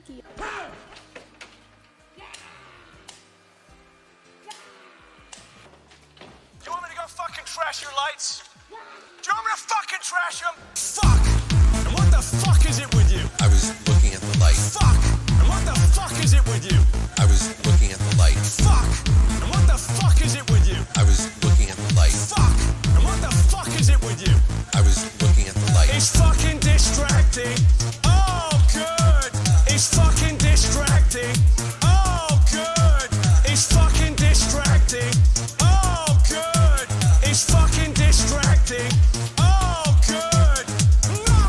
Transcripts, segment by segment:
you. You want me to go fucking trash your lights? Do you want me to fucking trash them? Fuck! And what the fuck is it with you? I was looking at the light. Fuck! And what the fuck is it with you? I was looking at the light. Fuck! And what the fuck is it with you? I was looking at the light. Fuck! And what the fuck is it with you? I was looking at the light. It's fucking distracting. Oh, good. It's fucking distracting. Oh, good. It's fucking distracting. Oh, good. It's fucking distracting. Oh, good. No.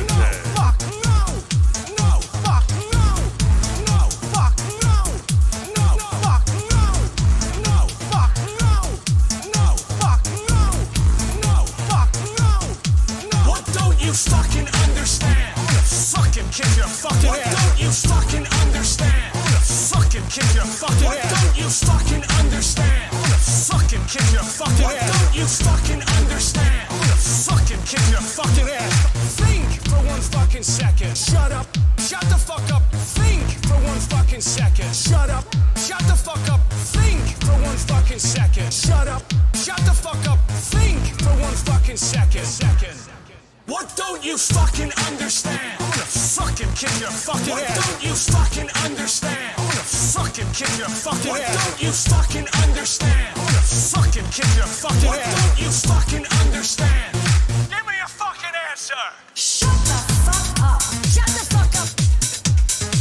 No. Fuck. No. No. Fuck. No. No. Fuck. No. No. Fuck. No. No. Fuck. No. No. Fuck. No. No. Fuck. No. No. What don't you fucking understand? I'm gonna fucking kick your fucking ass. What don't you fucking understand? I'm gonna fucking kick your fucking ass. What don't you fucking understand? I'm gonna fucking kick your fucking ass. What don't you fucking understand? I'm gonna fucking kick your fucking ass. Think for 1 fucking second. Shut up. Shut the fuck up. Think for 1 fucking second. Shut up. Shut the fuck up. Think for 1 fucking second. Shut up. Shut the fuck up. Think for 1 fucking second. What don't you fucking understand? I'm gonna fucking kick your fucking ass. What don't you fucking understand? I'm gonna fucking kick your fucking ass. What don't you fucking understand? I'm gonna fucking kick your fucking ass. What don't you fucking understand? Give me a fucking answer. Shut the fuck up. Shut the fuck up.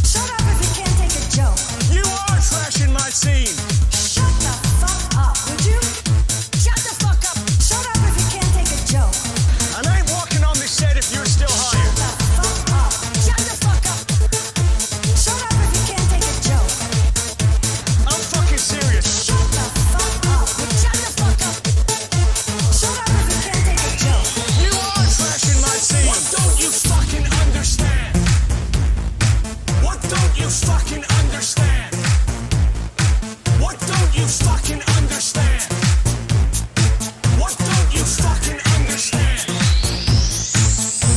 Shut up if you can't take a joke. You are trashing my scene. Shut the fuck up, would you? Shut the fuck up. Shut up if you can't take a joke. And I ain't walking on this set if you're still Shut hired. the fuck up. Shut the fuck up. Shut up if you can't take a joke. I'm fucking serious. Shut the fuck up. Shut the fuck up. Shut up if you can't take a joke. You are trashing my scene. What don't you fucking understand? What don't you fucking understand? What don't you fucking understand? What don't you fucking understand?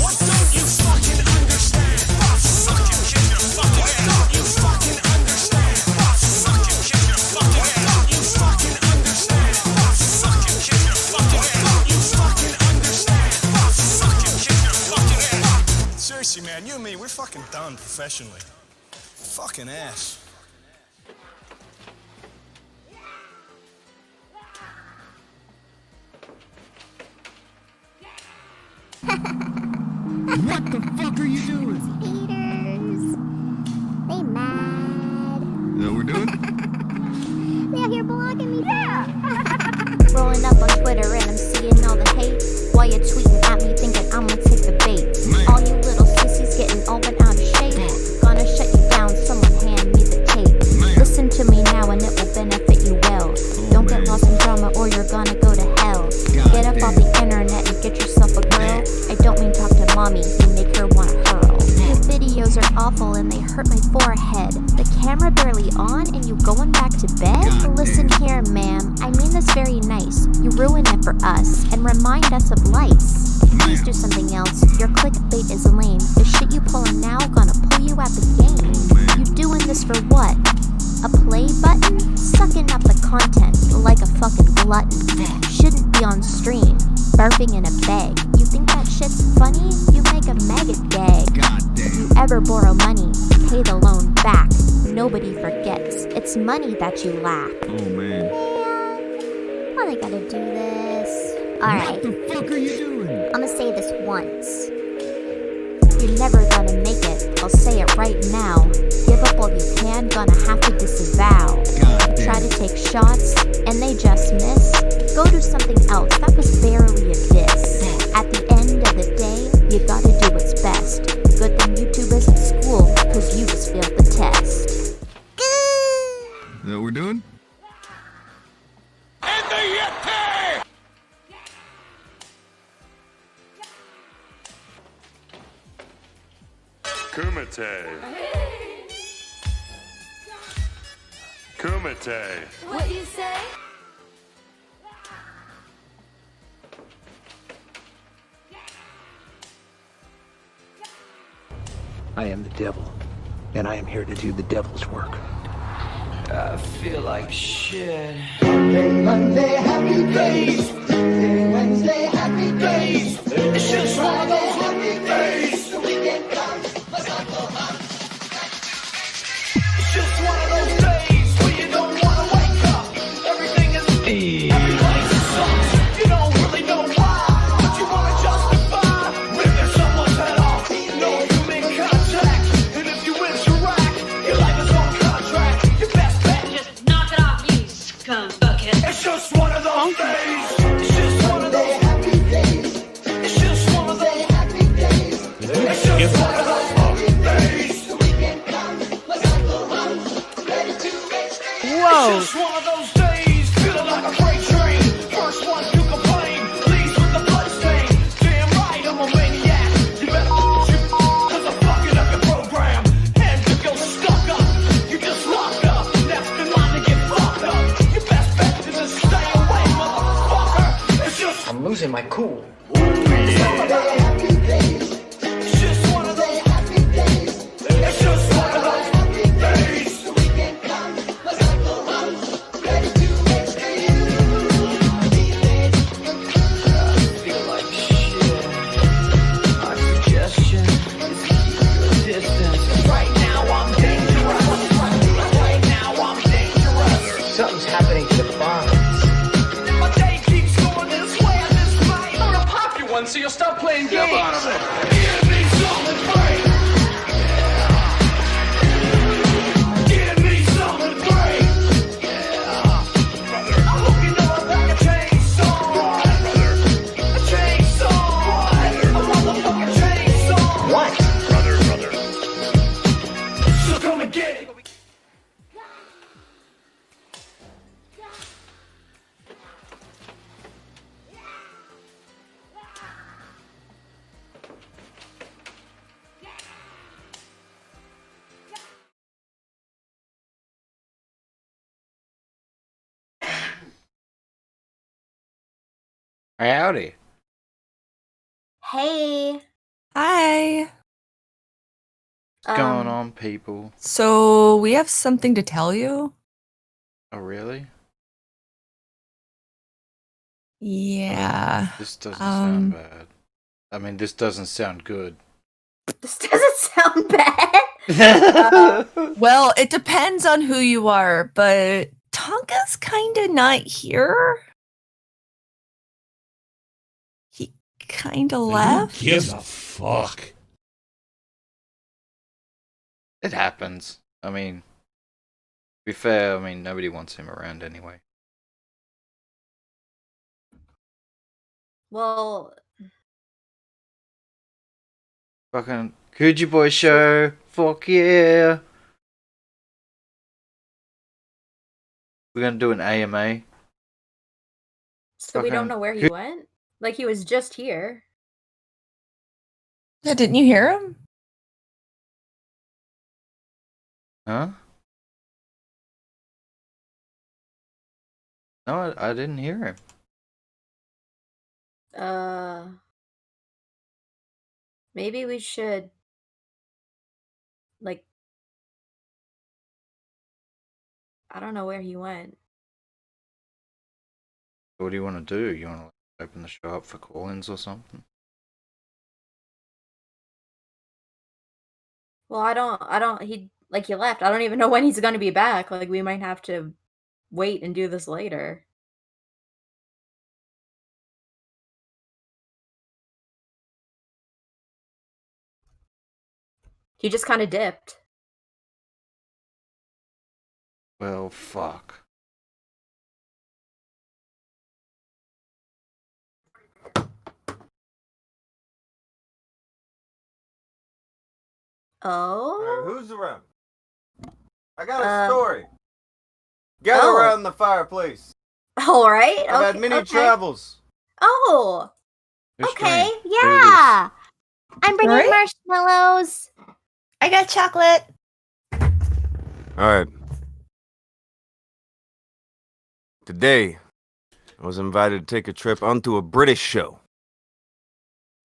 What don't you fucking understand? I'll fucking kick your fucking ass. What don't you fucking understand? I'll fucking kick your fucking ass. What don't you fucking understand? I'll fucking kick your fucking ass. What don't you fucking understand? I'll fucking kick your fucking ass. Seriously, man, you and me, we're fucking done professionally. Fucking ass. What the fuck are you doing? Haters. They mad. You know what we're doing? They out here blocking me. Yeah. Rolling up on Twitter and I'm seeing all the hate. While you're tweeting at me thinking I'ma take the bait. Man. All you little sissies getting all bent out of shape. Gonna shut you down, someone hand me the tape. Man. Listen to me now and it will benefit you well. Don't get lost in drama or you're gonna go to hell. God Get up damn. off the internet and get yourself a girl. I don't mean talk to mommy, you make her wanna hurl. Your videos are awful and they hurt my forehead. The camera barely on and you going back to bed? God Listen damn. here, ma'am, I mean this very nice. You ruin it for us and remind us of lice. Please do something else, your clickbait is lame. The shit you pulling now gonna pull you out the game. You doing this for what? A play button? Sucking up the content like a fucking glutton. Shouldn't be on stream, barfing in a bag. You think that shit's funny? You make a maggot gag. God If you damn. ever borrow money, pay the loan back. Nobody forgets, it's money that you lack. Oh man. Man, why they gotta do this? What Alright, the fuck are you doing? I'ma say this once. You're never gonna make it, I'll say it right now. Give up all you can, gonna have to disavow. God damn. Try to take shots, and they just miss. Go do something else, that was barely a diss. At the end of the day, you gotta do what's best. Good thing YouTube isn't school, cause you just failed the test. Is that what we're doing? And the Yippee! Kumite. Kumite. What you say? I am the devil. and I am here to do the devil's work. I feel like shit. Monday, happy days. Tuesday, Wednesday, happy days. It's just one of those happy days. The weekend comes, let's not go home. It's just one of those days where you don't wanna wake up. Everything is everybody sucks. You don't really know why, but you wanna justify ripping someone's head off. No human contact, and if you interact, your life is on contract. Your best bet, Just knock it off, you scum bucket. it's just one of those days. It's just one of those. Happy days. It's just one of those. Happy days. It's just one of those fucking days. The weekend comes, let's not go home. Ready to make It's just one of those days, feeling like a freight train. First one to complain, leaves with the blood stain. Damn right, I'm a maniac. You better shoot, cause I'm fucking up your program. And if you're stuck up, you just locked up. Next in line to get fucked up. Your best bet is to stay away, motherfucker. It's just, I'm losing my cool. happy days. it's just one of those. Happy days. It's just one of those days. The weekend comes, let's not go home. Ready to make Feel like shit. My suggestion is keep your distance. Right now I'm dangerous. Right now I'm dangerous. Something's happening to the bonds. My day keeps going this way and this way. I'm gonna pop you one so you'll stop playing games. Give me something great. Give me something great. I hope you know I like a chainsaw. A chainsaw. A motherfucking chainsaw. What? So come and get it. Howdy. Hey. Hi. What's going on, people? So we have something to tell you. Oh, really? Yeah. This doesn't sound bad. I mean, this doesn't sound good. This doesn't sound bad. Well, it depends on who you are, but Tonka's kind of not here. He kind of left. Gives a fuck. It happens. I mean, to be fair, I mean, nobody wants him around anyway. Well, Fucking Coogie Boy show. Fuck yeah. We're gonna do an AMA. so we don't know where he went? Like, he was just here. Yeah, didn't you hear him? Huh? No, I didn't hear him. Maybe we should, like, I don't know where he went. What do you want to do? You want to open the show up for call-ins or something? Well, he left. I don't even know when he's gonna be back. Like, we might have to wait and do this later. He just kind of dipped. Well, fuck. Oh? Who's around? I got a Uh, story. Gather oh. around the fireplace. All right. I've had many travels. Oh, Who's okay. doing? Yeah. I'm bringing Right? marshmallows. I got chocolate. All right. Today, I was invited to take a trip onto a British show.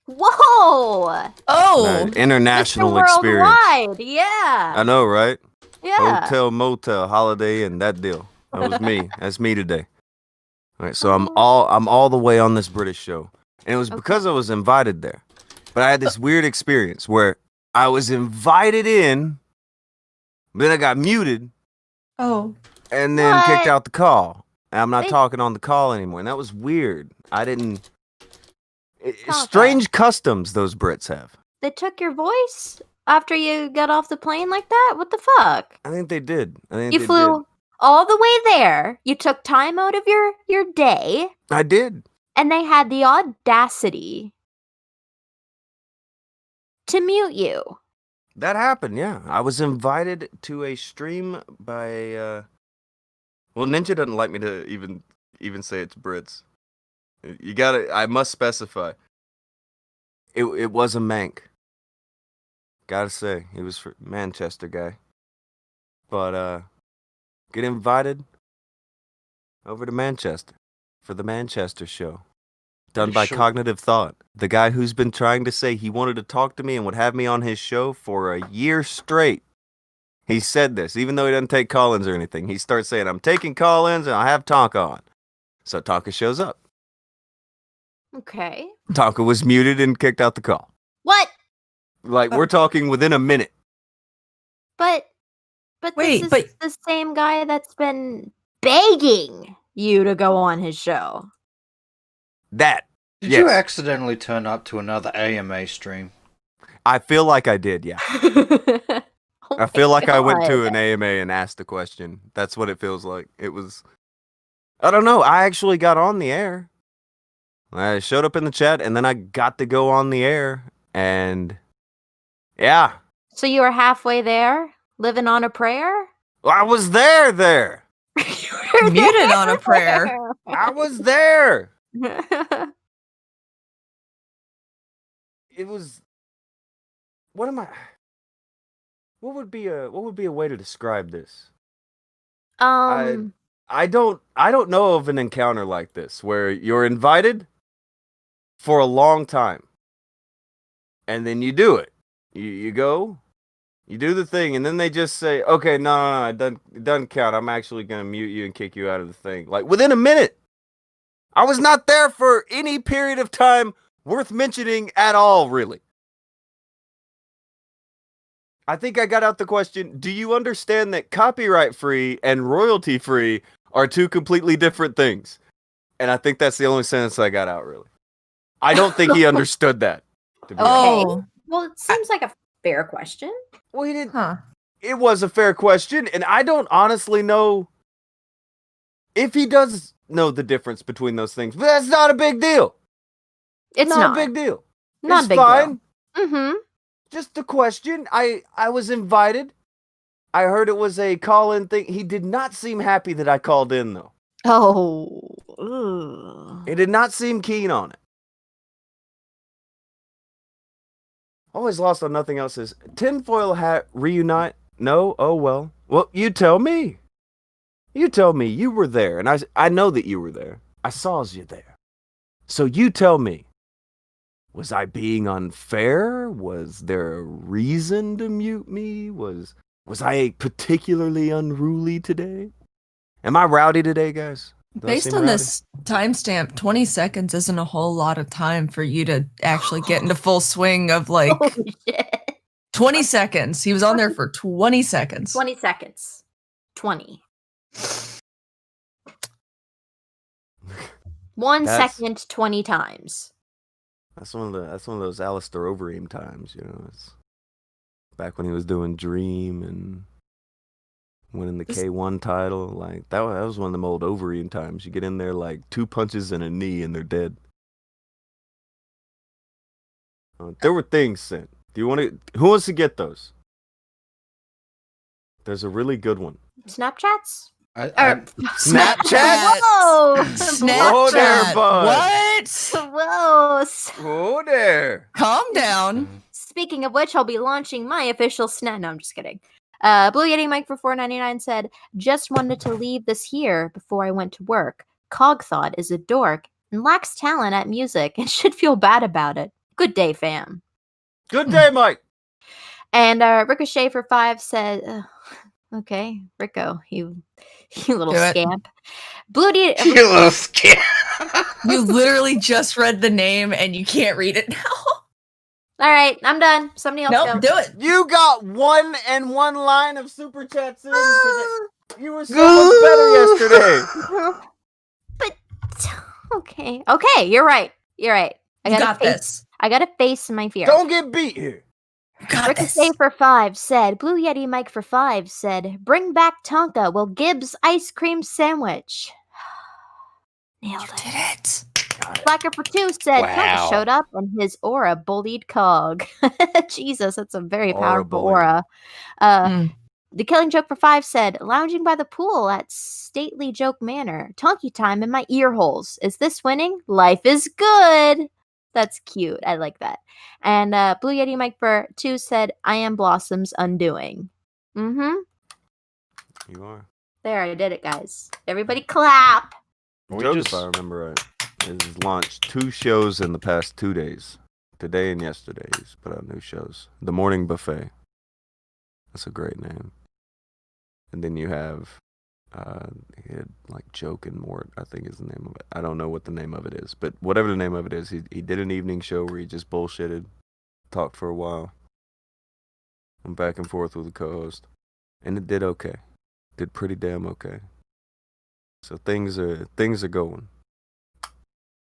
Whoa! Oh, International Mr. experience. Worldwide, yeah. I know, right? Yeah. Hotel, motel, holiday, and that deal. That was me. That's me today. All right, so I'm all the way on this British show, and it was because I was invited there. But I had this weird experience where I was invited in, then I got muted, oh. and then kicked What? out the call. And I'm not They- talking on the call anymore, and that was weird. I didn't. Tonka. Strange customs those Brits have. They took your voice after you got off the plane like that? What the fuck? I think they did. I think You they flew did. all the way there. You took time out of your day, I did. and they had the audacity to mute you. That happened, yeah. I was invited to a stream by well, Ninja doesn't like me to even say it's Brits. You gotta I must specify. It was a Manc. Gotta say, he was for Manchester guy. But get invited over to Manchester for the Manchester show. Done by Cognitive Thought. The guy who's been trying to say he wanted to talk to me and would have me on his show for a year straight. He said this, even though he doesn't take call-ins or anything. He starts saying, I'm taking call-ins and I have Tonka on. So Tonka shows up. Okay. Tonka was muted and kicked out the call. What? Like, we're talking within a minute. But Wait, this is but- the same guy that's been begging you to go on his show. That. Did yes. you accidentally turn up to another AMA stream? I feel like I did, yeah. Oh I feel my like I went to God. an AMA and asked a question. That's what it feels like. It was... I don't know. I actually got on the air. I showed up in the chat, and then I got to go on the air, and... Yeah. So you were halfway there, living on a prayer? I was there. You were Muted on a prayer. I was there. It was... What am I... What would be a way to describe this? I don't know of an encounter like this where you're invited for a long time, and then you do it. You go, you do the thing, and then they just say, "Okay, no, it doesn't count. I'm actually gonna mute you and kick you out of the thing." Like within a minute, I was not there for any period of time worth mentioning at all, really. I think I got out the question, do you understand that copyright free and royalty free are two completely different things? And I think that's the only sentence I got out, really. I don't think he understood that. To be honest. Oh. Well, it seems like a fair question. Well, he didn't. Huh. It was a fair question, and I don't honestly know if he does know the difference between those things. But that's not a big deal. It's not not a big deal. Not It's a big fine. deal. Mm-hmm. Just a question. I was invited. I heard it was a call-in thing. He did not seem happy that I called in, though. Oh. Ugh. He did not seem keen on it. Always lost on nothing else. Is tinfoil hat reunite? No? Oh, well. Well, you tell me. You tell me. You were there, and I know that you were there. I saw you there. So you tell me. Was I being unfair? Was there a reason to mute me? Was I particularly unruly today? Am I rowdy today, guys? Do I Based seem on rowdy? this timestamp, 20 seconds isn't a whole lot of time for you to actually get into full swing of like Holy shit. 20 seconds. He was on there for 20 seconds. 20 seconds. 20. 1 That's- second, 20 times. That's one of those Alistair Overeem times, you know. It's back when he was doing Dream and winning the K1 title. Like that was one of them old Overeem times. You get in there like 2 punches and a knee and they're dead. There were things sent. Who wants to get those? There's a really good one. Snapchats? Snapchat? Whoa! Whoa there, bud. What? Whoa! Whoa there. Calm down. Speaking of which, I'll be launching my official Snap. No, I'm just kidding. Blue Yeti Mike for $4.99 said, just wanted to leave this here before I went to work. Cog thought is a dork and lacks talent at music and should feel bad about it. Good day, fam. Good day, Mike. And Ricochet for 5 said, okay, Rico, you little Do it. scamp. Blue D. You little scam. You literally just read the name and you can't read it now. All right, I'm done. Somebody else Nope, go. do it. You got 1 line of super chats in today. You were so much better yesterday. But okay, you're right. I You gotta got face, this. I gotta face my fear. Don't get beat here. You got this. Ricochet for 5 said, Blue Yeti Mike for 5 said, bring back Tonka. Will Gibbs ice cream sandwich? Nailed it. Did it. Slacker for 2 said, Wow. Tonka showed up and his aura bullied Cog. Jesus, that's a very Aura powerful bullying. aura. Mm. The Killing Joke for 5 said, lounging by the pool at stately joke manner. Tonky time in my ear holes. Is this winning? Life is good. That's cute. I like that. And Blue Yeti Mike for 2 said, I am Blossom's undoing. Mm-hmm. You are. There, I did it, guys. Everybody clap. We Joke, just- if I remember right, has launched 2 shows in the past 2 days. Today and yesterday, he's put out new shows. The Morning Buffet. That's a great name. And then you have, he had like Joke and Mort, I think is the name of it. I don't know what the name of it is, but whatever the name of it is, he did an evening show where he just bullshitted, talked for a while, went back and forth with the co-host, and it did okay. Did pretty damn okay. So things are going.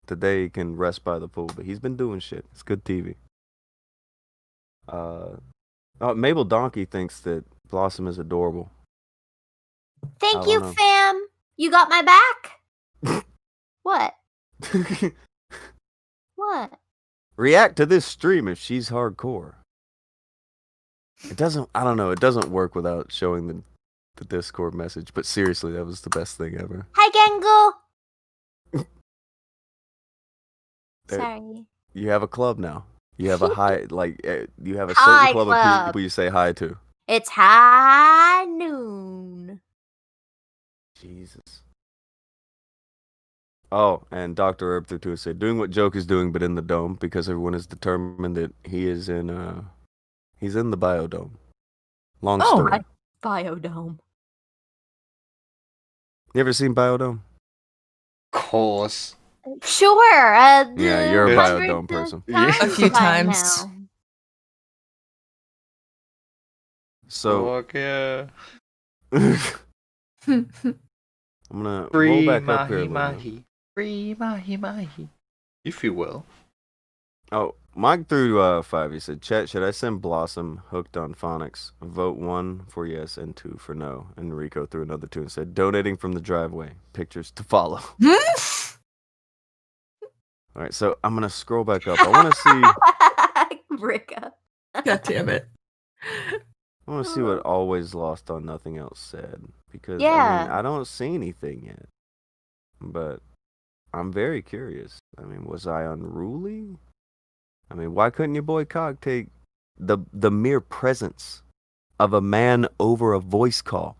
Today he can rest by the pool, but he's been doing shit. It's good TV. Mabel Donkey thinks that Blossom is adorable. Thank I you, don't know. fam. You got my back? What? What? React to this stream if she's hardcore. It doesn't work without showing the Discord message, but seriously, that was the best thing ever. Hi, Gengu. There- Sorry. You have a club now. You have a you have a certain Hi club club. of people you say hi to. It's high noon. Jesus. Oh, and Dr. Herb 32 said, doing what Joke is doing, but in the dome, because everyone is determined that he is he's in the biodome. Long Oh, story. Biodome. You ever seen Biodome? Of course. Sure. Yeah, you're a hundreds biodome person. A few times. So Fuck yeah. I'm gonna roll Free back up here a mahi little bit. mahi. Free mahi mahi. If you will. Oh, Mike threw 5. He said, Chat, should I send Blossom hooked on phonics? Vote 1 for yes and 2 for no. And Rico threw another 2 and said, donating from the driveway. Pictures to follow. All right, so I'm gonna scroll back up. I want to see. Ricka. God damn it. I want to see what Always Lost on Nothing Else said, because Yeah. I don't see anything yet. But I'm very curious. I mean, was I unruly? I mean, why couldn't your boy Cog take the mere presence of a man over a voice call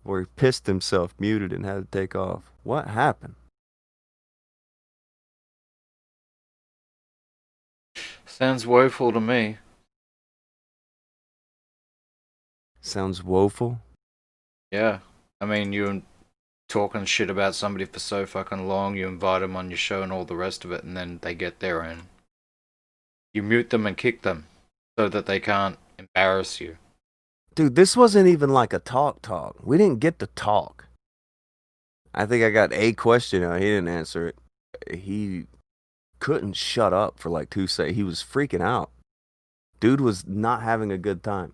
where he pissed himself, muted, and had to take off? What happened? Sounds woeful to me. Sounds woeful. Yeah. I mean, you're talking shit about somebody for so fucking long, you invite them on your show and all the rest of it, and then they get there and you mute them and kick them so that they can't embarrass you. Dude, this wasn't even like a talk. We didn't get to talk. I think I got a question out. He didn't answer it. He couldn't shut up for like 2 seconds. He was freaking out. Dude was not having a good time.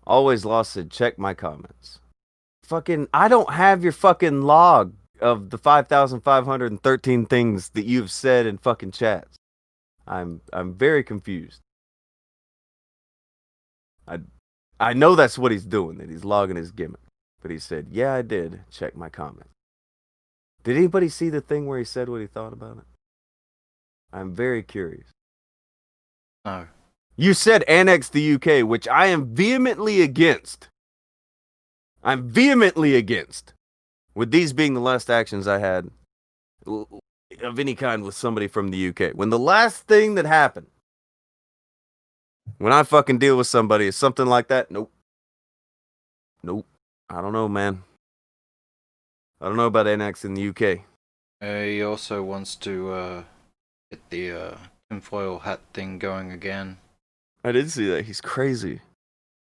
Always Lost said, check my comments. Fucking, I don't have your fucking log of the 5,513 things that you've said in fucking chats. I'm very confused. I know that's what he's doing, that he's logging his gimmick. But he said, yeah, I did check my comments. Did anybody see the thing where he said what he thought about it? I'm very curious. No. You said annex the UK, which I am vehemently against. I'm vehemently against. With these being the last actions I had, of any kind with somebody from the UK. When the last thing that happened, when I fucking deal with somebody is something like that, nope. Nope. I don't know, man. I don't know about NX in the UK. He also wants to get the tinfoil hat thing going again. I did see that. He's crazy.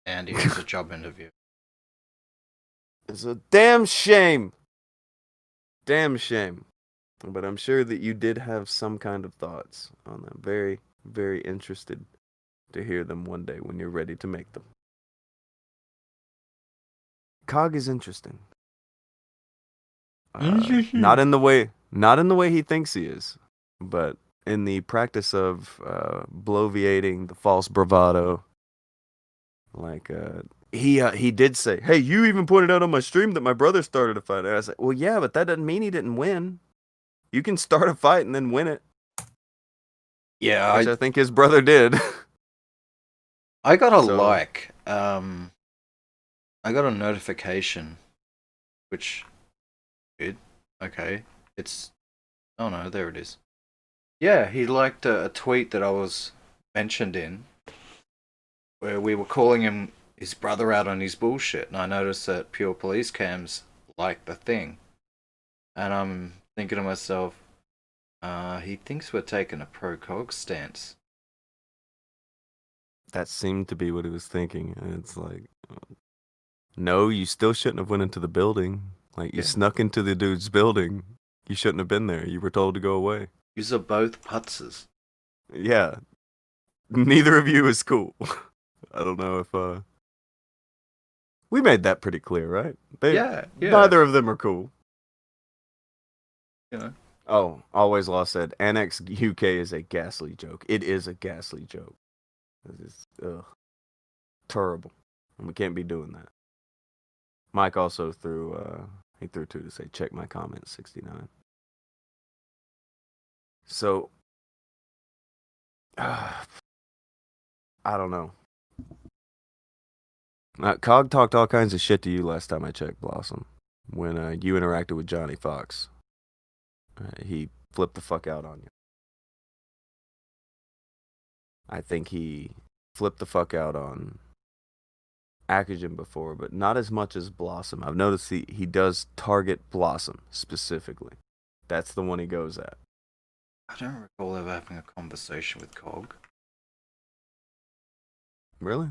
And he has a job interview. It's a damn shame. Damn shame. But I'm sure that you did have some kind of thoughts on them. Very, very interested to hear them one day when you're ready to make them. Cog is interesting. Not in the way he thinks he is, but in the practice of bloviating, the false bravado. Like he did say, "Hey, you even pointed out on my stream that my brother started a fight." And I was like, "Well, yeah, but that doesn't mean he didn't win. You can start a fight and then win it." Yeah, which I think his brother did. I got a I got a notification, which, okay, it's, oh no, there it is. Yeah, he liked a tweet that I was mentioned in, where we were calling him his brother out on his bullshit, and I noticed that Pure Police Cams liked the thing, and I'm thinking to myself, he thinks we're taking a pro-cog stance. That seemed to be what he was thinking, and it's like, no, you still shouldn't have went into the building. Like, you snuck into the dude's building. You shouldn't have been there. You were told to go away. Yous are both putzes. Yeah. Neither of you is cool. I don't know if, we made that pretty clear, right? Yeah. Neither of them are cool. You know. Oh, Always Lost said, Annex UK is a ghastly joke. It is a ghastly joke. It's terrible. And we can't be doing that. Mike also threw two to say, check my comments, 69. So, I don't know. Cog talked all kinds of shit to you last time I checked, Blossom. When you interacted with Johnny Fox. He flipped the fuck out on you. I think he flipped the fuck out on Akujin before, but not as much as Blossom. I've noticed he does target Blossom specifically. That's the one he goes at. I don't recall ever having a conversation with Cog. Really?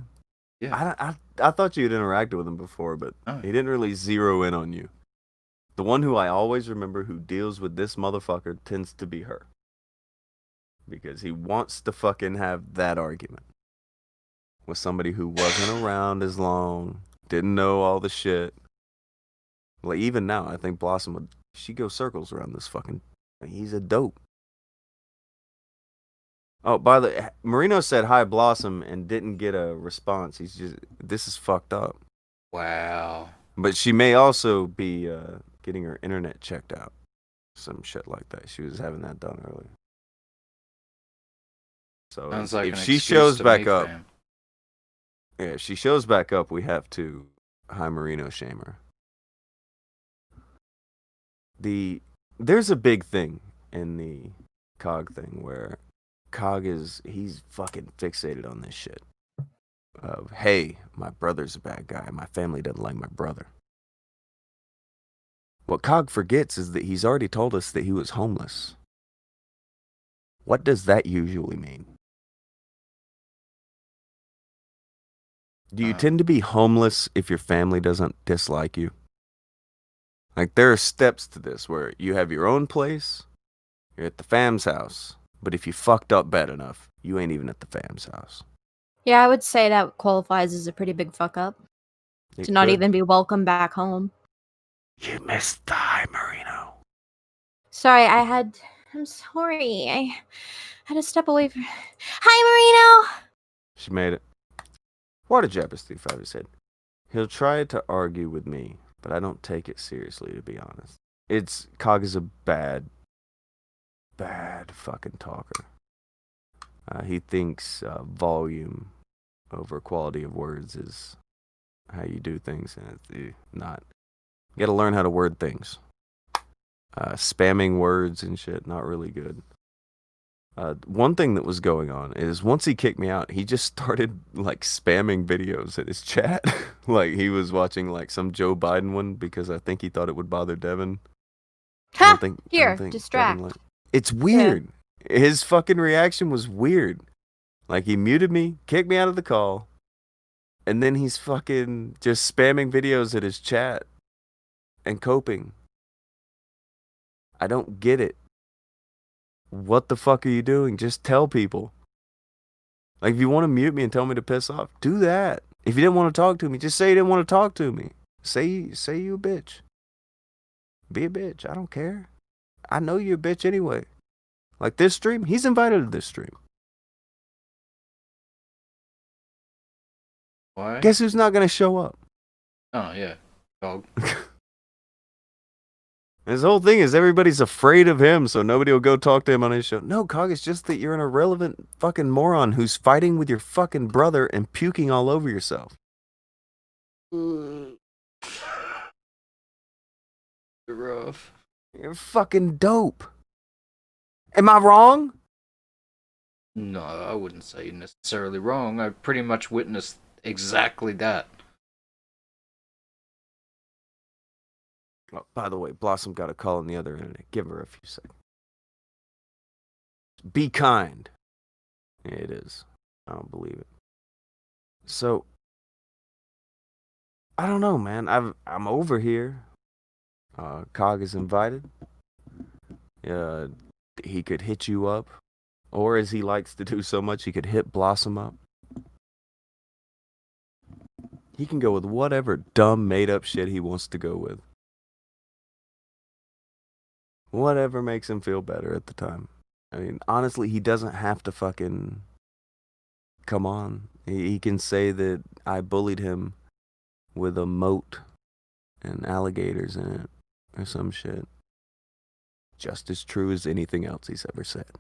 Yeah. I thought you'd interacted with him before, but he didn't really zero in on you. The one who I always remember who deals with this motherfucker tends to be her. Because he wants to fucking have that argument with somebody who wasn't around as long, didn't know all the shit. Like, even now, I think Blossom she goes circles around this fucking, he's a dope. Oh, by the way, Marino said hi Blossom and didn't get a response. He's just, this is fucked up. Wow. But she may also be getting her internet checked out. Some shit like that. She was having that done earlier. So Like if she shows back up, if she shows back up, we have to hi Marino shame her. There's a big thing in the Cog thing where Cog he's fucking fixated on this shit. Of, hey, my brother's a bad guy. My family doesn't like my brother. What Cog forgets is that he's already told us that he was homeless. What does that usually mean? Do you tend to be homeless if your family doesn't dislike you? Like, there are steps to this where you have your own place, you're at the fam's house, but if you fucked up bad enough, you ain't even at the fam's house. Yeah, I would say that qualifies as a pretty big fuck up. To not even be welcome back home. You missed the hi, Marino. Sorry, I'm sorry. I had to step away from... Hi, Marino! She made it. Water Jabbers 35 said, he'll try to argue with me, but I don't take it seriously, to be honest. Cog is a bad fucking talker. He thinks volume over quality of words is how you do things, and it's not. You gotta learn how to word things. spamming words and shit. Not really good. One thing that was going on is once he kicked me out, he just started like spamming videos in his chat. Like he was watching like some Joe Biden one because I think he thought it would bother Devin. I don't think distract. Devin it's weird. His fucking reaction was weird. Like he muted me, kicked me out of the call, and then he's fucking just spamming videos at his chat and coping. I don't get it. What the fuck are you doing? Just tell people. Like, if you want to mute me and tell me to piss off, do that. If you didn't want to talk to me, just say you didn't want to talk to me. Say you a bitch. Be a bitch. I don't care. I know you're a bitch anyway. Like this stream, he's invited to this stream. Why? Guess who's not going to show up? Oh, yeah. Dog. His whole thing is everybody's afraid of him, so nobody will go talk to him on his show. No, Cog, it's just that you're an irrelevant fucking moron who's fighting with your fucking brother and puking all over yourself. You're rough. You're fucking dope. Am I wrong? No, I wouldn't say you're necessarily wrong. I pretty much witnessed exactly that. Oh, by the way, Blossom got a call on the other end. Give her a few seconds. Be kind. Yeah, it is. I don't believe it. So, I don't know, man. I'm over here. Cog is invited. He could hit you up, or as he likes to do so much, he could hit Blossom up. He can go with whatever dumb, made-up shit he wants to go with. Whatever makes him feel better at the time. I mean, honestly, he doesn't have to fucking come on. He can say that I bullied him with a moat and alligators in it or some shit. Just as true as anything else he's ever said.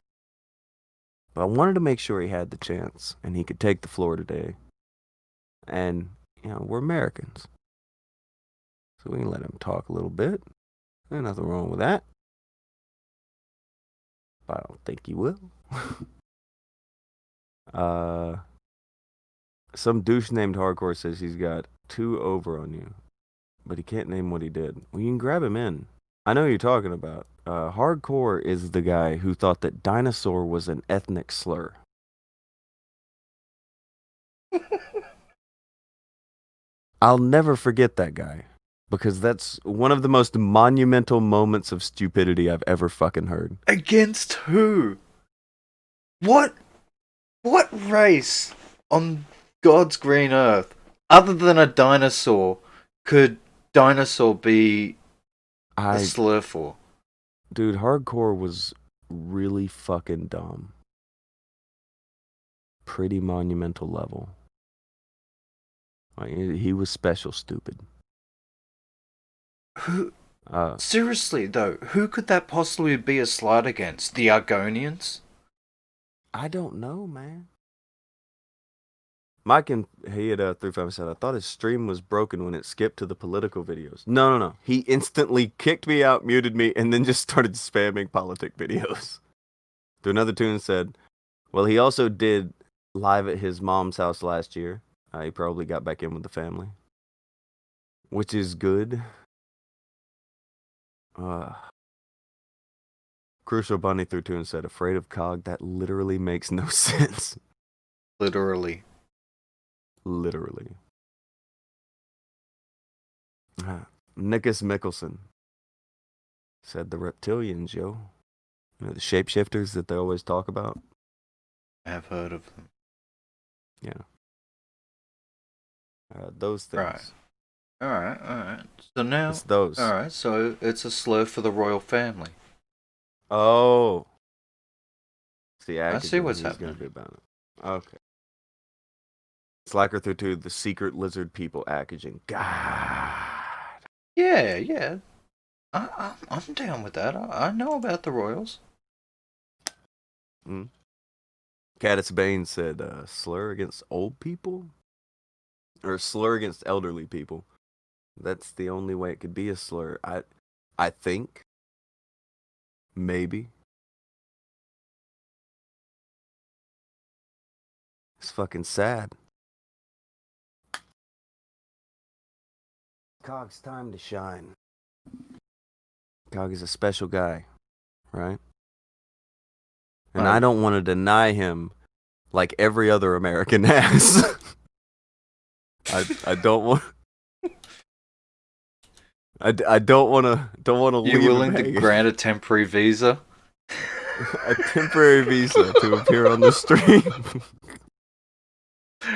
But I wanted to make sure he had the chance and he could take the floor today. And, you know, we're Americans. So we can let him talk a little bit. There's nothing wrong with that. I don't think he will. Some douche named Hardcore says he's got 2 over on you, but he can't name what he did. Well, you can grab him in. I know who you're talking about. Hardcore is the guy who thought that dinosaur was an ethnic slur. I'll never forget that guy. Because that's one of the most monumental moments of stupidity I've ever fucking heard. Against who? What race on God's green earth, other than a dinosaur, could dinosaur be a slur for? Dude, Hardcore was really fucking dumb. Pretty monumental level. Like, he was special stupid. Who? Seriously though, who could that possibly be a slight against? The Argonians? I don't know, man. Mike and he had 35 said I thought his stream was broken when it skipped to the political videos. No. He instantly kicked me out, muted me, and then just started spamming politic videos. To another tune said, well, he also did live at his mom's house last year. He probably got back in with the family, which is good. Crucial Bunny threw 2 and said, afraid of Cog? That literally makes no sense. Literally. Nickus Mickelson said the reptilians, yo. You know, the shapeshifters that they always talk about? I have heard of them. Yeah. Those things. Alright. So now... It's those. Alright, so it's a slur for the royal family. Oh. See, I see what's happening. Gonna be about it. Okay. Slacker through 2, the secret lizard people, Akujin. God. Yeah. I'm down with that. I know about the royals. Caddis Bane said, slur against old people? Or slur against elderly people. That's the only way it could be a slur. I think. Maybe. It's fucking sad. Cog's time to shine. Cog is a special guy, right? And Right. I don't want to deny him like every other American has. I don't want. I don't want to leave. You willing him to hanging. grant a temporary visa? A temporary visa to appear on the stream.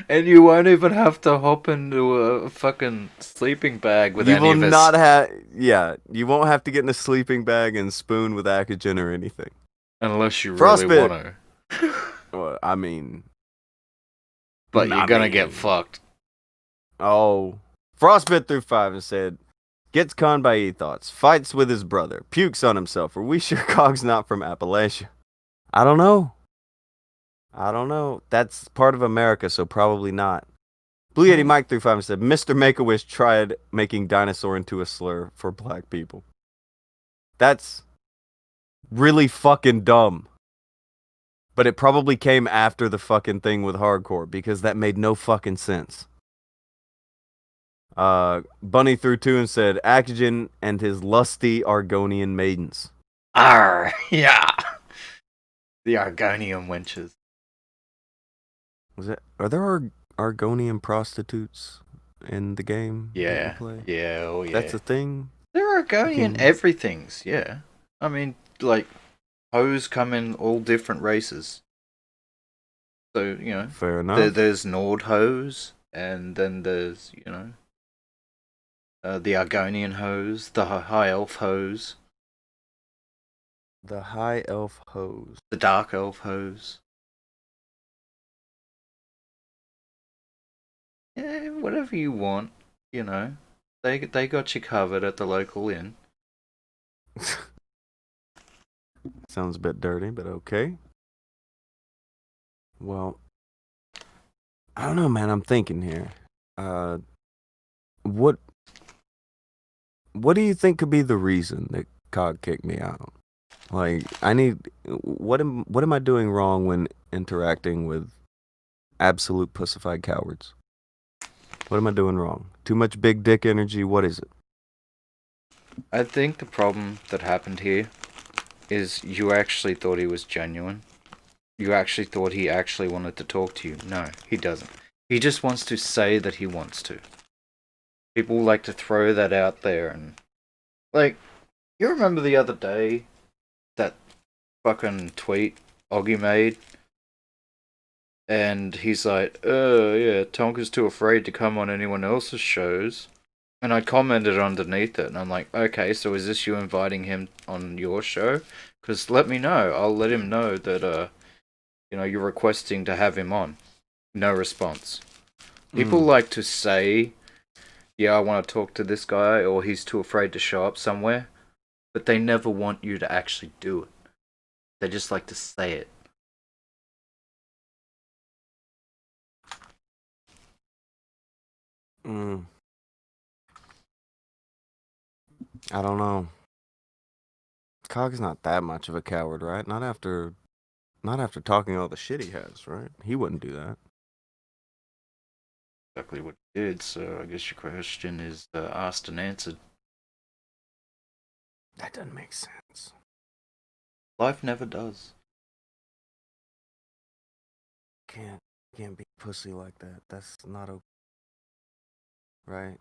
And you won't even have to hop into a fucking sleeping bag with You any will of us. not have. Yeah, you won't have to get in a sleeping bag and spoon with Akujin or anything. Unless you really Frostbit. want to. Well, I mean, But you're gonna mean- get fucked. Oh, Frostbit through 5 and said, gets conned by e-thoughts, fights with his brother, pukes on himself. Are we sure Cog's not from Appalachia? I don't know. That's part of America, so probably not. Blue Yeti Mike through 5 and said, Mr. Make-A-Wish tried making dinosaur into a slur for black people. That's really fucking dumb. But it probably came after the fucking thing with hardcore, because that made no fucking sense. Bunny through 2 and said, Akujin and his lusty Argonian maidens. Arr, yeah. The Argonian wenches. Are there Argonian prostitutes in the game? that you Yeah. play? Yeah, oh yeah. That's a thing? There are Argonian Fucking- everythings, yeah. I mean, like, hoes come in all different races. So, you know, Fair enough. there's Nord hoes, and then there's, you know, the Argonian hoes, the high elf hoes, The high elf hose. the dark elf hoes. Yeah, whatever you want, you know. They got you covered at the local inn. Sounds a bit dirty, but okay. Well, I don't know, man. I'm thinking here. What do you think could be the reason that Cog kicked me out? Like, what am I doing wrong when interacting with absolute pussified cowards? What am I doing wrong? Too much big dick energy? What is it? I think the problem that happened here is you actually thought he was genuine. You actually thought he actually wanted to talk to you. No, he doesn't. He just wants to say that he wants to. People like to throw that out there and... Like, you remember the other day that fucking tweet Oggy made? And he's like, yeah, Tonka's too afraid to come on anyone else's shows. And I commented underneath it, and I'm like, okay, so is this you inviting him on your show? Because let me know. I'll let him know that, you know, you're requesting to have him on. No response. People like to say, yeah, I want to talk to this guy, or he's too afraid to show up somewhere. But they never want you to actually do it. They just like to say it. I don't know. Cog's not that much of a coward, right? Not after talking all the shit he has, right? He wouldn't do that. Exactly what he did, so I guess your question is asked and answered. That doesn't make sense. Life never does. Can't be pussy like that. That's not okay. Right?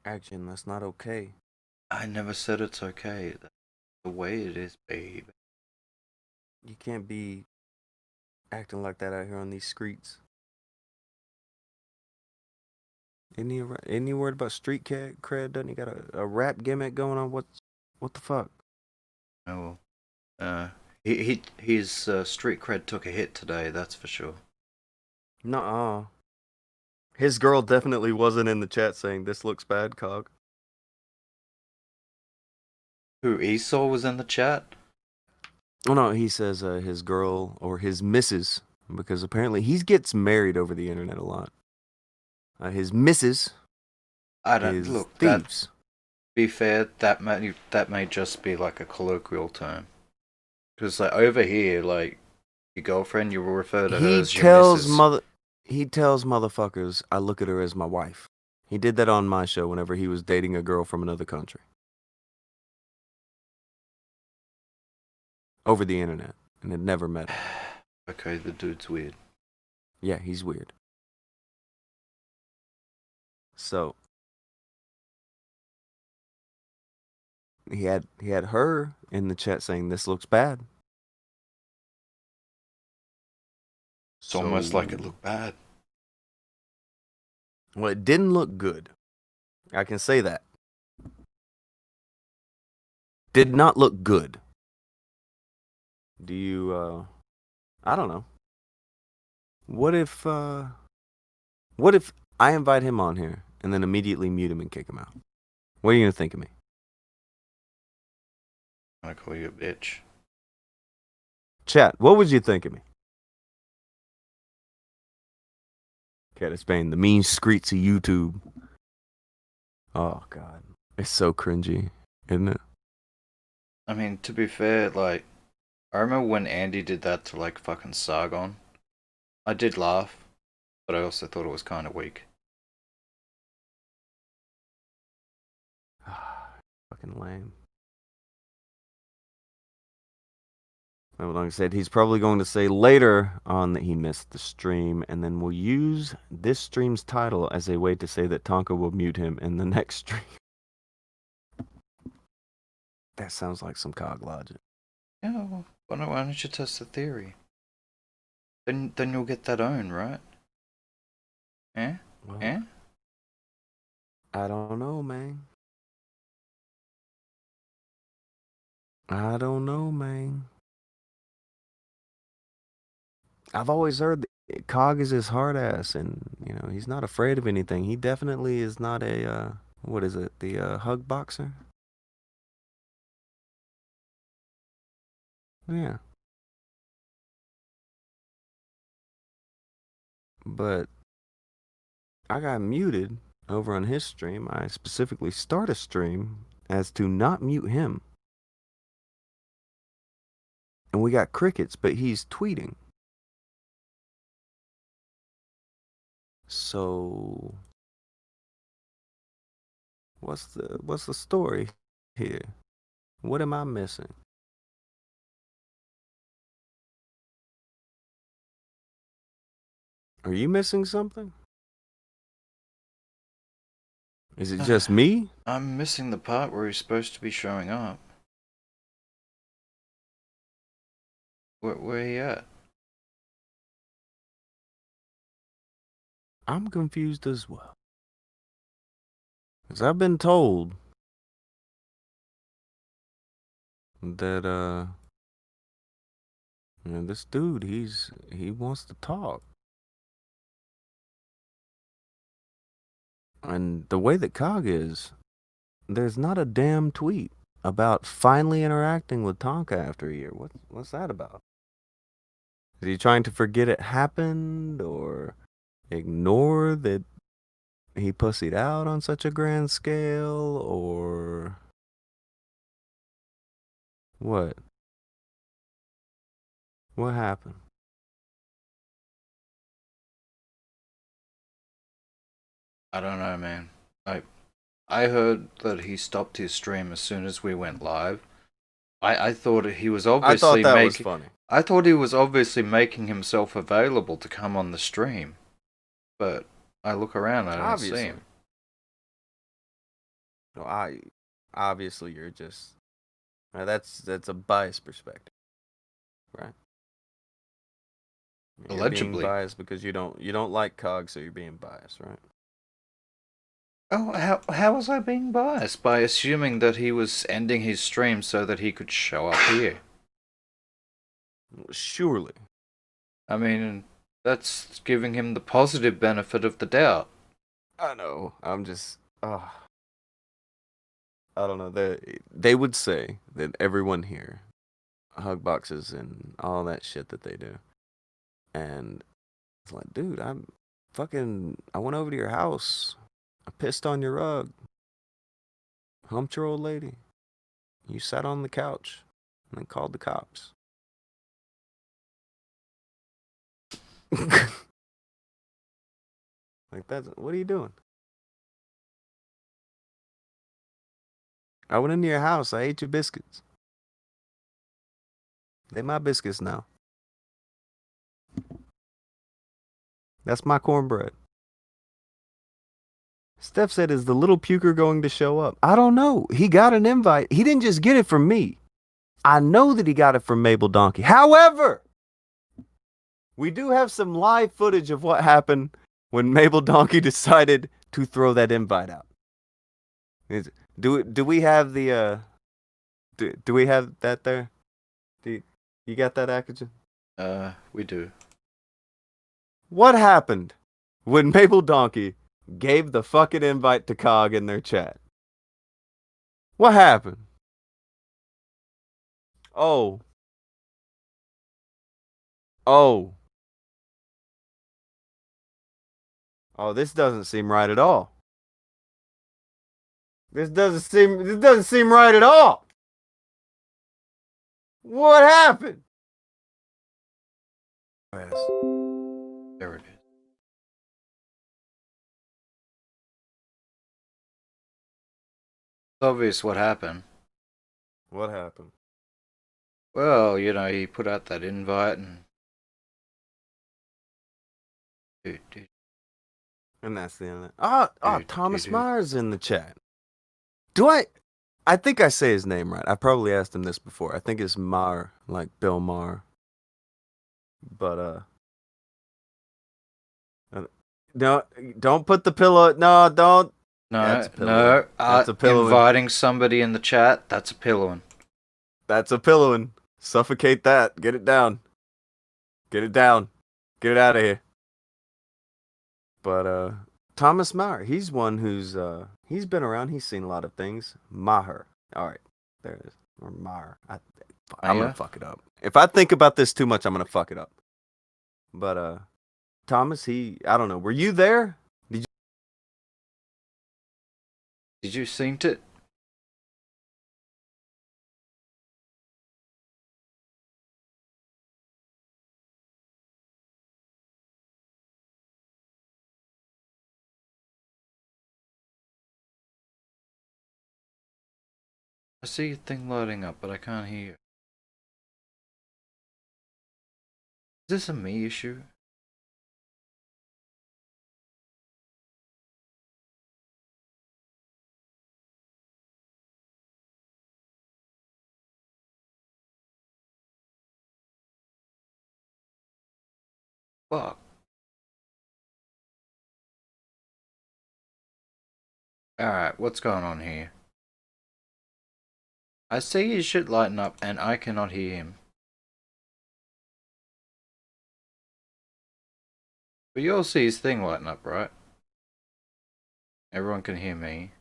Action, that's not okay. I never said it's okay. That's the way it is, babe. You can't be acting like that out here on these streets. Isn't he worried about street cred? Doesn't he got a rap gimmick going on? What the fuck? Oh, well. His street cred took a hit today, that's for sure. Nuh-uh. His girl definitely wasn't in the chat saying, this looks bad, Cog. Who, Esau was in the chat? Oh no, he says his girl or his missus, because apparently he gets married over the internet a lot. His missus I don't is look. thieves. Be fair, that may just be like a colloquial term. Because like over here, like your girlfriend, you will refer to her He as your tells missus. he tells motherfuckers I look at her as my wife. He did that on my show whenever he was dating a girl from another country. Over the internet, and had never met her. Okay, the dude's weird. Yeah, he's weird. So he had her in the chat saying this looks bad. It's almost like it looked bad. Well, it didn't look good. I can say that. Did not look good. Do you I don't know. What if I invite him on here and then immediately mute him and kick him out? What are you gonna think of me? I call you a bitch. Chat, what would you think of me? Cat is Spain, the mean streets of YouTube. Oh god. It's so cringy, isn't it? I mean, to be fair, like, I remember when Andy did that to, like, fucking Sargon. I did laugh, but I also thought it was kind of weak. Fucking lame. Well, like I said, he's probably going to say later on that he missed the stream, and then we'll use this stream's title as a way to say that Tonka will mute him in the next stream. That sounds like some cog logic. Yeah, well, why don't you test the theory? Then you'll get that own, right? Eh? Well, Eh? I don't know, man. I don't know, man. I've always heard that Cog is his hard ass, and you know he's not afraid of anything. He definitely is not a what is it? The hug boxer. Yeah. But I got muted over on his stream. I specifically start a stream as to not mute him. And we got crickets, but he's tweeting. So what's the story here? What am I missing? Are you missing something? Is it just me? I'm missing the part where he's supposed to be showing up. Where he at? I'm confused as well. Because I've been told that you know, this dude, he wants to talk. And the way that Cog is, there's not a damn tweet about finally interacting with Tonka after a year. What's that about? Is he trying to forget it happened or ignore that he pussied out on such a grand scale, or what? What happened? I don't know, man. I heard that he stopped his stream as soon as we went live. I thought he was obviously was funny. I thought he was obviously making himself available to come on the stream. But I look around, I don't see him. No, obviously you're just that's a biased perspective, right? You're Allegedly. being biased because you don't like Cog, so you're being biased, right? Oh, how was I being biased? By assuming that he was ending his stream so that he could show up here. Surely. I mean, that's giving him the positive benefit of the doubt. I know. I'm just I don't know. They would say that everyone here hug boxes and all that shit that they do. And it's like, dude, I went over to your house. I pissed on your rug. humped your old lady. You sat on the couch and then called the cops. Like that's what are you doing? I went into your house. I ate your biscuits. They my biscuits now. That's my cornbread. Steph said, is the little puker going to show up? I don't know. He got an invite. He didn't just get it from me. I know that he got it from Mabel Donkey. However, we do have some live footage of what happened when Mabel Donkey decided to throw that invite out. Do we have the do we have that there? You got that, Akujin? We do. What happened when Mabel Donkey gave the fucking invite to Cog in their chat? What happened? Oh. Oh, this doesn't seem right at all. This doesn't seem right at all. What happened? There it is. It's obvious what happened. What happened? Well, you know, he put out that invite and... Dude. And that's the end of it. Thomas Myers in the chat. I think I say his name right. I probably asked him this before. I think it's Maher, like Bill Maher. But no, don't put the pillow. No, don't. No. That's a pillow. Inviting somebody in the chat, that's a pillowing. That's a pillowing. Suffocate that. Get it down. Get it down. Get it out of here. But Thomas Maher, he's one who's he's been around. He's seen a lot of things. Maher. All right, there it is. Or Maher. I'm gonna fuck it up. If I think about this too much, I'm gonna fuck it up. But Thomas, I don't know. Were you there? Did you seen it? I see your thing loading up, but I can't hear you. Is this a me issue? Fuck. Alright, what's going on here? I see his shit lighten up and I cannot hear him. But you all see his thing lighten up, right? Everyone can hear me.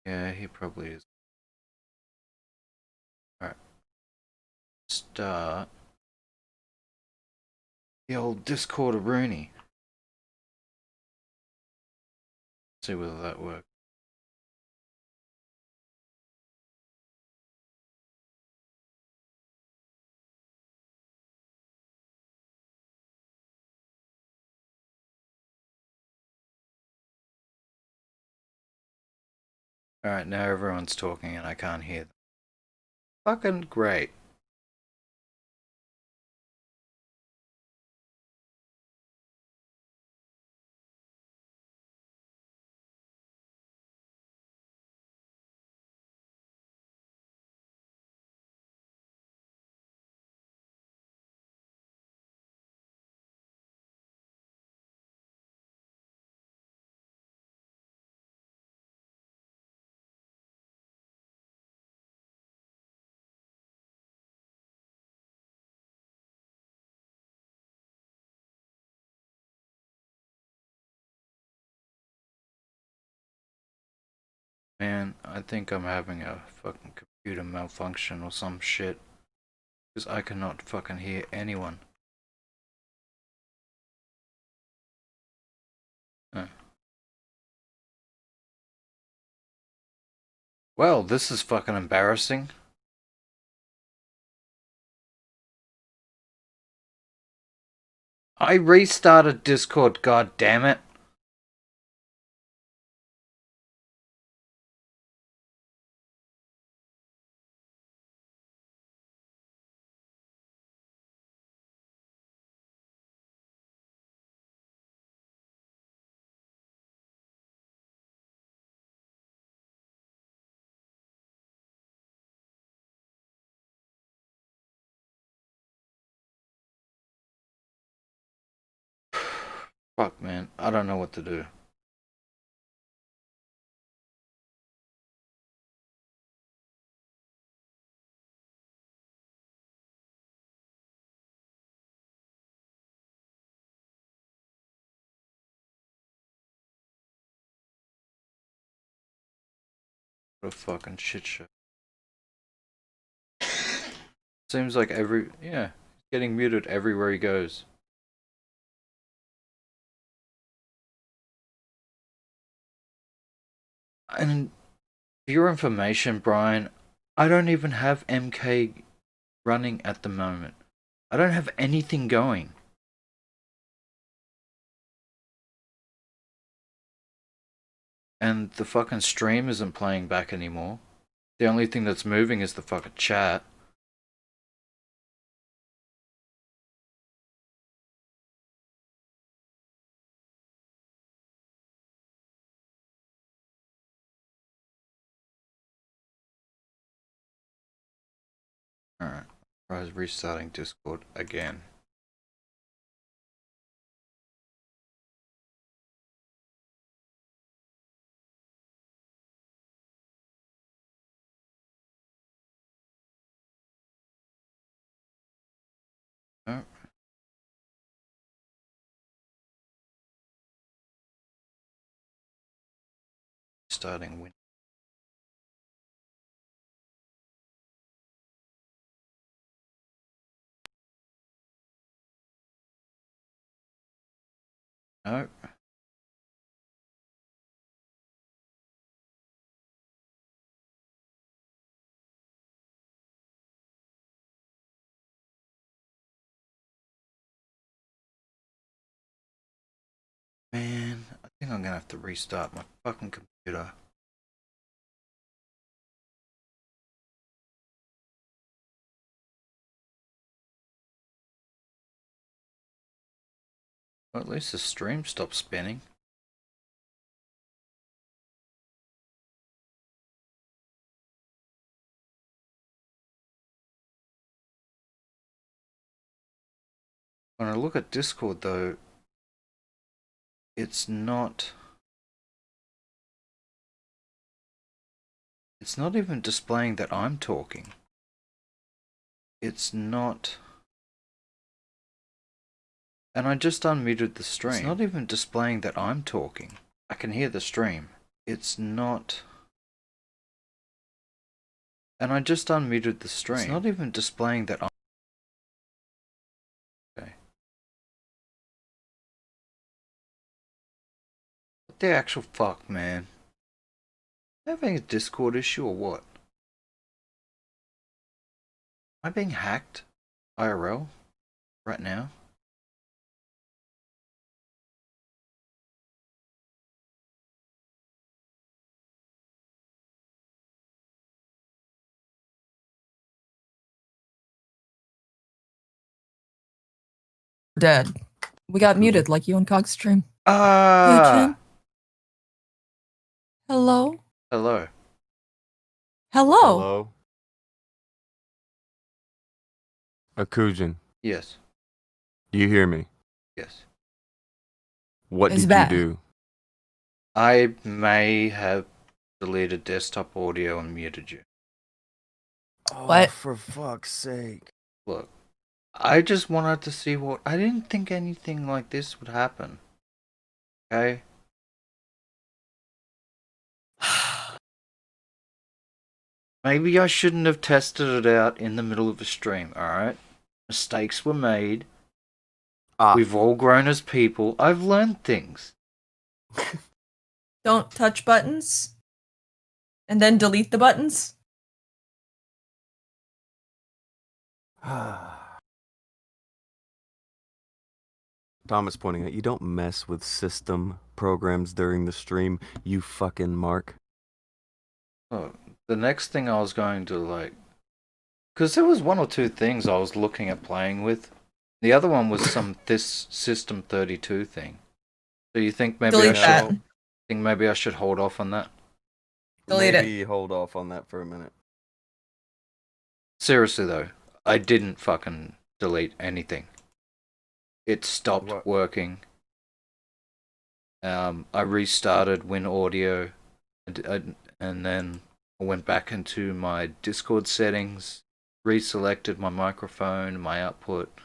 Yeah, he probably is. Alright. Start. The old Discord of Rooney. See whether that works. Alright, now everyone's talking and I can't hear them. Fucking great. Man, I think I'm having a fucking computer malfunction or some shit. Because I cannot fucking hear anyone. Well, this is fucking embarrassing. I restarted Discord, god damn it. Fuck, man. I don't know what to do. What a fucking shit show. Seems like yeah, he's getting muted everywhere he goes. And for your information, Brian, I don't even have MK running at the moment. I don't have anything going. And the fucking stream isn't playing back anymore. The only thing that's moving is the fucking chat. Alright, try restarting Discord again. Oh. Starting win. No. Man, I think I'm gonna have to restart my fucking computer. Well, at least the stream stopped spinning. When I look at Discord though, it's not even displaying that I'm talking. It's not. And I just unmuted the stream. It's not even displaying that I'm talking. I can hear the stream. It's not. And I just unmuted the stream. It's not even displaying that I'm. Okay. What the actual fuck, man? Am I having a Discord issue or what? Am I being hacked? IRL? Right now? Dead. We got muted like you on Cog's stream. Ah! Hello? Hello. Hello? Hello? Akujin, Yes. you hear me? Yes. What It's did bad. you do? I may have deleted desktop audio and muted you. Oh, What? for fuck's sake. Look, I just wanted to see what. I didn't think anything like this would happen. Okay? Maybe I shouldn't have tested it out in the middle of a stream, alright? Mistakes were made. We've all grown as people. I've learned things. Don't touch buttons. And then delete the buttons. Thomas pointing out, you don't mess with system programs during the stream, you fucking Mark. Oh, the next thing I was going to like, because there was one or two things I was looking at playing with. The other one was this System 32 thing. So you think maybe Delete that. I should hold off on that? Delete Maybe hold off on that for a minute. Seriously though, I didn't fucking delete anything. It stopped working. I restarted WinAudio, and then I went back into my Discord settings, reselected my microphone, my output,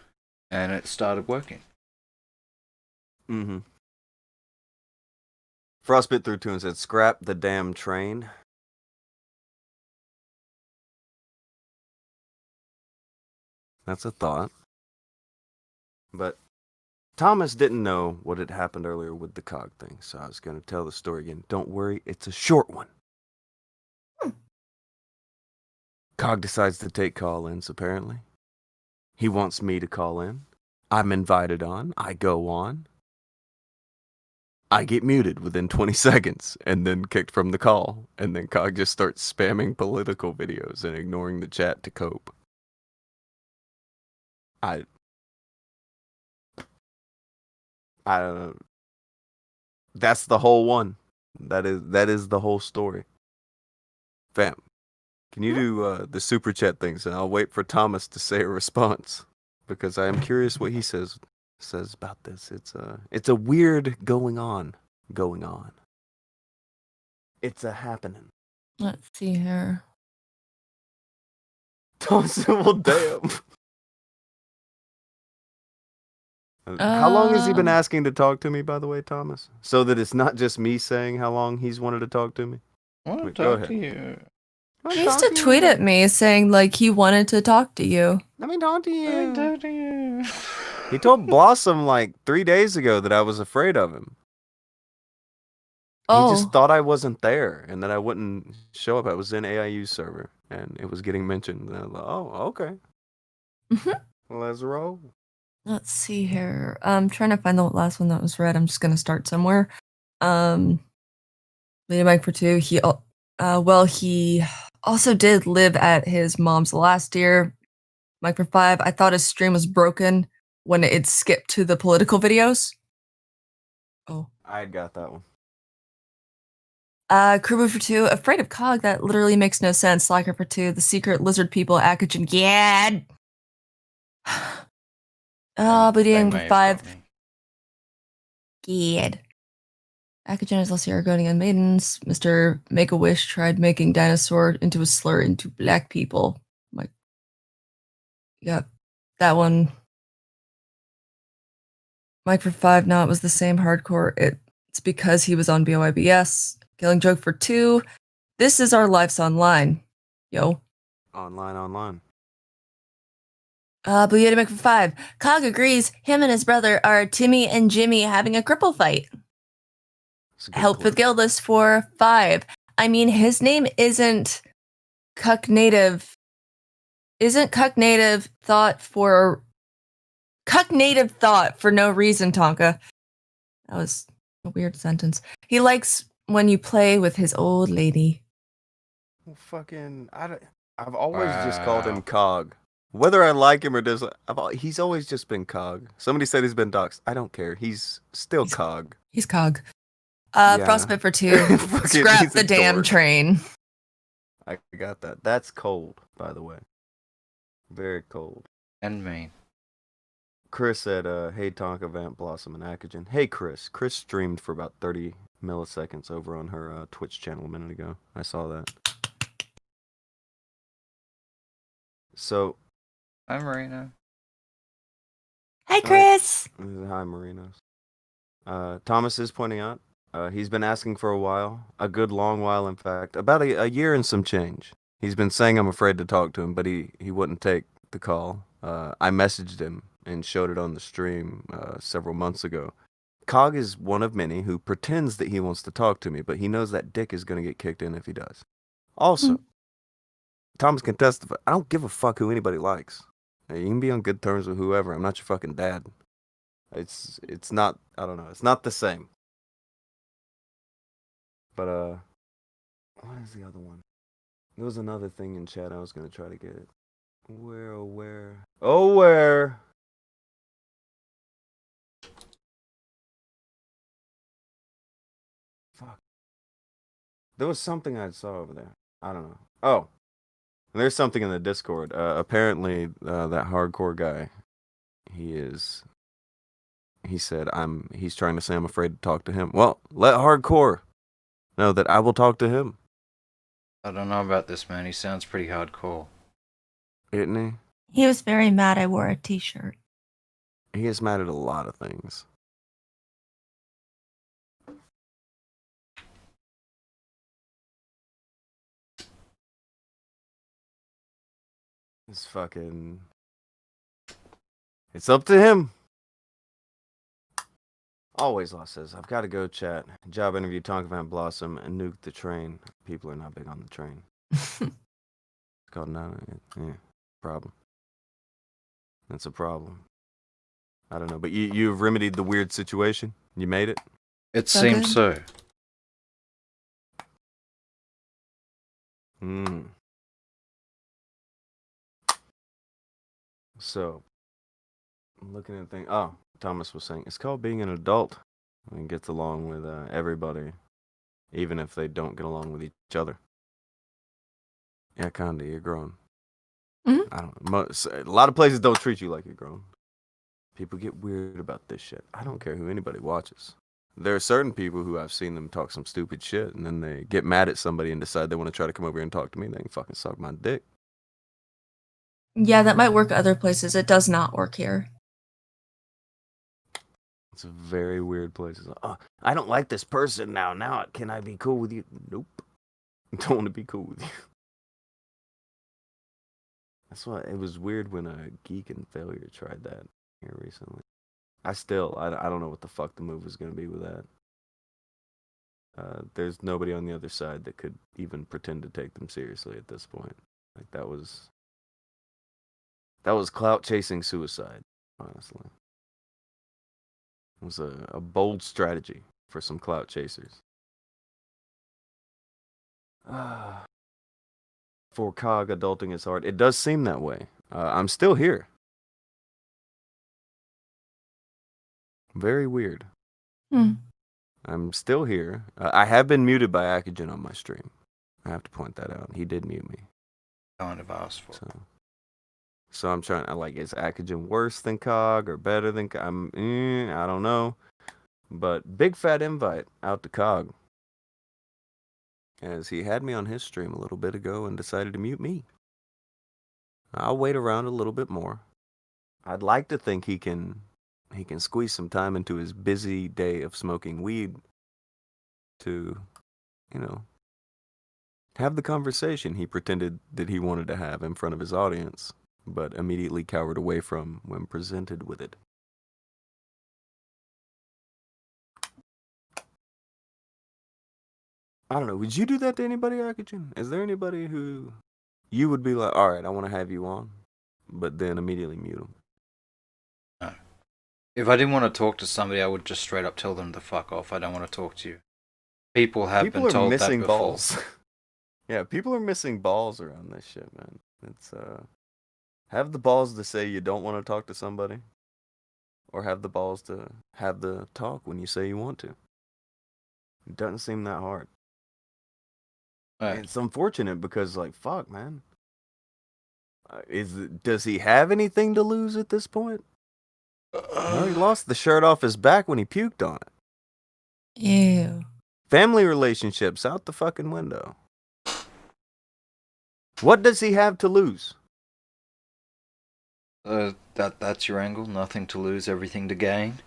and it started working. Mm-hmm. Frostbit through 2 and said, scrap the damn train. That's a thought. But Thomas didn't know what had happened earlier with the cog thing, so I was going to tell the story again. Don't worry, it's a short one. Cog decides to take call-ins, apparently. He wants me to call in. I'm invited on. I go on. I get muted within 20 seconds and then kicked from the call. And then Cog just starts spamming political videos and ignoring the chat to cope. I don't know. That's the whole one. That is the whole story. Vamp, can you do the super chat things, and I'll wait for Thomas to say a response because I am curious what he says about this. It's a weird going on. It's a happening. Let's see here. Thomas, well, damn. How long has he been asking to talk to me, by the way, Thomas? So that it's not just me saying how long he's wanted to talk to me? I want to Go talk ahead. to you. He used to tweet at me saying like he wanted to talk to you. Let me talk to you. Let me talk to you. He told Blossom like 3 days ago that I was afraid of him. Oh. He just thought I wasn't there and that I wouldn't show up. I was in AIU server and it was getting mentioned. And I was like, oh, okay. Let's roll. Let's see here. I'm trying to find the last one that was read. I'm just gonna start somewhere. Leader Mike for 2. He also did live at his mom's last year. Mike for 5. I thought his stream was broken when it skipped to the political videos. Oh. I got that one. Krubu for 2. Afraid of Cog. That literally makes no sense. Slacker for 2. The secret lizard people. Akujin. Yeah. Bleeding for 5. Good. Akujin is less Aragonian maidens. Mr. Make-A-Wish tried making dinosaur into a slur into black people. Like, yeah, that one. Mike for 5. No, it was the same hardcore. It's because he was on BOIBS. Killing Joke for 2. This is our lives online. Yo. Online. Blue Yeti Mike for 5. Cog agrees him and his brother are Timmy and Jimmy having a cripple fight. Help with guild list for 5. I mean, his name isn't Cuck Native. Isn't Cuck Native thought for no reason, Tonka. That was a weird sentence. He likes when you play with his old lady. Well, fucking, I've always just called him Cog. Whether I like him or dislike, he's always just been Cog. Somebody said he's been doxxed. I don't care. He's still Cog. He's Cog. Frostbite for 2. Scrap the damn train. I got that. That's cold, by the way. Very cold. And mean. Chris said, hey Tonka, Vamp, Blossom, and Akujin. Hey Chris. Chris streamed for about 30 milliseconds over on her Twitch channel a minute ago. I saw that. So... Hi, Marina. Hi, Chris. Hi, Marinos. Thomas is pointing out, he's been asking for a while, a good long while, in fact, about a year and some change. He's been saying I'm afraid to talk to him, but he wouldn't take the call. I messaged him and showed it on the stream several months ago, Cog is one of many who pretends that he wants to talk to me, but he knows that dick is going to get kicked in if he does. Also, Thomas can testify. I don't give a fuck who anybody likes. You can be on good terms with whoever. I'm not your fucking dad. It's not, I don't know. It's not the same. But, what is the other one? There was another thing in chat I was going to try to get it. Where? Fuck. There was something I saw over there. I don't know. Oh. There's something in the Discord. Apparently, that hardcore guy, he said, he's trying to say I'm afraid to talk to him. Well, let hardcore know that I will talk to him. I don't know about this, man. He sounds pretty hardcore. Isn't he? He was very mad I wore a t-shirt. He is mad at a lot of things. It's fucking... It's up to him. Always Law says, I've got to go, chat. Job interview, Tonka Van Blossom, and nuke the train. People are not big on the train. It's called problem. That's a problem. I don't know, but you've remedied the weird situation? You made it? It seems so. So, I'm looking at things. Oh, Thomas was saying, it's called being an adult. And gets along with everybody, even if they don't get along with each other. Yeah, kinda, you're grown. I don't know. A lot of places don't treat you like you're grown. People get weird about this shit. I don't care who anybody watches. There are certain people who I've seen them talk some stupid shit, and then they get mad at somebody and decide they want to try to come over here and talk to me. They can fucking suck my dick. Yeah, that might work other places. It does not work here. It's a very weird place. Oh, I don't like this person now. Now, can I be cool with you? Nope. I don't want to be cool with you. That's why it was weird when Geek and Failure tried that here recently. I don't know what the fuck the move was going to be with that. There's nobody on the other side that could even pretend to take them seriously at this point. Like, that was clout chasing suicide, honestly. It was a bold strategy for some clout chasers. For Cog, adulting is hard. It does seem that way. I'm still here. Very weird. I'm still here. I have been muted by Akujin on my stream. I have to point that out. He did mute me. Kind of asked for. So I'm trying to, like, is Akujin worse than Cog or better than Cog? I don't know. But big fat invite out to Cog. As he had me on his stream a little bit ago and decided to mute me. I'll wait around a little bit more. I'd like to think he can squeeze some time into his busy day of smoking weed to, have the conversation he pretended that he wanted to have in front of his audience, but immediately cowered away from when presented with it. I don't know. Would you do that to anybody, Akujin? Is there anybody who you would be like, all right, I want to have you on, but then immediately mute them? No. If I didn't want to talk to somebody, I would just straight up tell them to fuck off. I don't want to talk to you. People have been told that before. Balls. Yeah, people are missing balls around this shit, man. It's have the balls to say you don't want to talk to somebody, or have the balls to have the talk when you say you want to. It doesn't seem that hard. Right. It's unfortunate because, like, fuck, man. Does he have anything to lose at this point? No, he lost the shirt off his back when he puked on it. Ew. Family relationships out the fucking window. What does he have to lose? That's your angle. Nothing to lose, everything to gain.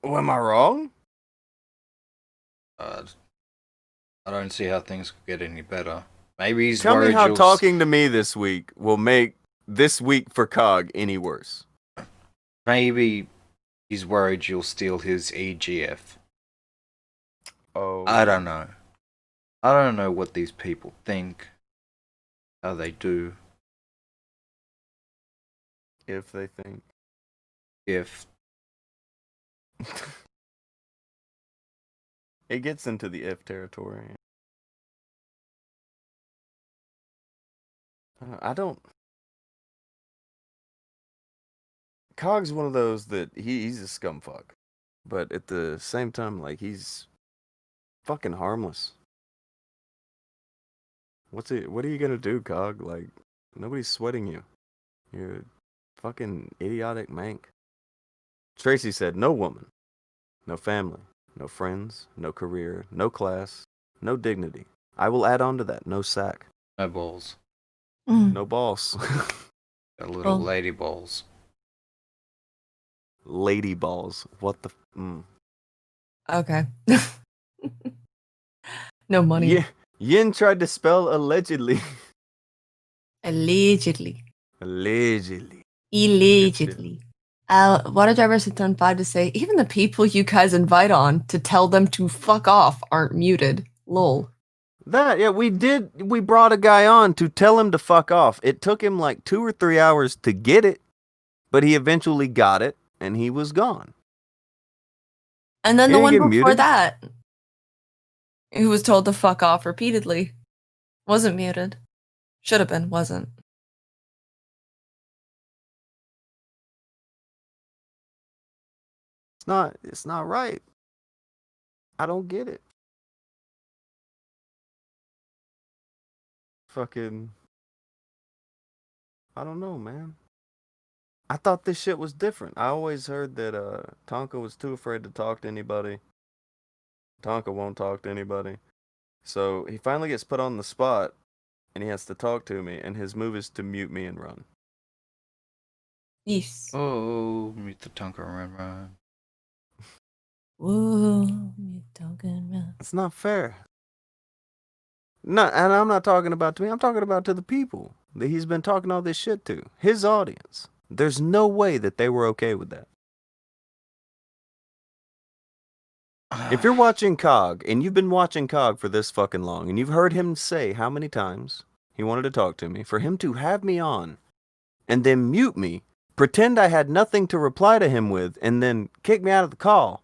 Oh, am I wrong? I don't see how things could get any better. Maybe he's Tell worried me how you'll talking to me this week will make this week for Cog any worse. Maybe He's worried you'll steal his EGF. Oh. I don't know. I don't know what these people think. How they do. If they think. If. It gets into the if territory. I don't. Cog's one of those that he's a scumfuck, but at the same time, like, he's fucking harmless. What are you gonna do, Cog? Like, nobody's sweating you. You're a fucking idiotic mank. Tracy said, no woman, no family, no friends, no career, no class, no dignity. I will add on to that, no sack. No balls. No balls. Got little lady balls. Lady balls. What the? Okay. No money. Yeah. Yin tried to spell allegedly. Allegedly. Allegedly. Allegedly. Water Driver sits on 5 to say, even the people you guys invite on to tell them to fuck off aren't muted. Lol. We brought a guy on to tell him to fuck off. It took him like 2 or 3 hours to get it, but he eventually got it, and he was gone. And then He the didn't one get before muted. that, who was told to fuck off repeatedly, wasn't muted. Should have been, wasn't. It's not right. I don't get it. Fucking, I don't know, man. I thought this shit was different. I always heard that Tonka was too afraid to talk to anybody. Tonka won't talk to anybody. So he finally gets put on the spot, and he has to talk to me, and his move is to mute me and run. Yes. Oh, mute the Tonka run. Whoa, mute Tonka run. It's not fair. No, and I'm not talking about to me. I'm talking about to the people that he's been talking all this shit to. His audience. There's no way that they were okay with that. If you're watching Cog, and you've been watching Cog for this fucking long, and you've heard him say how many times he wanted to talk to me, for him to have me on, and then mute me, pretend I had nothing to reply to him with, and then kick me out of the call.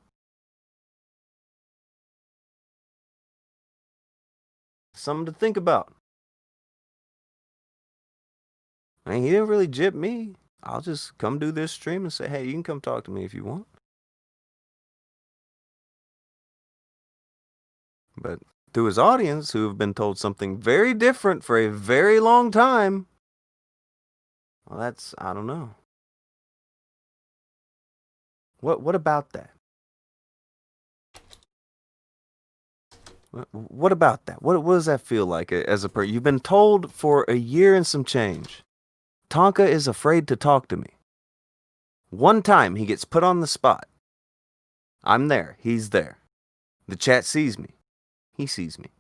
Something to think about. I mean, he didn't really jip me. I'll just come do this stream and say, hey, you can come talk to me if you want. But to his audience, who have been told something very different for a very long time, well, that's, I don't know. What about that? What about that? What does that feel like as a person? You've been told for a year and some change. Tonka is afraid to talk to me. One time he gets put on the spot. I'm there. He's there. The chat sees me. He sees me.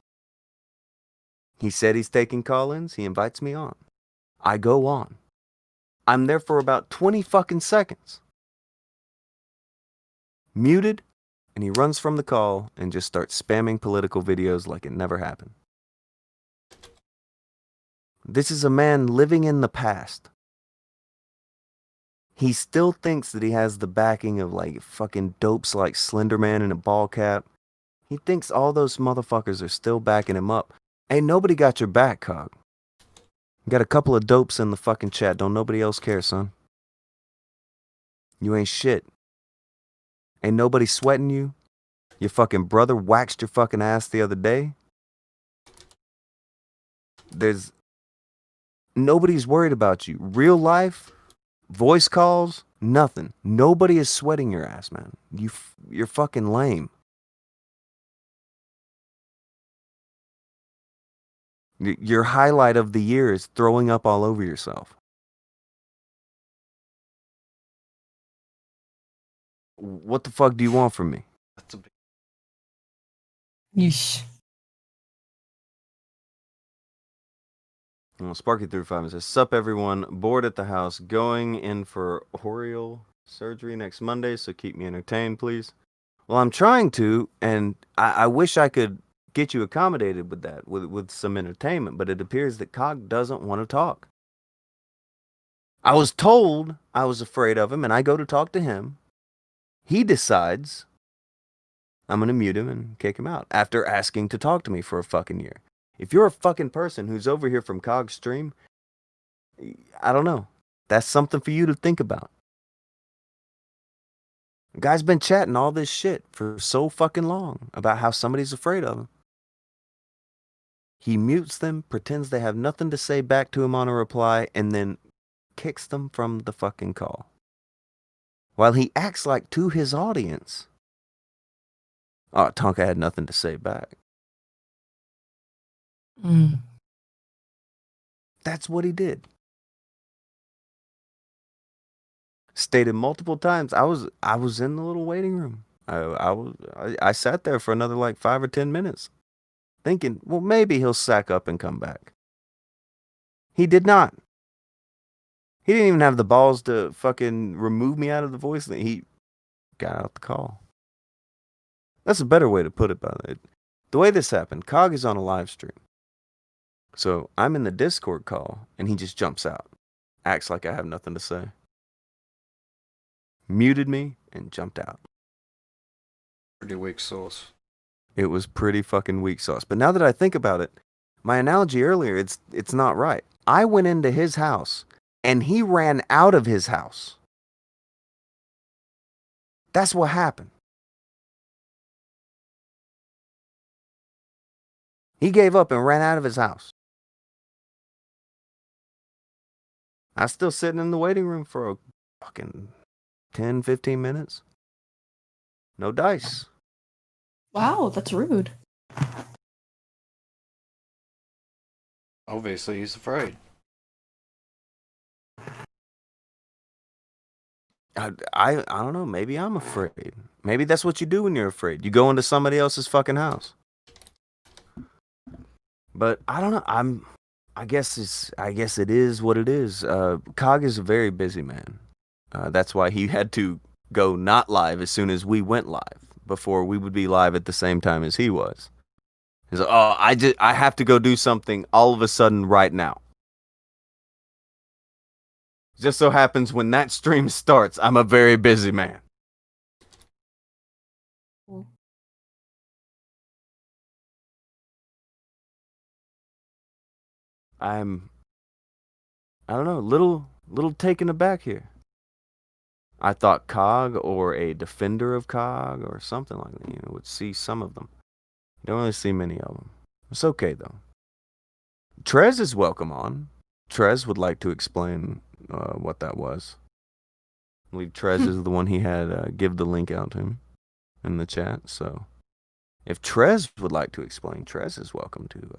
He said he's taking call-ins. He invites me on. I go on. I'm there for about 20 fucking seconds. Muted, and he runs from the call and just starts spamming political videos like it never happened. This is a man living in the past. He still thinks that he has the backing of like fucking dopes like Slenderman in a ball cap. He thinks all those motherfuckers are still backing him up. Ain't nobody got your back, Cog. You got a couple of dopes in the fucking chat. Don't nobody else care, son. You ain't shit. Ain't nobody sweating you. Your fucking brother waxed your fucking ass the other day. Nobody's worried about you. Real life, voice calls, nothing. Nobody is sweating your ass, man. You're fucking lame. Your highlight of the year is throwing up all over yourself. What the fuck do you want from me? That's a big... Yeesh. Well, Sparky through 5 says, sup everyone, bored at the house, going in for Oriole surgery next Monday, so keep me entertained, please. Well, I'm trying to, and I wish I could get you accommodated with that, with some entertainment, but it appears that Cog doesn't want to talk. I was told I was afraid of him, and I go to talk to him. He decides I'm going to mute him and kick him out after asking to talk to me for a fucking year. If you're a fucking person who's over here from Cog's stream, I don't know. That's something for you to think about. The guy's been chatting all this shit for so fucking long about how somebody's afraid of him. He mutes them, pretends they have nothing to say back to him on a reply, and then kicks them from the fucking call. While he acts like to his audience, oh, Tonka had nothing to say back. That's what he did. Stated multiple times. I was in the little waiting room. I sat there for another like 5 or 10 minutes, thinking, well, maybe he'll sack up and come back. He did not. He didn't even have the balls to fucking remove me out of the voice. He got out the call. That's a better way to put it, by the way. The way this happened, Cog is on a live stream. So I'm in the Discord call, and he just jumps out. Acts like I have nothing to say. Muted me and jumped out. Pretty weak sauce. It was pretty fucking weak sauce. But now that I think about it, my analogy earlier, it's not right. I went into his house, and he ran out of his house. That's what happened. He gave up and ran out of his house. I was still sitting in the waiting room for a fucking 10, 15 minutes. No dice. Wow, that's rude. Obviously, he's afraid. I don't know. Maybe I'm afraid. Maybe that's what you do when you're afraid. You go into somebody else's fucking house. But I don't know. I guess it is what it is. Cog is a very busy man. That's why he had to go not live as soon as we went live, before we would be live at the same time as he was. He's like, oh, I have to go do something all of a sudden right now. Just so happens when that stream starts, I'm a very busy man. I don't know, little taken aback here. I thought Cog or a defender of Cog or something like that, would see some of them. You don't really see many of them. It's okay though. Trez is welcome on. Trez would like to explain what that was. I believe Trez is the one he had give the link out to him in the chat. So if Trez would like to explain, Trez is welcome to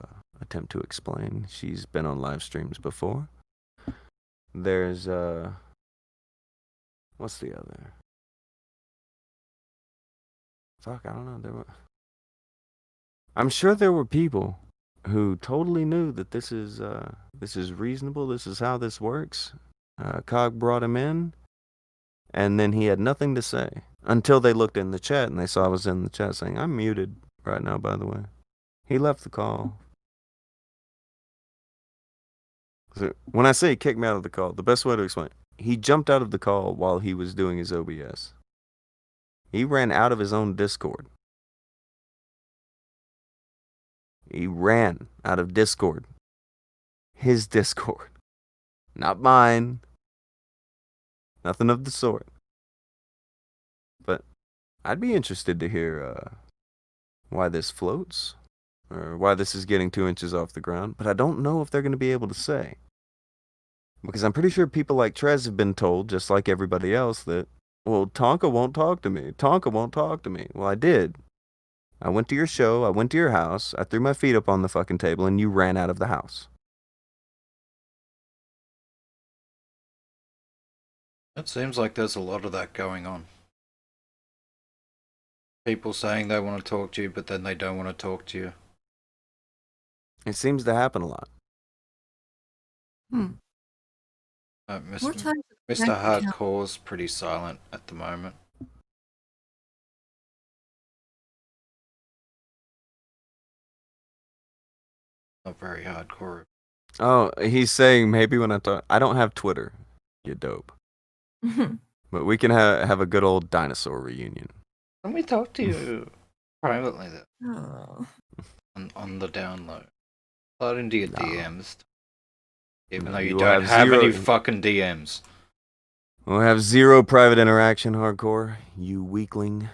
attempt to explain. She's been on live streams before. There's what's the other? Fuck, I don't know. I'm sure there were people who totally knew that this is reasonable. This is how this works. Cog brought him in, and then he had nothing to say until they looked in the chat and they saw I was in the chat saying, "I'm muted right now, by the way." He left the call. So when I say he kicked me out of the call, the best way to explain it, he jumped out of the call while he was doing his OBS. He ran out of his own Discord. He ran out of Discord. His Discord. Not mine. Nothing of the sort. But I'd be interested to hear why this floats, or why this is getting 2 inches off the ground, but I don't know if they're going to be able to say. Because I'm pretty sure people like Trez have been told, just like everybody else, that, well, Tonka won't talk to me. Tonka won't talk to me. Well, I did. I went to your show, I went to your house, I threw my feet up on the fucking table, and you ran out of the house. It seems like there's a lot of that going on. People saying they want to talk to you, but then they don't want to talk to you. It seems to happen a lot. More Mr. time. Mr. Hardcore's pretty silent at the moment. Not very hardcore. Oh, he's saying maybe when I don't have Twitter. You dope. But we can have a good old dinosaur reunion. Let me talk to you privately though. Oh. On the down low. Slide into your DMs. Even though you will don't have have zero- any fucking DMs. We'll have zero private interaction, Hardcore. You weakling.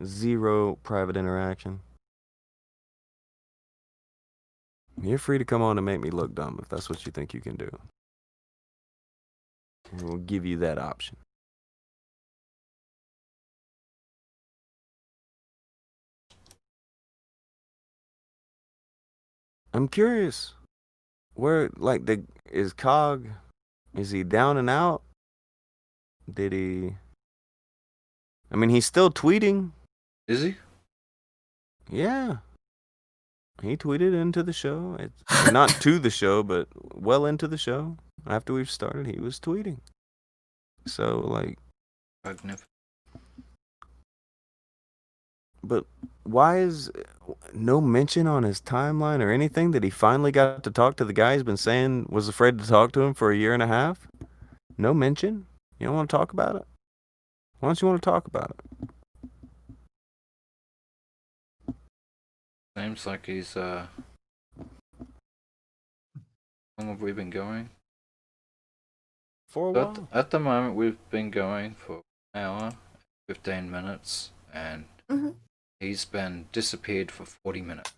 Zero private interaction. You're free to come on and make me look dumb if that's what you think you can do. We'll give you that option. I'm curious. Where, like, is Cog, is he down and out? Did he... I mean, he's still tweeting. Is he? Yeah. He tweeted into the show. It's not to the show, but well into the show. After we've started, he was tweeting. So, like... But why is no mention on his timeline or anything that he finally got to talk to the guy he's been saying was afraid to talk to him for a year and a half? No mention? You don't want to talk about it? Why don't you want to talk about it? Seems like he's how long have we been going? For a while. At the moment we've been going for an hour, 15 minutes, and he's been disappeared for 40 minutes.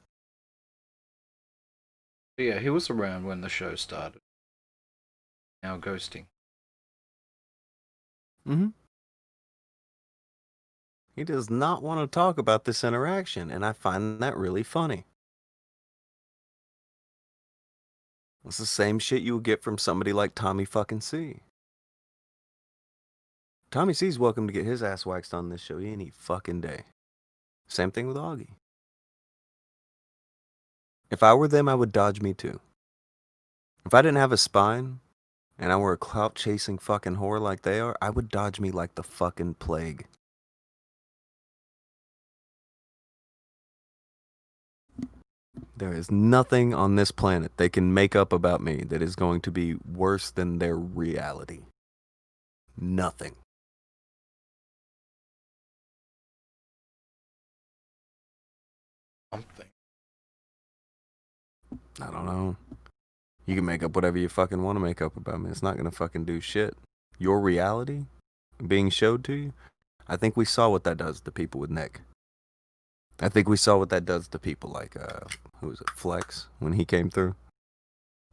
But yeah, he was around when the show started. Now ghosting. He does not want to talk about this interaction, and I find that really funny. It's the same shit you would get from somebody like Tommy fucking C. Tommy C's welcome to get his ass waxed on this show any fucking day. Same thing with Augie. If I were them, I would dodge me too. If I didn't have a spine, and I were a clout-chasing fucking whore like they are, I would dodge me like the fucking plague. There is nothing on this planet they can make up about me that is going to be worse than their reality. Nothing. Something. I don't know. You can make up whatever you fucking want to make up about me. It's not going to fucking do shit. Your reality being showed to you, I think we saw what that does to people with Nick. I think we saw what that does to people like, who was it, Flex, when he came through.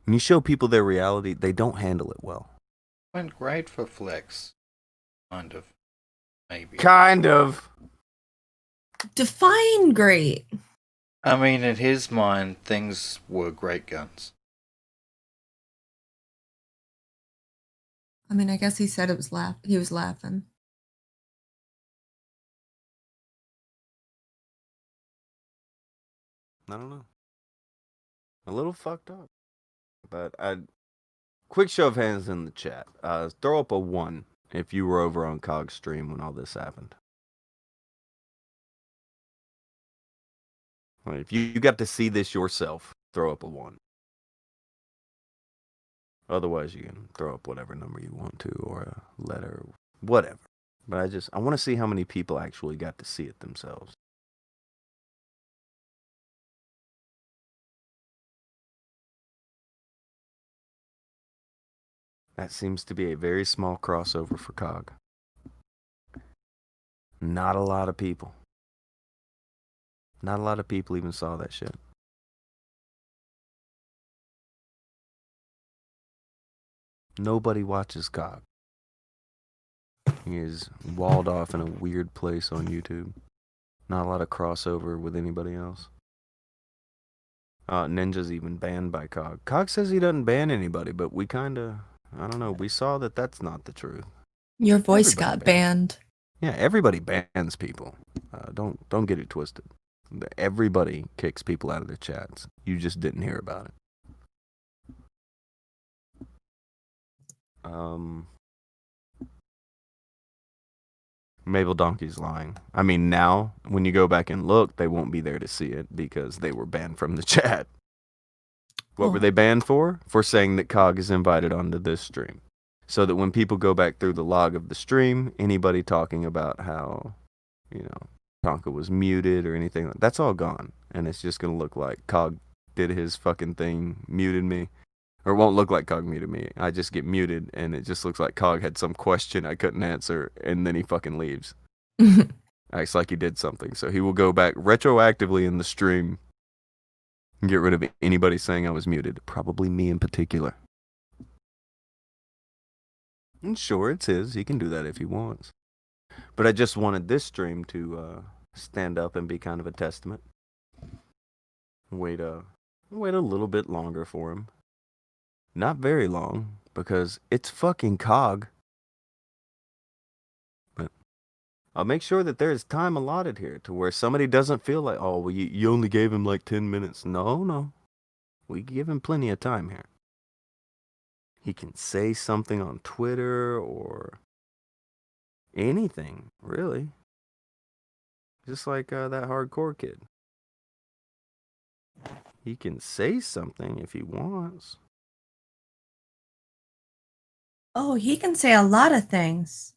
When you show people their reality, they don't handle it well. Went great for Flex. Kind of. Maybe. Kind of. Define great. I mean, in his mind, things were great guns. I mean, I guess he said it was he was laughing. I don't know. A little fucked up. But quick show of hands in the chat. Throw up a 1 if you were over on Cog's stream when all this happened. If you got to see this yourself, throw up a 1. Otherwise, you can throw up whatever number you want to, or a letter, whatever. But I want to see how many people actually got to see it themselves. That seems to be a very small crossover for Cog. Not a lot of people. Not a lot of people even saw that shit. Nobody watches Cog. He is walled off in a weird place on YouTube. Not a lot of crossover with anybody else. Ninja's even banned by Cog. Cog says he doesn't ban anybody, but we kinda, I don't know, we saw that that's not the truth. Your voice Everybody got banned. Yeah, everybody bans people. Don't get it twisted. Everybody kicks people out of their chats. You just didn't hear about it. Mabel Donkey's lying. I mean, now, when you go back and look, they won't be there to see it because they were banned from the chat. What were they banned for? For saying that Cog is invited onto this stream. So that when people go back through the log of the stream, anybody talking about how, you know, Tonka was muted or anything, that's all gone. And it's just going to look like Cog did his fucking thing, muted me. Or it won't look like Cog muted me. I just get muted, and it just looks like Cog had some question I couldn't answer, and then he fucking leaves. Acts like he did something. So he will go back retroactively in the stream and get rid of anybody saying I was muted. Probably me in particular. And sure, it's his. He can do that if he wants. But I just wanted this stream to stand up and be kind of a testament. Wait a little bit longer for him. Not very long, because it's fucking Cog. But I'll make sure that there is time allotted here to where somebody doesn't feel like, oh, well, you only gave him like 10 minutes. No. We give him plenty of time here. He can say something on Twitter or anything, really. Just like that hardcore kid. He can say something if he wants. Oh, he can say a lot of things.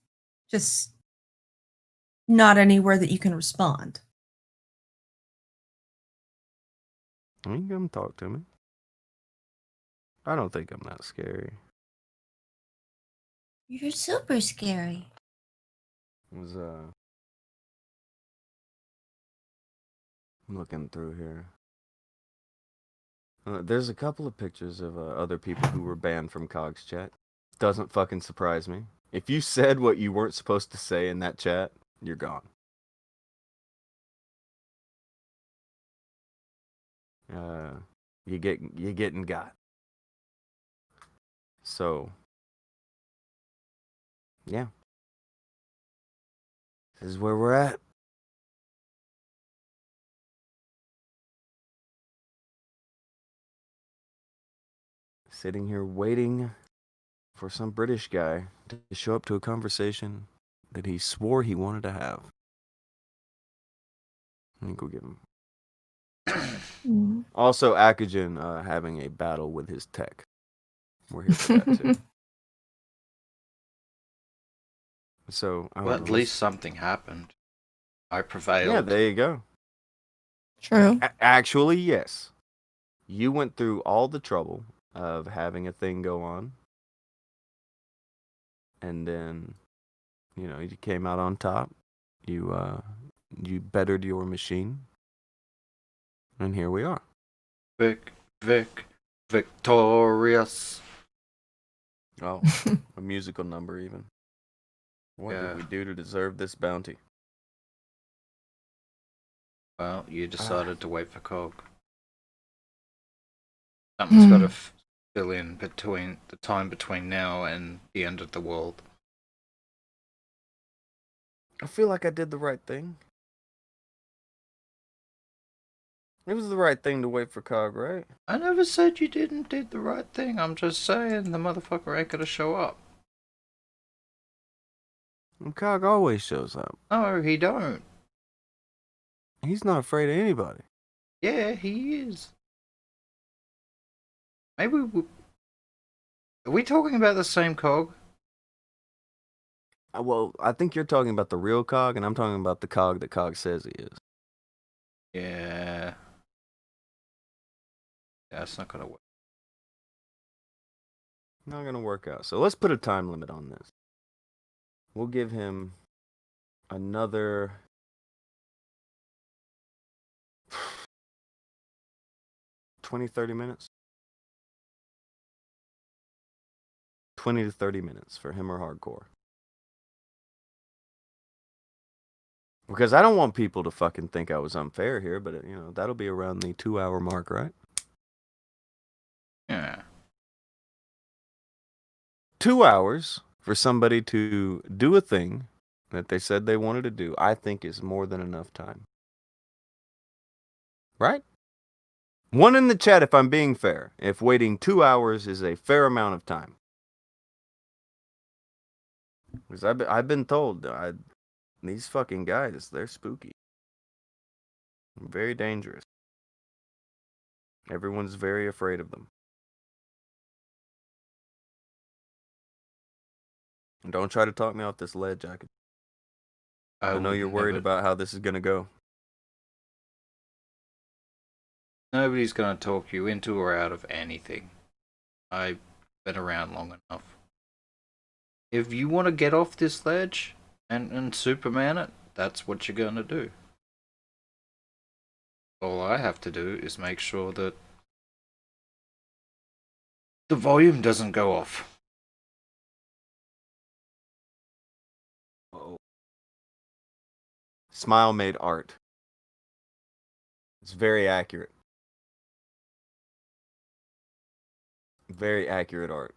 Just not anywhere that you can respond. You can come talk to me. I don't think I'm that scary. You're super scary. It was I'm looking through here. There's a couple of pictures of other people who were banned from Cog's chat. Doesn't fucking surprise me. If you said what you weren't supposed to say in that chat, you're gone. You're getting got. So, yeah. This is where we're at. Sitting here waiting for some British guy to show up to a conversation that he swore he wanted to have. Let me go get him. Also, Akujin having a battle with his tech. We're here for that too. So, well, at least something happened. I prevailed. Yeah, there you go. True. Actually, yes. You went through all the trouble of having a thing go on. And then, you know, you came out on top. You bettered your machine. And here we are. Victorious. Oh, a musical number even. What did we do to deserve this bounty? Well, you decided to wait for Cog. Something's got to fill in between the time between now and the end of the world. I feel like I did the right thing. It was the right thing to wait for Cog, right? I never said you did the right thing. I'm just saying the motherfucker ain't gonna show up. And Cog always shows up. No, he don't. He's not afraid of anybody. Yeah, he is. Maybe are we talking about the same Cog? Well, I think you're talking about the real Cog, and I'm talking about the Cog that Cog says he is. Yeah. That's not gonna work. Not gonna work out. So let's put a time limit on this. We'll give him another 20, 30 minutes. 20 to 30 minutes for him or hardcore. Because I don't want people to fucking think I was unfair here, but you know, that'll be around the 2-hour mark, right? Yeah. 2 hours for somebody to do a thing that they said they wanted to do, I think is more than enough time. Right? One in the chat if I'm being fair. If waiting 2 hours is a fair amount of time. Because I've been told these fucking guys, they're spooky. Very dangerous. Everyone's very afraid of them. And don't try to talk me off this ledge, I know would you're worried never- about how this is going to go. Nobody's gonna talk you into or out of anything. I've been around long enough. If you want to get off this ledge and Superman it, that's what you're gonna do. All I have to do is make sure that the volume doesn't go off. Uh-oh. Smile made art. It's very accurate. Very accurate art.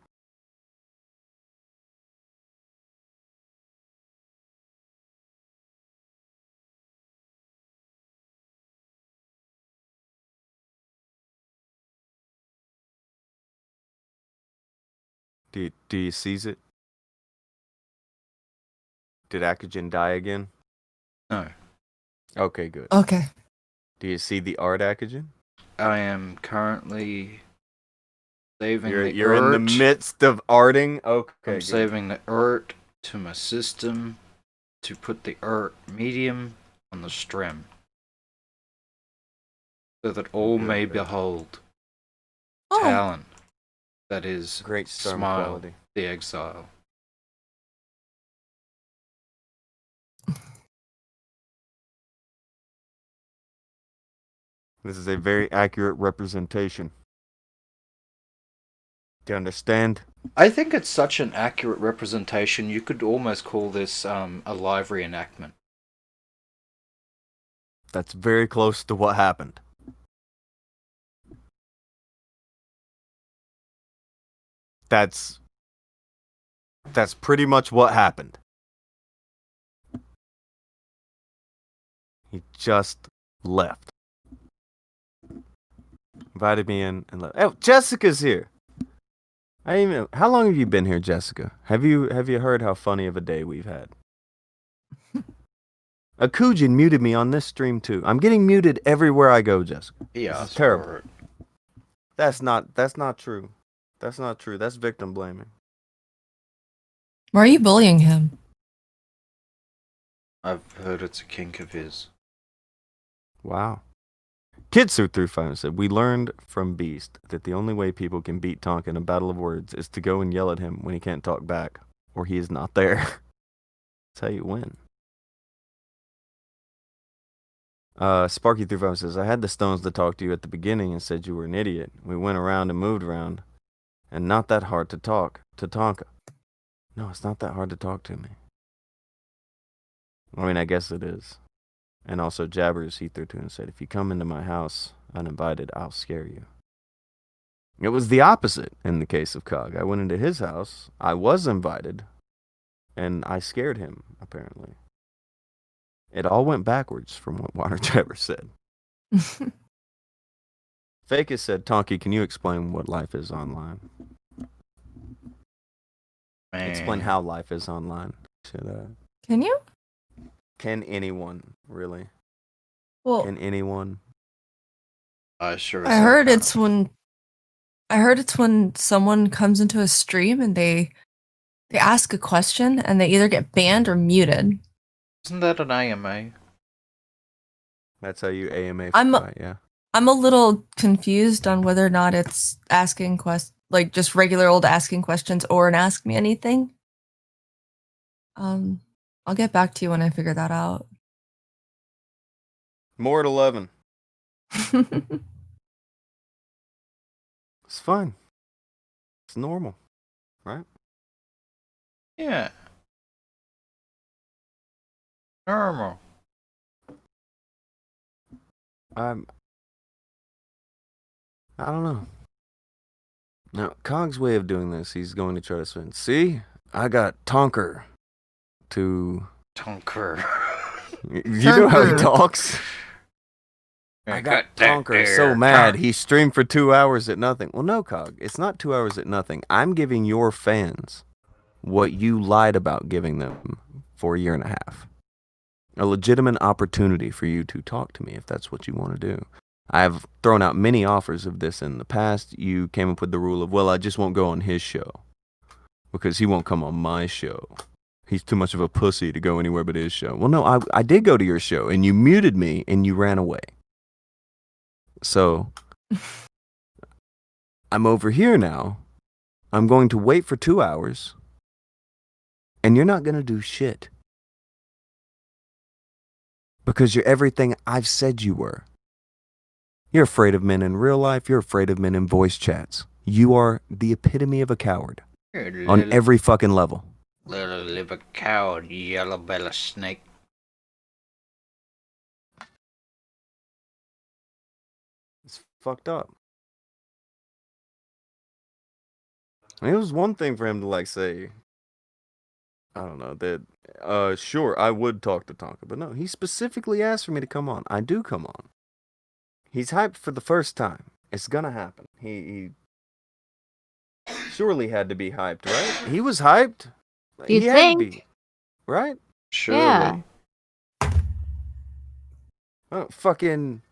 Do you seize it? Did Akujin die again? No. Okay, good. Okay. Do you see the art, Akujin? I am currently saving the You're in the ert. midst of arting? Okay, I'm good. saving the ert to my system to put the ert medium on the stem, so that all Good, may good. behold Oh. talent that is Great storm Smile quality. the Exile. This is a very accurate representation. Do you understand? I think it's such an accurate representation, you could almost call this a live reenactment. That's very close to what happened. That's pretty much what happened. He just left. Invited me in and left. Oh, Jessica's here. How long have you been here, Jessica? Have you heard how funny of a day we've had? Akujin muted me on this stream too. I'm getting muted everywhere I go, Jessica. He This is asked terrible. for it. That's not true. That's not true. That's victim blaming. Why are you bullying him? I've heard it's a kink of his. Wow. Kitsu35 said, we learned from Beast that the only way people can beat Tonka in a battle of words is to go and yell at him when he can't talk back, or he is not there. That's how you win. Sparky35 says, I had the stones to talk to you at the beginning and said you were an idiot. We went around and moved around, and not that hard to talk to Tonka. No, it's not that hard to talk to me. I mean, I guess it is. And also Jabbers, he threw to and said, if you come into my house uninvited, I'll scare you. It was the opposite in the case of Cog. I went into his house, I was invited, and I scared him, apparently. It all went backwards from what Water Jabber said. Fakis said, Tonky, can you explain what life is online? Man. Explain how life is online. Can you? Can anyone, really? Well, Can anyone? I sure. I heard it's when someone comes into a stream and they ask a question and they either get banned or muted. Isn't that an AMA? That's how you AMA I'm- fight, yeah. I'm a little confused on whether or not it's asking like just regular old asking questions or an ask me anything. I'll get back to you when I figure that out. More at 11. It's fine. It's normal, right? Yeah. Normal. I don't know. Now, Cog's way of doing this, he's going to try to spin. See? I got Tonker to... Tonker. You know how he Tonker. talks? I got Tonker so mad, he streamed for 2 hours at nothing. Well, no, Cog, it's not 2 hours at nothing. I'm giving your fans what you lied about giving them for a year and a half. A legitimate opportunity for you to talk to me if that's what you want to do. I've thrown out many offers of this in the past. You came up with the rule of, well, I just won't go on his show because he won't come on my show. He's too much of a pussy to go anywhere but his show. Well, no, I did go to your show, and you muted me, and you ran away. So, I'm over here now. I'm going to wait for 2 hours, and you're not going to do shit. Because you're everything I've said you were. You're afraid of men in real life. You're afraid of men in voice chats. You are the epitome of a coward. On every fucking level. Little liver coward, yellow belly snake. It's fucked up. I mean, it was one thing for him to like say, I don't know, that, sure, I would talk to Tonka, but no, he specifically asked for me to come on. I do come on. He's hyped for the first time. It's gonna happen. He surely had to be hyped, right? He was hyped. You He had to think? be, right? Surely. Yeah. Oh, fucking.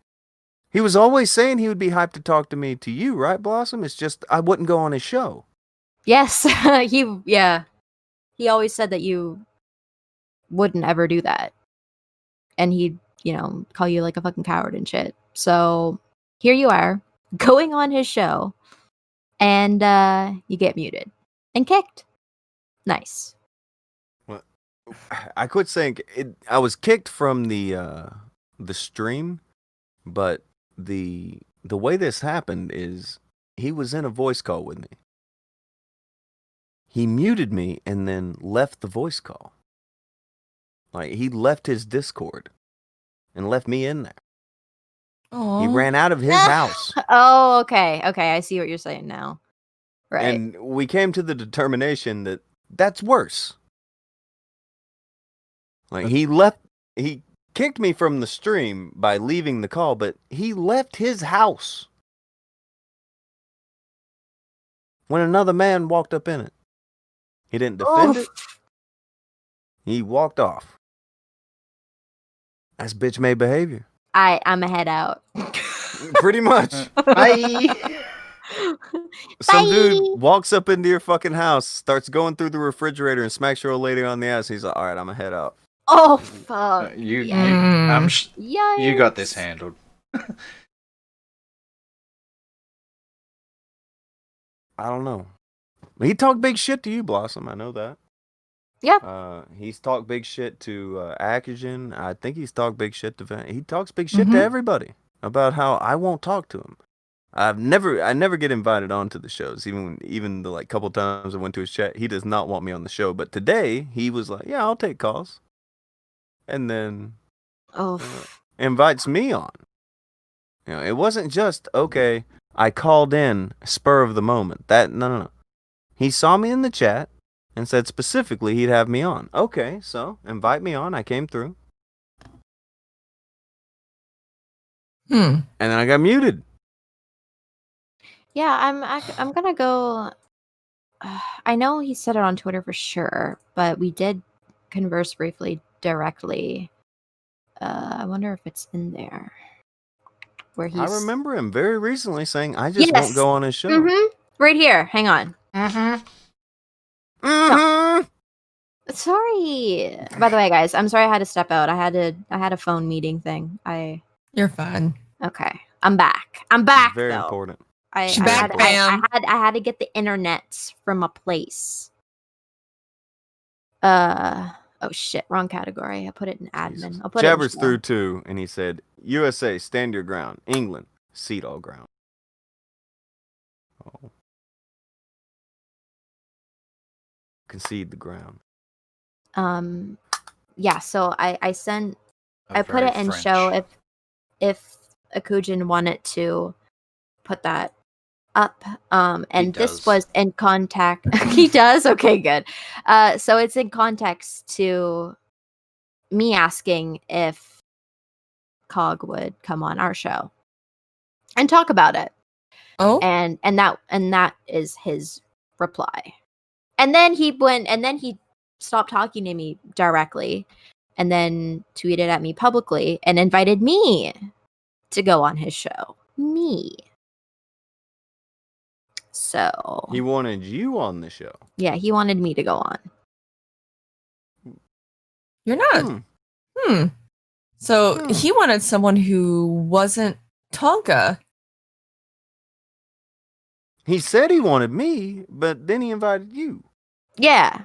He was always saying he would be hyped to talk to me, to you, right, Blossom? It's just I wouldn't go on his show. Yes, he always said that you wouldn't ever do that. And he'd, call you like a fucking coward and shit. So here you are, going on his show, and you get muted and kicked. Nice. Well, I quit saying it. I was kicked from the stream, but the way this happened is he was in a voice call with me. He muted me and then left the voice call. Like, he left his Discord and left me in there. Oh. He ran out of his house. Oh, okay. Okay, I see what you're saying now. Right. And we came to the determination that that's worse. Like, he kicked me from the stream by leaving the call, but he left his house when another man walked up in it. He didn't defend it. He walked off. That's bitch-made behavior. I'm a head out. Pretty much. Bye. Some dude walks up into your fucking house, starts going through the refrigerator, and smacks your old lady on the ass. He's like, all right, I'm a head out. Oh, fuck. You Yikes. got this handled. I don't know. He talked big shit to you, Blossom. I know that. Yeah. He's talked big shit to Akujin. I think he's talked big shit to Vamp. He talks big shit to everybody about how I won't talk to him. I never get invited onto the shows. Even the like couple times I went to his chat, he does not want me on the show. But today he was like, "Yeah, I'll take calls," and then invites me on. It wasn't just okay. I called in spur of the moment. No. He saw me in the chat and said specifically he'd have me on. Okay, so invite me on. I came through. And then I got muted. Yeah, I'm gonna go. I know he said it on Twitter for sure, but we did converse briefly directly. I wonder if it's in there. Where he's... I remember him very recently saying, "I just won't go on his show." Right here. Hang on. Sorry. By the way, guys, I'm sorry I had to step out. I had a phone meeting thing. You're fine. Okay. I'm back. I'm back. Very though. important. I had to get the internet from a place. Oh shit, wrong category. I put it in admin. I'll put Jabbers it in through two, and he said, "USA, stand your ground. England, cede all ground." Oh. Concede the ground. Yeah, so I put it in show if Akujin wanted to put that up. And this was in contact. He does? Okay, good. So it's in context to me asking if Cog would come on our show and talk about it. Oh. And that is his reply. And then he stopped talking to me directly, and then tweeted at me publicly and invited me to go on his show. Me. So He wanted you on the show. yeah, he wanted me to go on. You're not. So he wanted someone who wasn't Tonka. He said he wanted me, but then he invited you. Yeah.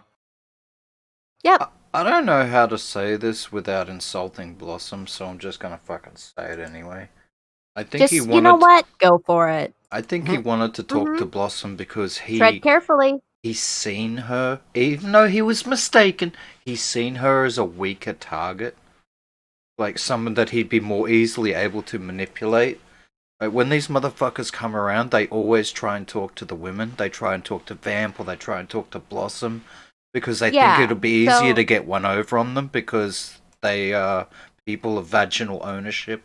Yep. I don't know how to say this without insulting Blossom, so I'm just gonna fucking say it anyway. I think Just, he wanted. you know what? Go for it. I think he wanted to talk to Blossom because Tread carefully. he's seen her, even though he was mistaken, he's seen her as a weaker target. Like someone that he'd be more easily able to manipulate. Like when these motherfuckers come around, they always try and talk to the women. They try and talk to Vamp or they try and talk to Blossom because they think it'll be easier to get one over on them because they are people of vaginal ownership.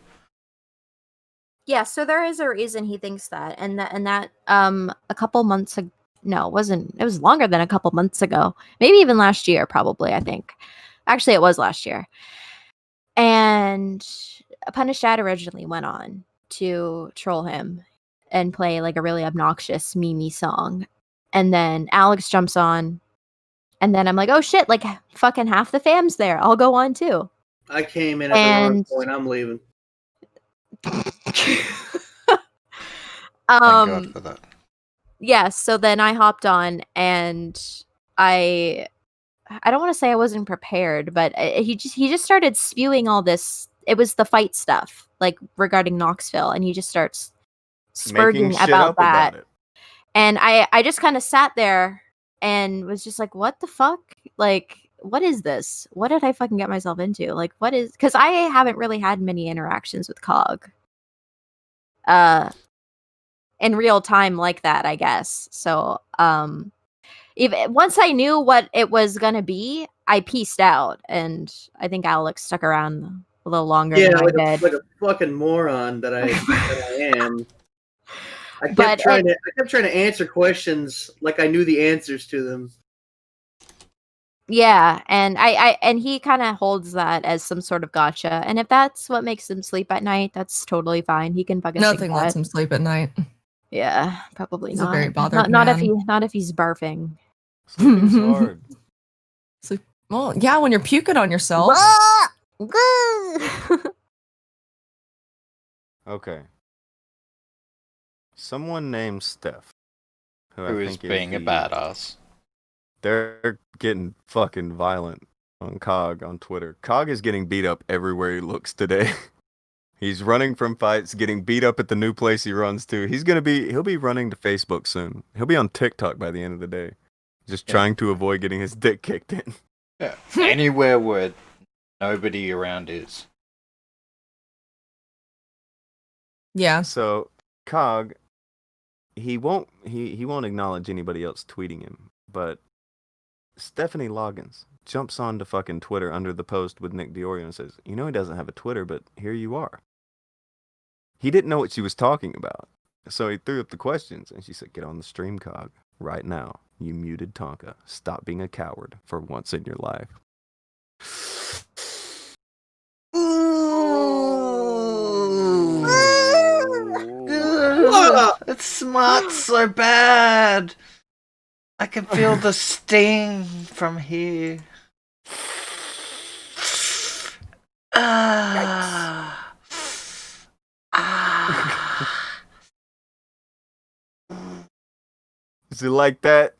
Yeah, so there is a reason he thinks that, and that a couple months ago. No, it was longer than a couple months ago. Maybe even last year, probably, I think. Actually, it was last year. And Punished Dad originally went on to troll him and play like a really obnoxious Mimi song. And then Alex jumps on. And then I'm like, oh shit, like fucking half the fam's there. I'll go on too. I came in at the wrong point. I'm leaving. Thank God for that. Yeah, so then I hopped on and I don't want to say I wasn't prepared, but he just started spewing all this. It was the fight stuff, like regarding Knoxville, and he just starts spurging about that. And I just kind of sat there and was just like, what the fuck? Like, what is this? What did I fucking get myself into? Like, what is... Because I haven't really had many interactions with Cog. In real time like that, I guess. So, once I knew what it was gonna be, I pieced out, and I think Alex stuck around a little longer than I did. Like a fucking moron that I am. I kept trying to answer questions like I knew the answers to them. Yeah, and and he kind of holds that as some sort of gotcha. And if that's what makes him sleep at night, that's totally fine. He can fucking nothing lets him sleep at night. Yeah, probably He's not. a very bothered not man. if he's barfing. Sleeping's hard. Well, yeah, when you're puking on yourself. Okay. Someone named Steph, who is being a badass. They're getting fucking violent on Cog on Twitter. Cog is getting beat up everywhere he looks today. He's running from fights, getting beat up at the new place he runs to. He'll be running to Facebook soon. He'll be on TikTok by the end of the day. Just trying to avoid getting his dick kicked in. Yeah. Anywhere where nobody around is. Yeah. So Cog, he won't acknowledge anybody else tweeting him, but Stephanie Loggins jumps onto fucking Twitter under the post with Nick Diorio and says, you know he doesn't have a Twitter, but here you are. He didn't know what she was talking about, so he threw up the questions, and she said, get on the stream, Cog, right now. You muted Tonka. Stop being a coward for once in your life. It smarts so bad. I can feel the sting from here. Is it like that?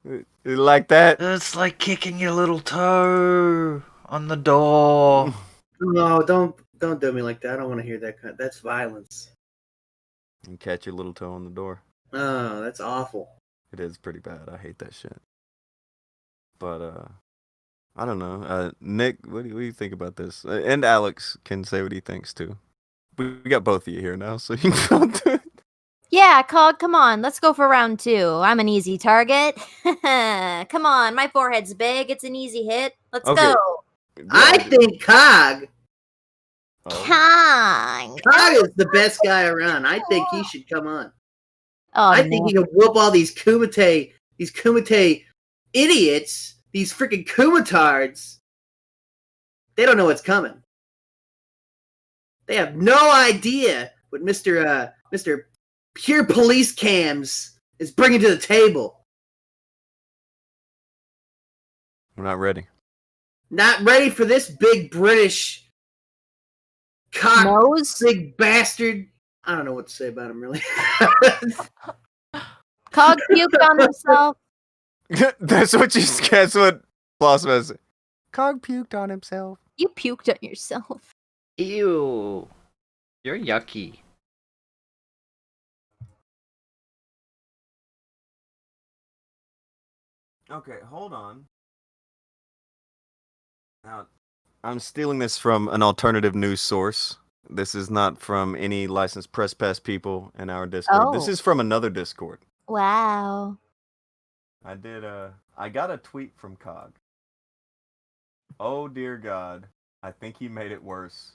Is it like that? It's like kicking your little toe on the door. No, don't do me like that. I don't want to hear that. That's violence. And catch your little toe on the door. Oh, that's awful. It is pretty bad. I hate that shit. But I don't know. Nick, what do you think about this? And Alex can say what he thinks too. We got both of you here now, so you can go through it. Yeah, Cog, come on. Let's go for round 2. I'm an easy target. Come on, my forehead's big. It's an easy hit. Let's go. I think Cog. Cog is the best guy around. I think he should come on. Oh, I think he can whoop all these Kumite These Kumite idiots, these freaking Kumatards, they don't know what's coming. They have no idea what Mr. Pure Police Cams is bringing to the table. We're not ready. Not ready for this big British cock, Nose? big bastard. I don't know what to say about him, really. Cog puked on himself. That's what Blossom said. Cog puked on himself. You puked on yourself. Ew. You're yucky. Okay, hold on. Now, I'm stealing this from an alternative news source. This is not from any licensed press pass people in our Discord. This Oh. is from another Discord. Wow. I got a tweet from Cog. Oh dear God, I think he made it worse.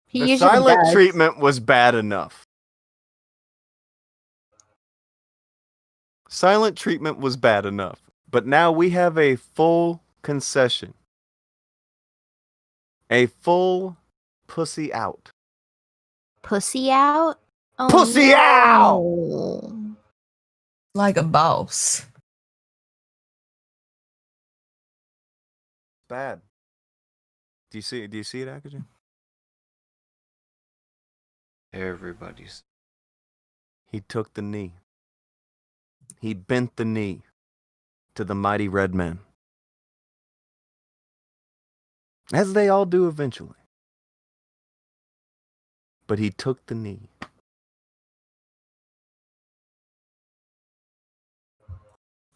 He The usually silent does. treatment was bad enough. Silent treatment was bad enough. But now we have a full concession. A full pussy out. Pussy out? Oh, Pussy no. Like a boss. Bad. Do you see it, Akujin? Everybody's. He took the knee. He bent the knee to the mighty red man. As they all do eventually. But he took the knee.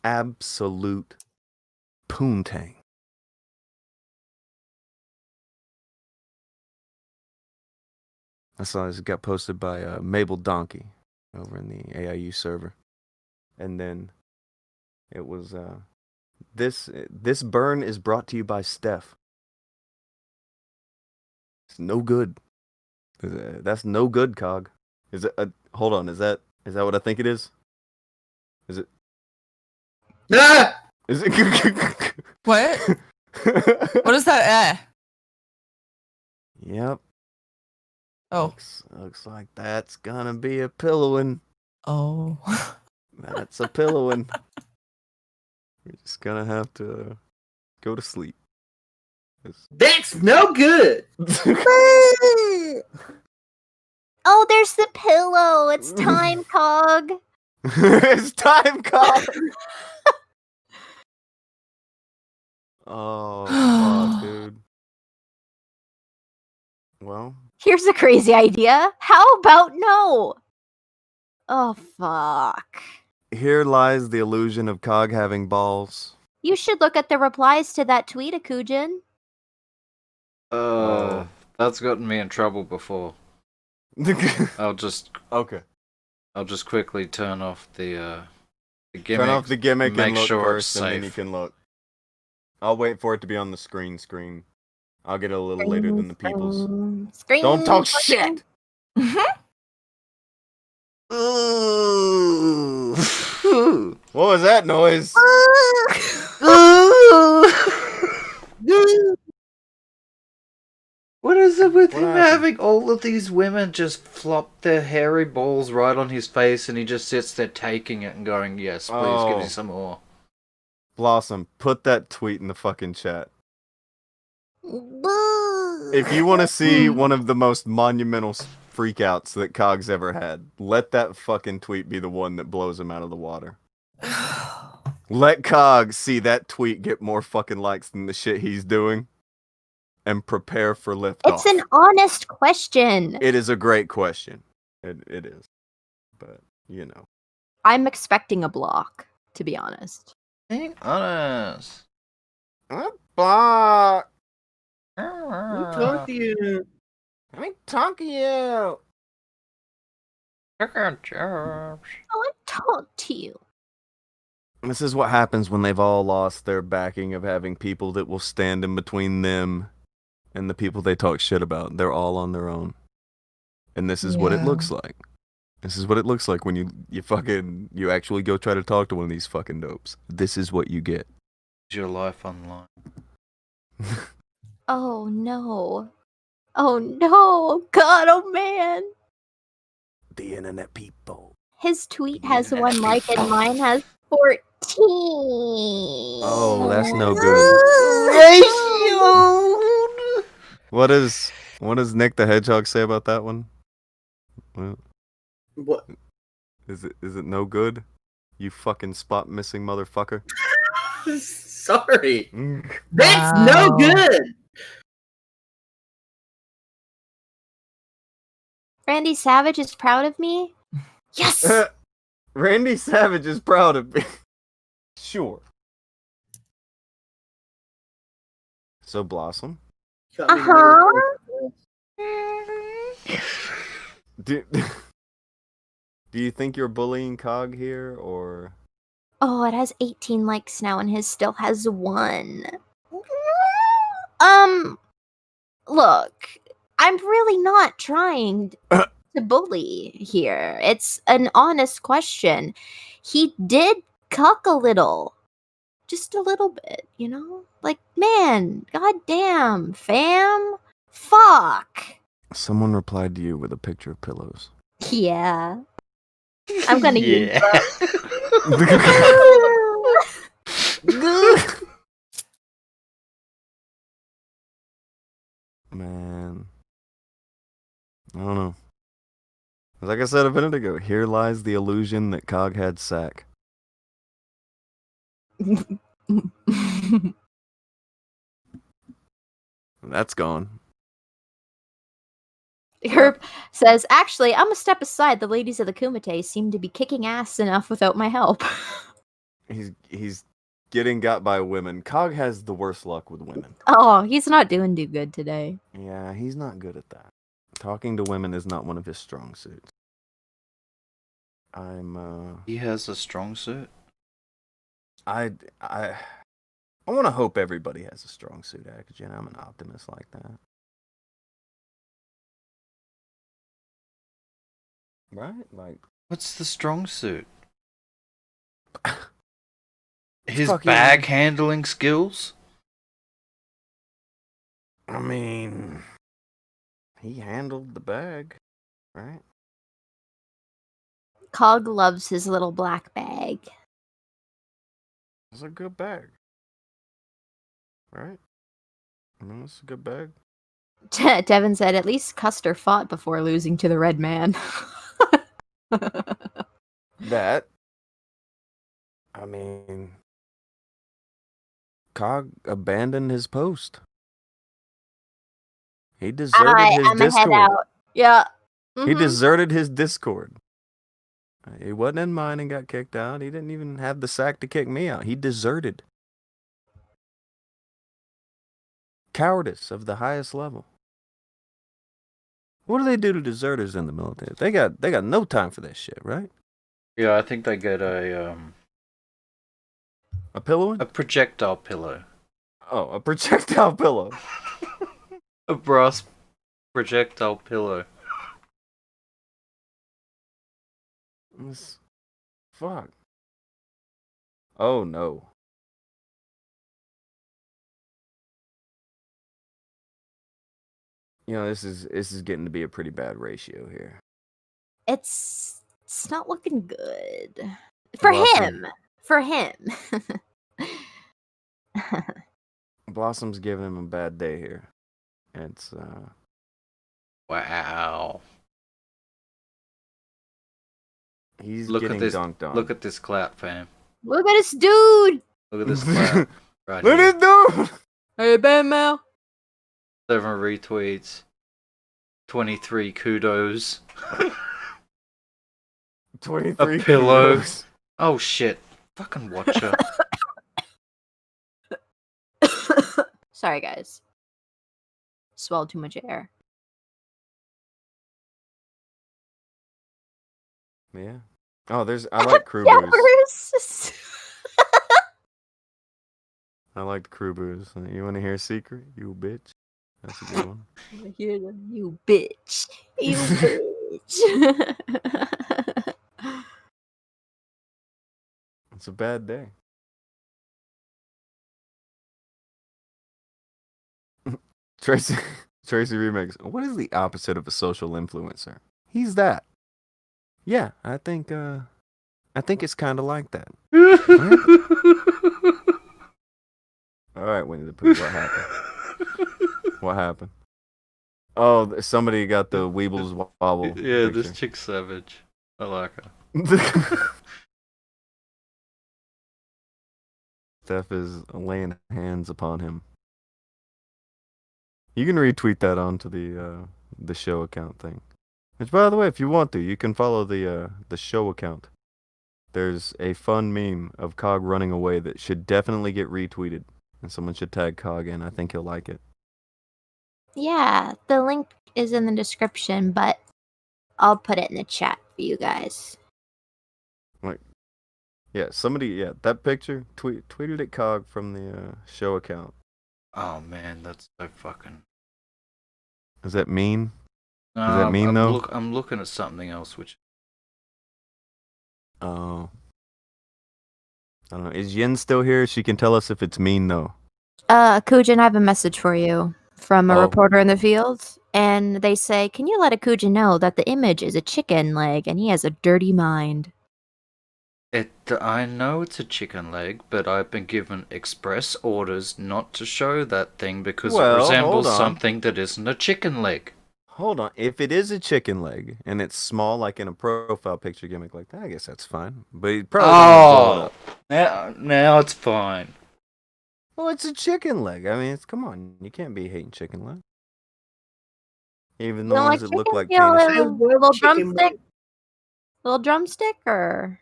Absolute poontang. I saw this got posted by Mabel Donkey over in the AIU server. And then it was this burn is brought to you by Steph. It's no good. That's no good, Cog. Is it? Hold on. Is that what I think it is? Is it? Ah! Is it? What? What is that? Yep. Oh. Looks like that's gonna be a pillowing. Oh. That's a pillowing. We're just gonna have to go to sleep. That's no good. Oh, there's the pillow. It's time, Cog. It's time, Cog. Oh, fuck, dude. Well, Here's a crazy idea. How about no? Oh, fuck. here lies the illusion of Cog having balls. You should look at the replies to that tweet, Akujin. That's gotten me in trouble before. I'll just quickly turn off the gimmick. Turn off the gimmick make and look sure first, it's and then you safe. can look. I'll wait for it to be on the screen. I'll get it a little later than the people's. Screen. Don't talk shit! What was that noise? What is it with What him happened? having all of these women just flop their hairy balls right on his face and he just sits there taking it and going, yes, please give me Oh. some more. Blossom, put that tweet in the fucking chat. If you want to see one of the most monumental freakouts that Cog's ever had, let that fucking tweet be the one that blows him out of the water. Let Cog see that tweet get more fucking likes than the shit he's doing, and prepare for liftoff. It's an honest question. It is a great question. It is. But, you know. I'm expecting a block, to be honest. Being honest. Block! Who talked to you? Let me talk to you. I want to talk to you. This is what happens when they've all lost their backing of having people that will stand in between them and the people they talk shit about. They're all on their own. And this is what it Yeah. looks like. This is what it looks like when you actually go try to talk to one of these fucking dopes. This is what you get. Your life online. Oh no. Oh no. God, oh man. The internet people. His tweet has 1 like and mine has 14. Oh, that's no good. Ratio. What does Nick the Hedgehog say about that one? What? Is it no good? You fucking spot missing motherfucker. Sorry. That's no good. Randy Savage is proud of me? Yes! Randy Savage is proud of me. Sure. So Blossom. Uh-huh. Do you think you're bullying Cog here, or? Oh, it has 18 likes now and his still has 1. Look, I'm really not trying to bully here. It's an honest question. He did cuck a little. Just a little bit, you know? Like, man, goddamn, fam. Fuck. Someone replied to you with a picture of pillows. Yeah. I'm gonna use Man. I don't know. Like I said a minute ago, here lies the illusion that Cog had sack. That's gone. Herb says, actually, I'm a step aside. The ladies of the Kumite seem to be kicking ass enough without my help. He's getting got by women. Cog has the worst luck with women. Oh, he's not doing too good today. Yeah, he's not good at that. Talking to women is not one of his strong suits. He has a strong suit? I want to hope everybody has a strong suit, Akujin. I'm an optimist like that. Right? Like, what's the strong suit? His fucking bag handling skills? I mean, he handled the bag, right? Cog loves his little black bag. It's a good bag, right? I mean, it's a good bag. Devin said, at least Custer fought before losing to the red man. That, I mean, Cog abandoned his post. He deserted his Discord. Head out. Yeah. He deserted his Discord. He wasn't in mine and got kicked out. He didn't even have the sack to kick me out. He deserted. Cowardice of the highest level. What do they do to deserters in the military? They got no time for that shit, right? Yeah, I think they get a pillow? A projectile pillow. Oh, a projectile pillow. A brass projectile pillow. Fuck. Oh no. You know, this is getting to be a pretty bad ratio here. It's not looking good. For him. For him. Blossom's giving him a bad day here. It's wow. He's look getting at this, dunked on. Look at this clap, fam. Look at this dude. Look at this clap. Right look here. at this dude. Hey, Ben Mal. 7 retweets. 23 kudos. 23 a pillow. Kudos. Oh shit. Fucking watcher. Sorry, guys. Swallowed too much air. Yeah. Oh, I like crew booze. I like the crew booze. You want to hear a secret? You bitch. That's a good one. You bitch. You bitch. It's a bad day. Tracy Remix. What is the opposite of a social influencer? He's that. Yeah, I think it's kind of like that. All right, Winnie the Pooh, what happened? What happened? Oh, somebody got the Weebles wobble. Yeah, picture. this chick's savage. I like her. Steph is laying hands upon him. You can retweet that onto the show account thing. Which, by the way, if you want to, you can follow the show account. There's a fun meme of Cog running away that should definitely get retweeted, and someone should tag Cog in. I think he'll like it. Yeah, the link is in the description, but I'll put it in the chat for you guys. Like, yeah, that picture tweeted at Cog from the show account. Oh man, that's so fucking. Is that mean? No, Is that mean though? I'm looking at something else, which. Oh. I don't know. Is Yin still here? She can tell us if it's mean though. Akujin, I have a message for you from a Oh. reporter in the field, and they say, can you let Akujin know that the image is a chicken leg and he has a dirty mind? I know it's a chicken leg, but I've been given express orders not to show that thing because it resembles something that isn't a chicken leg. Hold on. If it is a chicken leg and it's small, like in a profile picture gimmick like that, I guess that's fine. But it probably doesn't blow it up. Now it's fine. Well, it's a chicken leg. I mean, come on. You can't be hating chicken leg. Even the ones that look like penis. Little drumstick, or?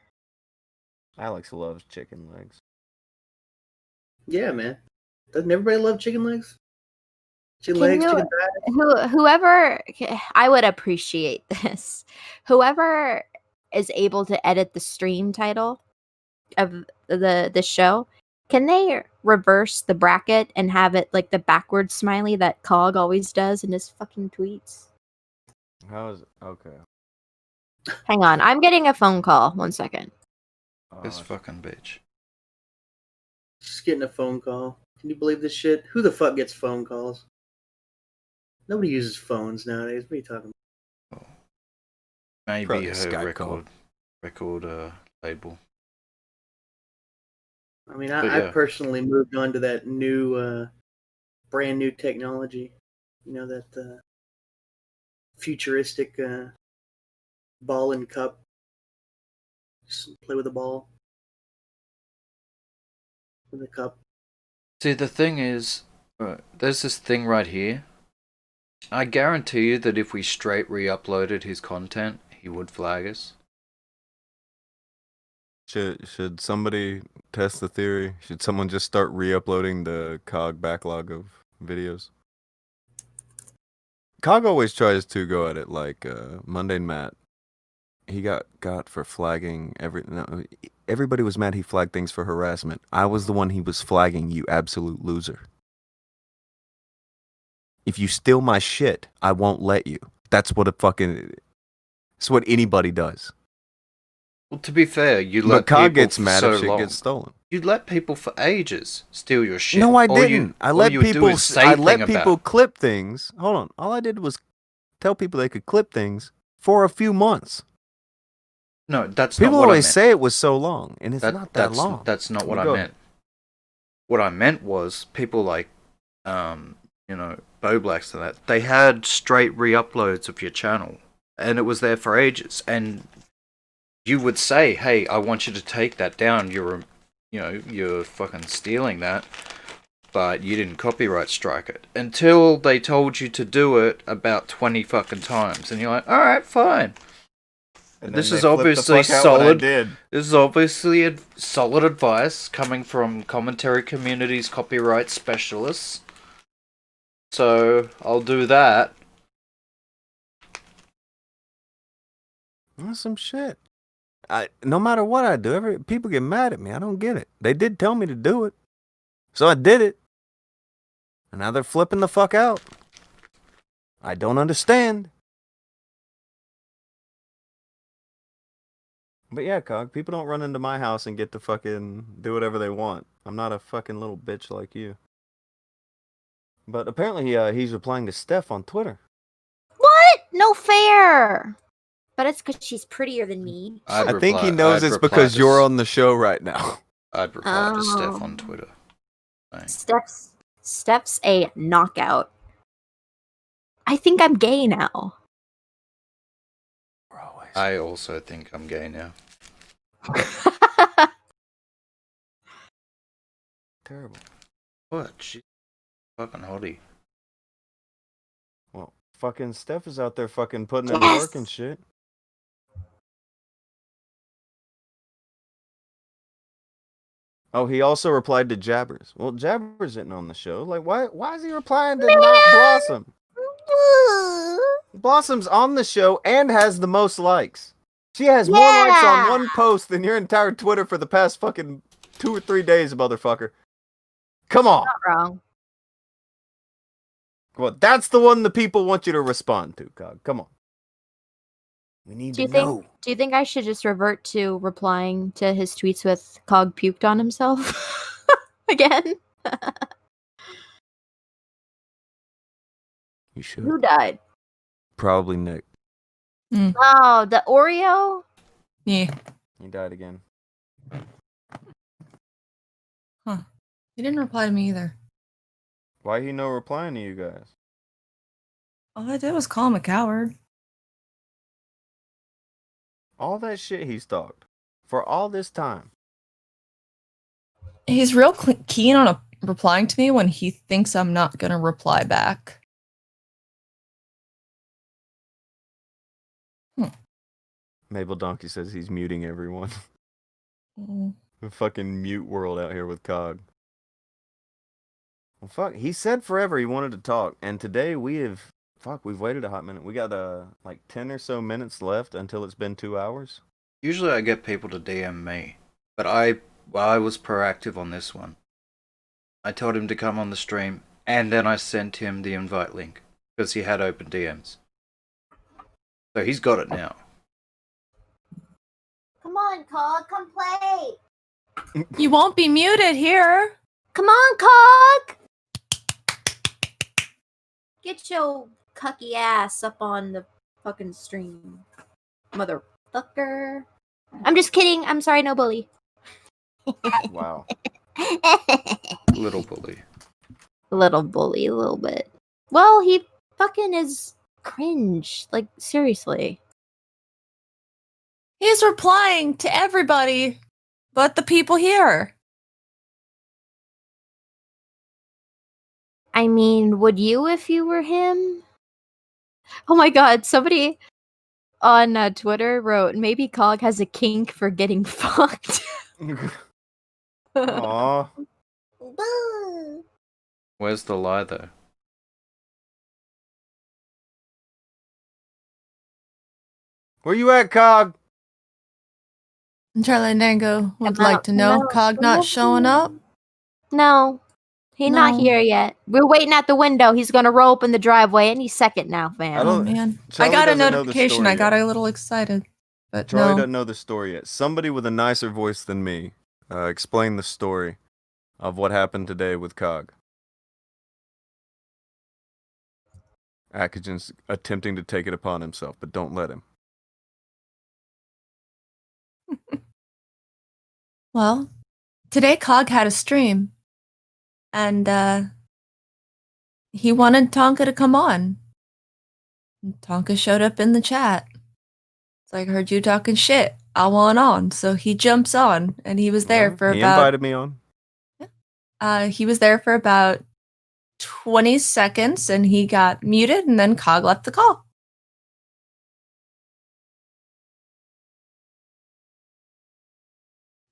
Alex loves chicken legs. Yeah, man. Doesn't everybody love chicken legs? Chicken legs, chicken thighs. Whoever, I would appreciate this. Whoever is able to edit the stream title of the show, can they reverse the bracket and have it like the backwards smiley that Cog always does in his fucking tweets? How is it? Okay. Hang on, I'm getting a phone call. 1 second. This fucking bitch. Just getting a phone call. Can you believe this shit? Who the fuck gets phone calls? Nobody uses phones nowadays. What are you talking about? Maybe Probably a her Skype record label. I mean, But I yeah. personally moved on to that new, brand new technology. You know, that futuristic ball and cup. Just play with the ball. With the cup. See, the thing is, there's this thing right here. I guarantee you that if we straight re-uploaded his content, he would flag us. Should somebody test the theory? Should someone just start re-uploading the Cog backlog of videos? Cog always tries to go at it like Mundane Matt. He got for flagging everybody was mad he flagged things for harassment. I was the one he was flagging, you absolute loser. If you steal my shit, I won't let you. That's what it's what anybody does. Well, to be fair, you let But Cog people gets for mad so if shit long. gets stolen. You let people for ages steal your shit. No, I All you- didn't. I all let you would do people. is say I thing let about people it. clip things. Hold on. All I did was tell people they could clip things for a few months. No, that's People not what I always meant. say it was so long, and it's not that that's, long. That's not what You I go. meant. What I meant was people like, Bo Blacks and that. They had straight re-uploads of your channel, and it was there for ages. And you would say, "Hey, I want you to take that down. You're fucking stealing that." But you didn't copyright strike it until they told you to do it about 20 fucking times, and you're like, "All right, fine." And This then is they flipped the obviously fuck out when I solid. did. This is obviously solid advice coming from commentary community's copyright specialists. So I'll do that. That's some shit. No matter what I do, people get mad at me. I don't get it. They did tell me to do it, so I did it. And now they're flipping the fuck out. I don't understand. But yeah, Cog, people don't run into my house and get to fucking do whatever they want. I'm not a fucking little bitch like you. But apparently he's replying to Steph on Twitter. What? No fair. But it's because she's prettier than me. I think he knows it's because you're on the show right now. I'd reply to Steph on Twitter. Steph's a knockout. I think I'm gay now. I also think I'm gay now. Terrible. What? She's fucking hottie. Well, fucking Steph is out there fucking putting in work and shit. Oh, he also replied to Jabbers. Well, Jabbers isn't on the show. Like, why is he replying to not Blossom? Blossom's on the show and has the most likes. She has more likes on one post than your entire Twitter for the past fucking 2 or 3 days, motherfucker. Come on. Not wrong. Well, that's the one the people want you to respond to, Cog. Come on. We need to know. Do you think I should just revert to replying to his tweets with Cog puked on himself again? You should. Who died? Probably Nick. Oh, the Oreo? Yeah. He died again. Huh. He didn't reply to me either. Why he no replying to you guys? All I did was call him a coward. All that shit he's talked for all this time. He's real keen on replying to me when he thinks I'm not going to reply back. Mabel Donkey says he's muting everyone. Mm. The fucking mute world out here with Cog. Well, fuck. He said forever he wanted to talk, and today we've waited a hot minute. We got like 10 or so minutes left until it's been 2 hours. Usually I get people to DM me, but I was proactive on this one. I told him to come on the stream, and then I sent him the invite link, because he had open DMs. So he's got it now. Come on, Cog, come play. You won't be muted here. Come on, Cog. Get your cucky ass up on the fucking stream, motherfucker. I'm just kidding. I'm sorry, no bully. Wow. Little bully. Little bully, a little bit. Well, he fucking is cringe. Like, seriously. He's replying to everybody but the people here. I mean, would you if you were him? Oh my god, somebody on Twitter wrote, maybe Cog has a kink for getting fucked. Aww. Where's the lie, though? Where you at, Cog? Charlie Dango would like to know, Cog not showing up? No. He's not here yet. We're waiting at the window. He's gonna roll up in the driveway any second now, fam. Oh man. Charlie I got a doesn't know the notification. story I got yet. a little excited. But Charlie no. doesn't know the story yet. Somebody with a nicer voice than me explain the story of what happened today with Cog. Akujin's attempting to take it upon himself, but don't let him. Well, today Cog had a stream. And he wanted Tonka to come on. Tonka showed up in the chat. It's like, I heard you talking shit. I want on. So he jumps on, and he was there for he about... invited me on. He was there for about 20 seconds, and he got muted, and then Cog left the call.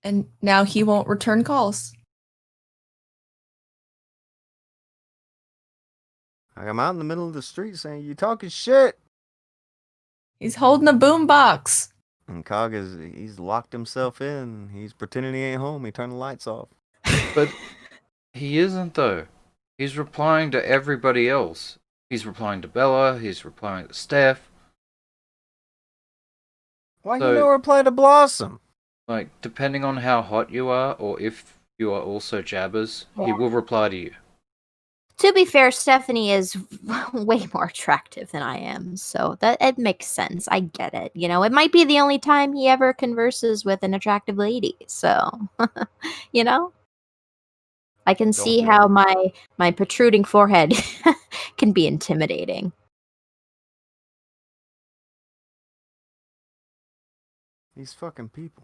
And now he won't return calls. I'm out in the middle of the street saying, you talking shit. He's holding a boombox. And Cog he's locked himself in. He's pretending he ain't home. He turned the lights off. But he isn't, though. He's replying to everybody else. He's replying to Bella. He's replying to Steph. Why So- you no reply to Blossom? Like, depending on how hot you are, or if you are also jabbers, he will reply to you. To be fair, Stephanie is way more attractive than I am, so that it makes sense. I get it. You know, it might be the only time he ever converses with an attractive lady. So, you know, I can see do how my protruding forehead can be intimidating. These fucking people.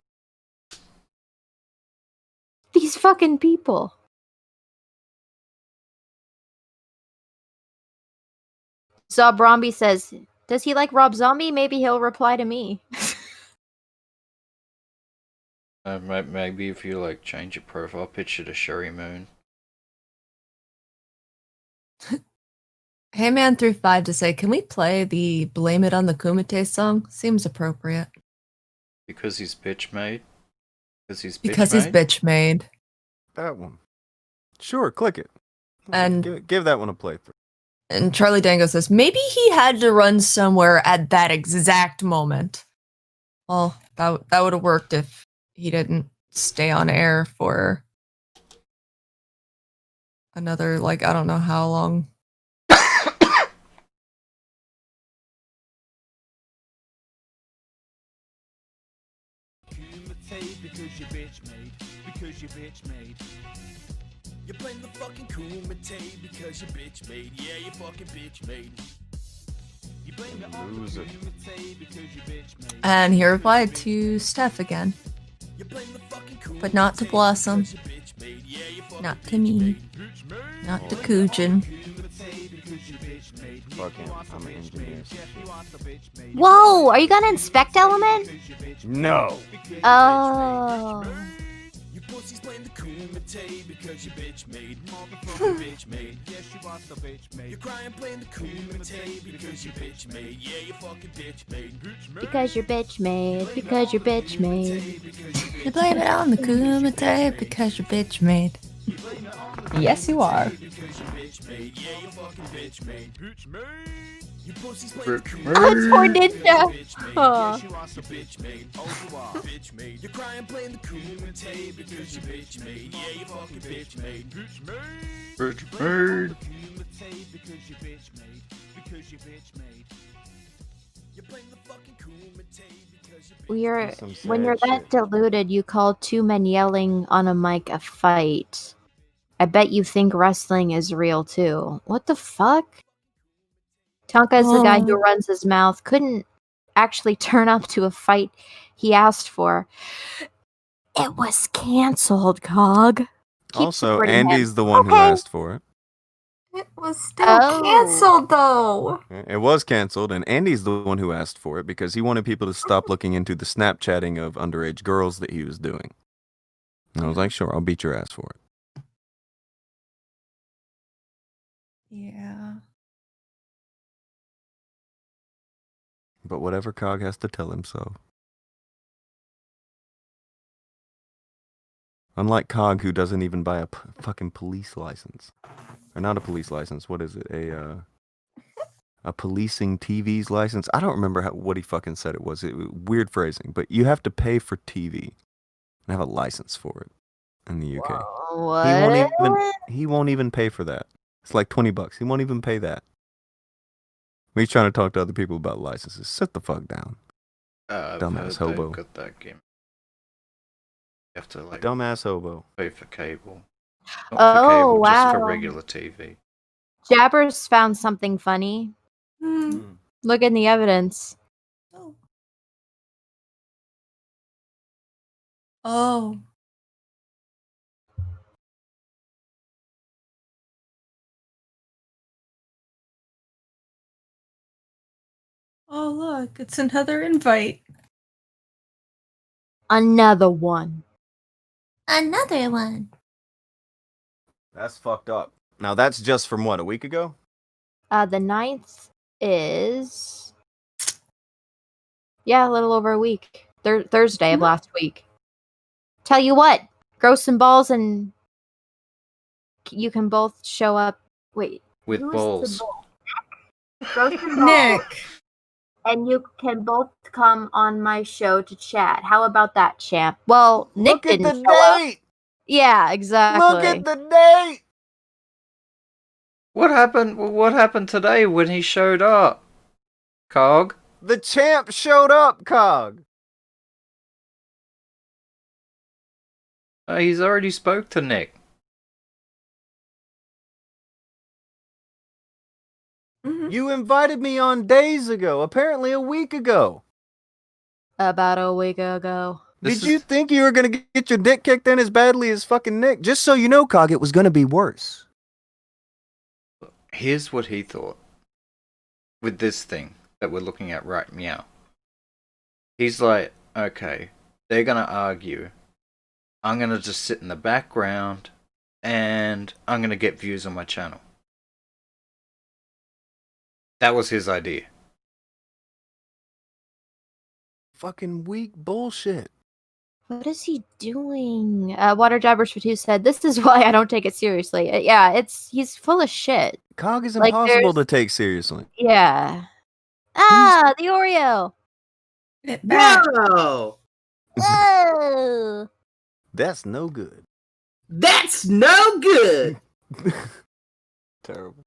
These fucking people. So Bromby says, "Does he like Rob Zombie? Maybe he'll reply to me." Maybe if you like change your profile picture to Sherry Moon. Hey Man threw 5 to say, can we play the Blame It on the Kumite song? Seems appropriate. Because he's bitch made? Because he's bitch made. That one. Sure, click it. And Give that one a playthrough. And Charlie Dango says, maybe he had to run somewhere at that exact moment. Well, that would have worked if he didn't stay on air for another, like, I don't know how long. Because you bitch made. Because you bitch made. You blame the fucking Kumite because you bitch made. Yeah, you fucking bitch made. You blame it on the Kumite because you bitch made. And he replied to Steph again. But not to Blossom. Not to me. Not to Akujin. Fuck him. I'm an engineer. Whoa, are you gonna inspect Element? No. Oh. You pussies blame the Kumite because you bitch made. Motherfucking bitch made. Yes, you are so bitch made. You're crying playing the Kumite because you bitch made. Yeah, you fucking bitch made. Because you're bitch made. Because you're bitch made. You blame it on the Kumite because you're bitch made. Yes, you are. Poor Ninja. Oh. You're crying playing the Kumite because you bitch made. Yeah, you fucking bitch made. Bitch made. Because you bitch made. Because you bitch made. You blame the fucking Kumite because you When you're that deluded, you call two men yelling on a mic a fight. I bet you think wrestling is real too. What the fuck? Tonka is the guy who runs his mouth. Couldn't actually turn up to a fight he asked for. It was canceled, Cog. Keep Also, supporting Andy's him. the one who asked for it. It was still canceled, though. It was canceled, and Andy's the one who asked for it because he wanted people to stop looking into the Snapchatting of underage girls that he was doing. And I was like, sure, I'll beat your ass for it. Yeah. But whatever Cog has to tell him so. Unlike Cog, who doesn't even buy a fucking police license. Or not a police license, what is it? A policing TV's license? I don't remember what he fucking said it was. Weird phrasing. But you have to pay for TV and have a license for it in the UK. What? He won't even pay for that. It's like $20. He won't even pay that. He's trying to talk to other people about licenses. Sit the fuck down. Dumbass hobo. Got that game. You have to like Dumbass hobo. pay for cable. Not for Oh, cable, just for wow. regular TV. Jabbers found something funny. Look in the evidence. Oh. Oh, look, it's another invite. Another one. Another one. That's fucked up. Now that's just from what, a week ago? The 9th is... Yeah, a little over a week. Thursday of last week. Tell you what, grow some balls and you can both show up. Wait. With who is balls. the ball? Grow some balls. Nick. and you can both come on my show to chat. How about that, champ? Well, Nick Look at didn't the show up. date. Yeah, exactly. Look at the date. What happened? What happened today when he showed up? Cog? The champ showed up, Cog. He's already spoke to Nick. You invited me on days ago, apparently a week ago. About a week ago. Did you think you were going to get your dick kicked in as badly as fucking Nick? Just so you know, Cog, it was going to be worse. Here's what he thought. With this thing that we're looking at right now. He's like, okay, they're going to argue. I'm going to just sit in the background and I'm going to get views on my channel. That was his idea. Fucking weak bullshit. What is he doing? Water Jabbers for Two said, "This is why I don't take it seriously." Yeah, he's full of shit. Cog is Like, impossible to take seriously. Yeah. Ah, the Oreo. No! Oh. That's no good. That's no good! Terrible.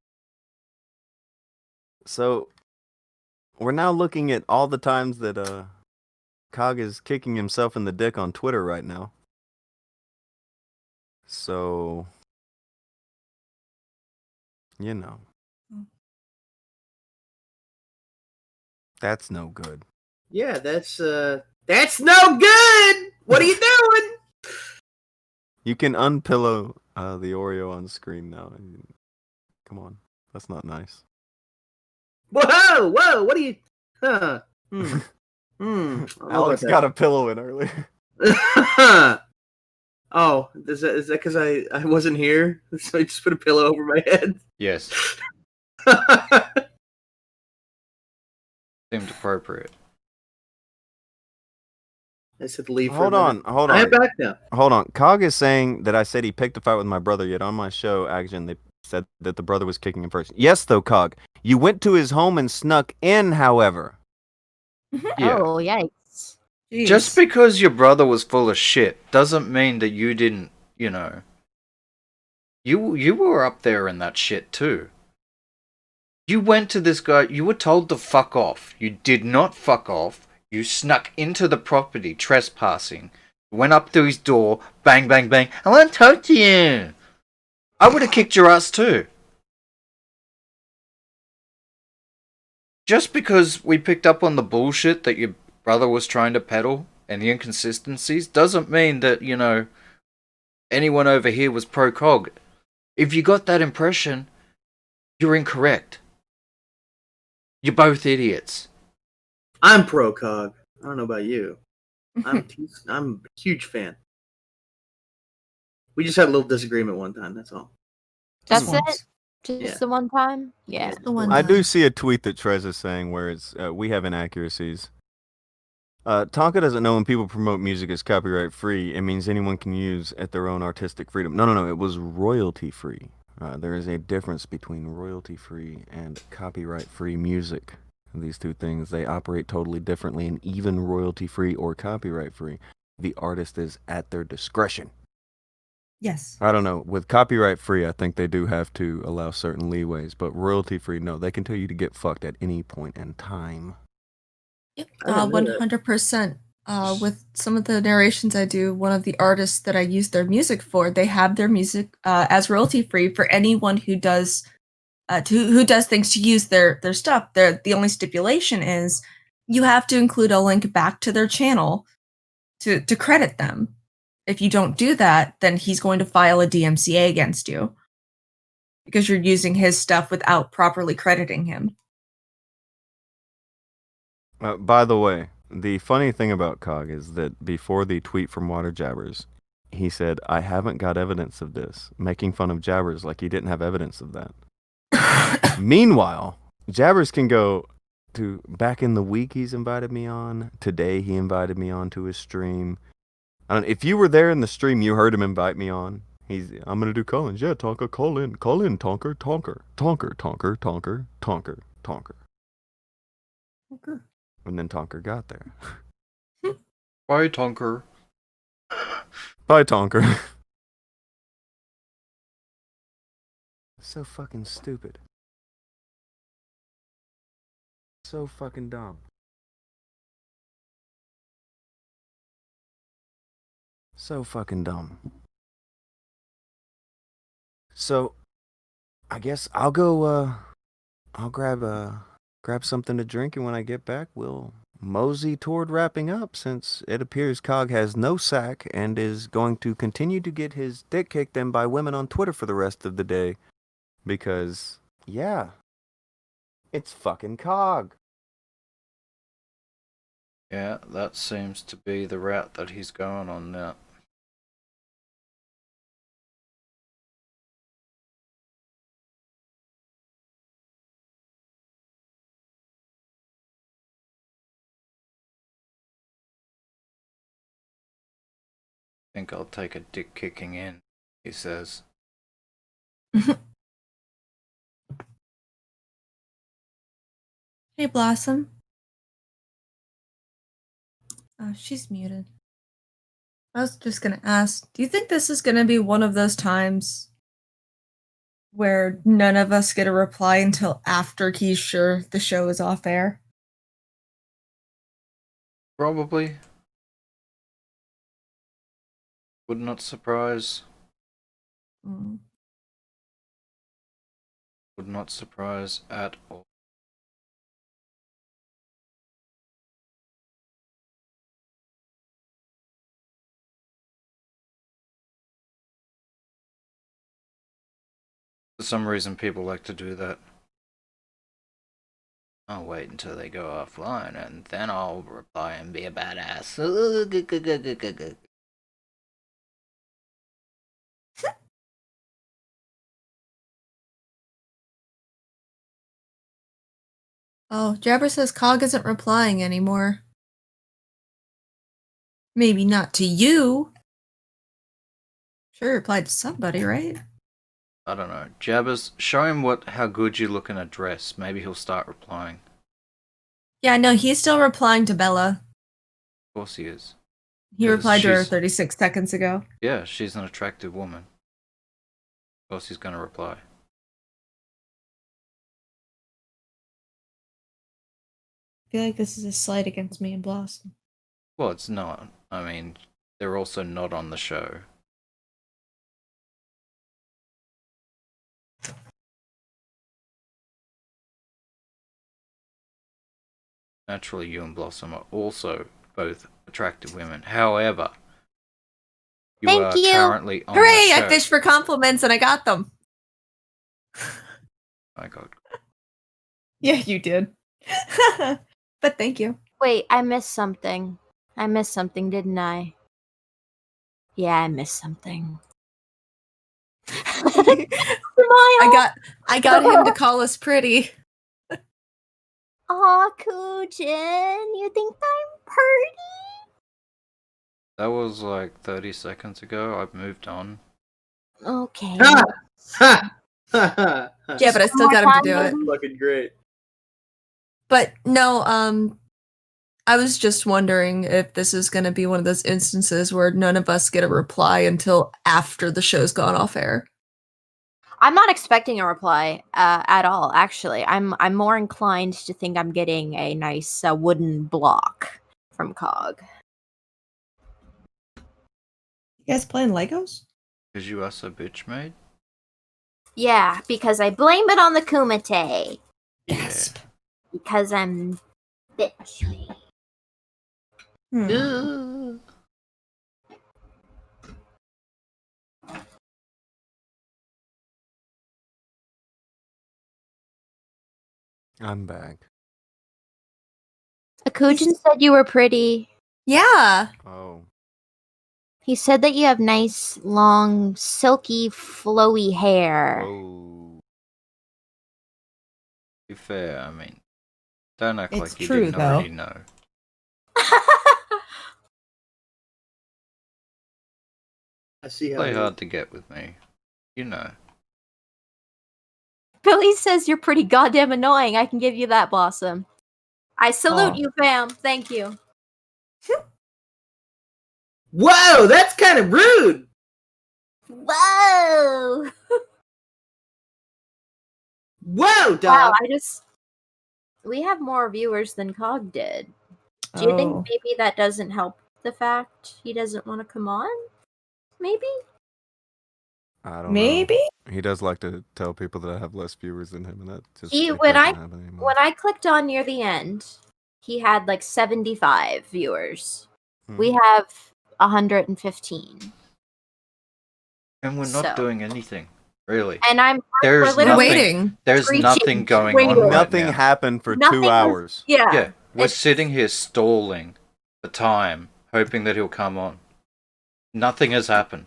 So, we're now looking at all the times that Cog is kicking himself in the dick on Twitter right now. So, you know. That's no good. Yeah, that's no good! What are you doing? You can unpillow the Oreo on screen now. Come on. That's not nice. Whoa, what are you... Huh. Alex got a pillow in earlier. Oh, is that because I wasn't here? So I just put a pillow over my head? Yes. Seemed appropriate. I said leave. Hold on. I'm back now. Hold on. Cog is saying that I said he picked a fight with my brother, yet on my show, Akujin, they said that the brother was kicking him first. Yes, though, Cog. You went to his home and snuck in, however. Yeah. Oh, yikes. Just because your brother was full of shit doesn't mean that you didn't, you know. You were up there in that shit too. You went to this guy, you were told to fuck off. You did not fuck off. You snuck into the property, trespassing. Went up to his door, bang, bang, bang. I want to talk to you. I would have kicked your ass too. Just because we picked up on the bullshit that your brother was trying to peddle and the inconsistencies doesn't mean that, you know, anyone over here was pro-cog. If you got that impression, you're incorrect. You're both idiots. I'm pro-cog. I don't know about you. I'm a huge fan. We just had a little disagreement one time, that's all. That's it? Just the one time? Yeah. The one I time. do see a tweet that Trez is saying where it's we have inaccuracies. Tonka doesn't know when people promote music as copyright free, it means anyone can use at their own artistic freedom. No, it was royalty free. There is a difference between royalty free and copyright free music. These two things, they operate totally differently, and even royalty free or copyright free, the artist is at their discretion. Yes. I don't know. With copyright free, I think they do have to allow certain leeways, but royalty free, no. They can tell you to get fucked at any point in time. Yep. 100%. With some of the narrations I do, one of the artists that I use their music for, they have their music as royalty free for anyone who does who does things to use their stuff. The only stipulation is you have to include a link back to their channel to credit them. If you don't do that, then he's going to file a DMCA against you because you're using his stuff without properly crediting him. By the way, the funny thing about Cog is that before the tweet from Water Jabbers, he said, "I haven't got evidence of this," making fun of Jabbers like he didn't have evidence of that. Meanwhile, Jabbers can go to back in the week he's invited me on. Today he invited me on to his stream. If you were there in the stream, you heard him invite me on. I'm gonna do call-ins. Yeah, Tonka, call in, Tonker, Tonker, Tonker, Tonker, Tonker, Tonker, Tonker. And then Tonker got there. Bye, Tonker. Bye, Tonker. So fucking stupid. So fucking dumb. So fucking dumb. So, I guess I'll go, I'll grab something to drink, and when I get back, we'll mosey toward wrapping up, since it appears Cog has no sack and is going to continue to get his dick kicked in by women on Twitter for the rest of the day. Because, yeah, it's fucking Cog. Yeah, that seems to be the route that he's going on now. I think I'll take a dick kicking in, he says. Hey, Blossom. Oh, she's muted. I was just gonna ask, do you think this is gonna be one of those times where none of us get a reply until after he's sure the show is off air? Probably. Would not surprise. Mm. Would not surprise at all. For some reason, people like to do that. I'll wait until they go offline, and then I'll reply and be a badass. Oh, Jabber says Cog isn't replying anymore. Maybe not to you. Sure, he replied to somebody, right? I don't know. Jabbers, show him how good you look in a dress. Maybe he'll start replying. Yeah, no, he's still replying to Bella. Of course he is. He 'Cause replied to her she's- 36 seconds ago. Yeah, she's an attractive woman. Of course he's gonna reply. I feel like this is a slight against me and Blossom. Well, it's not. I mean, they're also not on the show. Naturally, you and Blossom are also both attractive women. However, you Thank are you. currently on Hooray! the show. I fished for compliments and I got them. My God. Yeah, you did. But thank you. Wait, I missed something. I missed something, didn't I? Yeah, I missed something. I got him to call us pretty. Aw, Akujin, you think I'm pretty? That was like 30 seconds ago. I've moved on. Okay. Ha! Yeah, but I still got him to do it. Fucking great. But no, I was just wondering if this is going to be one of those instances where none of us get a reply until after the show's gone off air. I'm not expecting a reply at all, actually. I'm more inclined to think I'm getting a nice wooden block from Cog. You guys playing Legos? Because you are so bitch made? Yeah, because I blame it on the Kumite. Yes. Because I'm bitchy. I'm back. Akujin said you were pretty. Yeah. Oh. He said that you have nice, long, silky, flowy hair. Oh. To be fair, I mean, don't act It's like you true, didn't though. already know. I see how. Play hard to get with me. You know. Billy says you're pretty goddamn annoying. I can give you that, Blossom. I salute Oh. you, fam. Thank you. Whoa, that's kind of rude. Whoa! Whoa, dog. Wow, we have more viewers than Cog did. Do you think Oh. maybe that doesn't help the fact he doesn't want to come on? Maybe? I don't Maybe? know. He does like to tell people that I have less viewers than him, and that just He it when doesn't I happen anymore. when I clicked on near the end, he had like 75 viewers. We have 115. And we're not So. doing anything, really. And There's we're literally nothing. waiting. There's Preaching, nothing going waiting. on right Nothing now. happened for Nothing 2 hours. Yeah. Yeah, we're it's- sitting here stalling for time, hoping that he'll come on. Nothing has happened.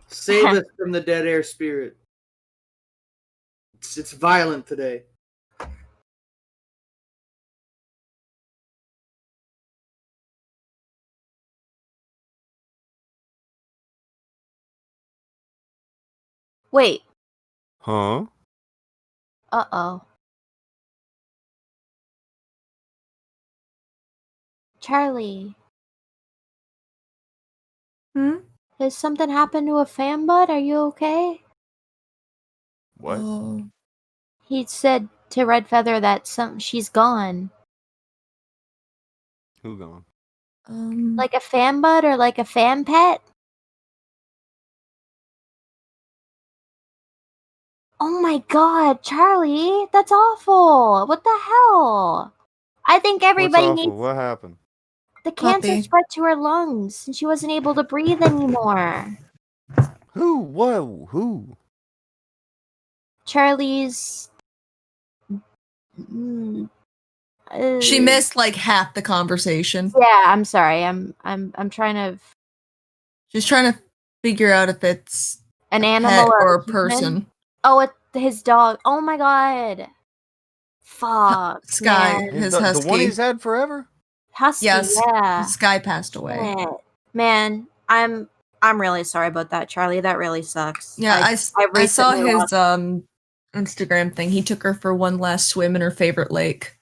Save us from the dead air spirit. It's violent today. Wait. Huh? Uh-oh. Charlie. Hmm? Has something happened to a fan bud? Are you okay? What? Oh. He said to Red Feather that she's gone. Who gone? Like a fan bud or like a fan pet? Oh my god, Charlie, that's awful. What the hell? I think everybody What's awful? needs What happened? the cancer Puppy. spread to her lungs and she wasn't able to breathe anymore. Who? Whoa? Who? Charlie's She missed like half the conversation. Yeah, I'm sorry. I'm trying to She's trying to figure out if it's an a animal pet or a human? person. Oh, it's his dog. Oh my god. Fuck. Skye, man. his the husky. one he's had forever? Husky, Yes, yeah. Skye passed away. Shit. Man, I'm really sorry about that, Charlie. That really sucks. Yeah, I saw recently his lost- Instagram thing. He took her for one last swim in her favorite lake.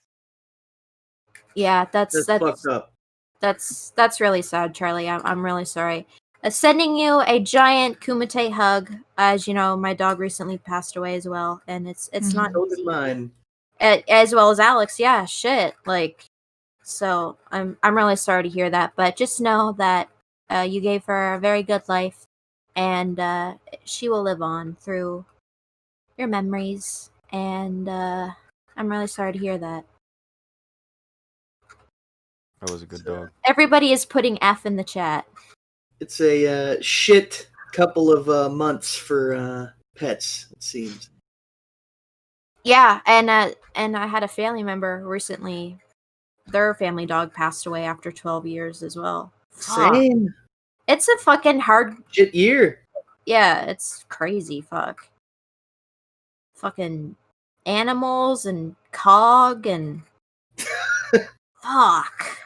Yeah, That's fucked up. That's really sad, Charlie. I'm really sorry. Sending you a giant Kumite hug. As you know, my dog recently passed away as well, and it's not So did easy. mine. As well as Alex. Yeah, shit. Like, so I'm really sorry to hear that. But just know that you gave her a very good life, and she will live on through your memories. And I'm really sorry to hear that. That was a good dog. Everybody is putting F in the chat. It's a shit couple of months for pets, it seems. Yeah, and I had a family member recently. Their family dog passed away after 12 years as well. Fuck. Same. It's a fucking hard Shit year. Yeah, it's crazy. Fuck. Fucking animals and cog and fuck.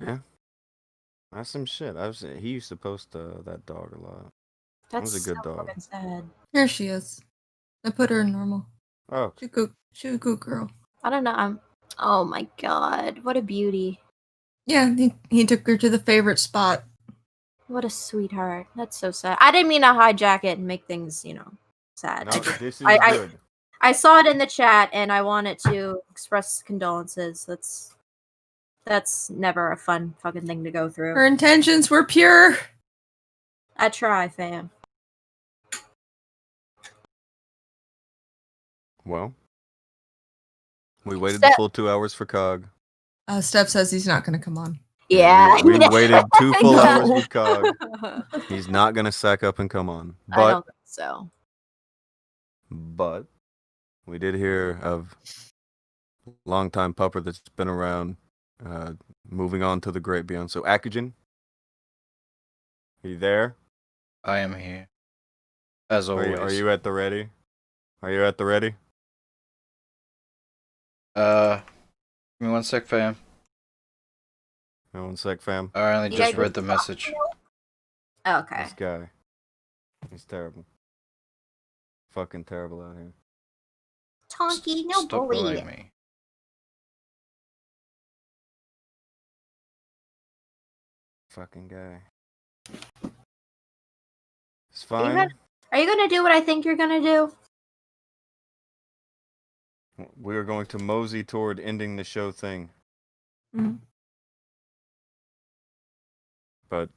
Yeah. That's some shit. He used to post that dog a lot. That's That was a good so dog. fucking sad. Here she is. I put her in normal. Oh. She's a good girl. I don't know. Oh my god, what a beauty. Yeah, he took her to the favorite spot. What a sweetheart. That's so sad. I didn't mean to hijack it and make things, sad. No, this is I good. I saw it in the chat and I wanted to express condolences. That's never a fun fucking thing to go through. Her intentions were pure. I try, fam. Well, we waited the full 2 hours for Cog. Steph says he's not going to come on. Yeah. We waited 2 full No. hours with Cog. He's not gonna sack up and come on. I But don't think so. But we did hear of longtime pupper that's been around, moving on to the great beyond. So Akujin, are you there? I am here. As always. Are you at the ready? Are you at the ready? Give me 1 sec, fam. 1 sec, fam. I only You just guys- read the message. Okay. This guy, he's terrible. Fucking terrible out here. Tonky, no Stop bully. bullying me. Fucking guy. It's Are you, fine. gonna, are you gonna do what I think you're gonna do? We are going to mosey toward ending the show thing. Mhm. But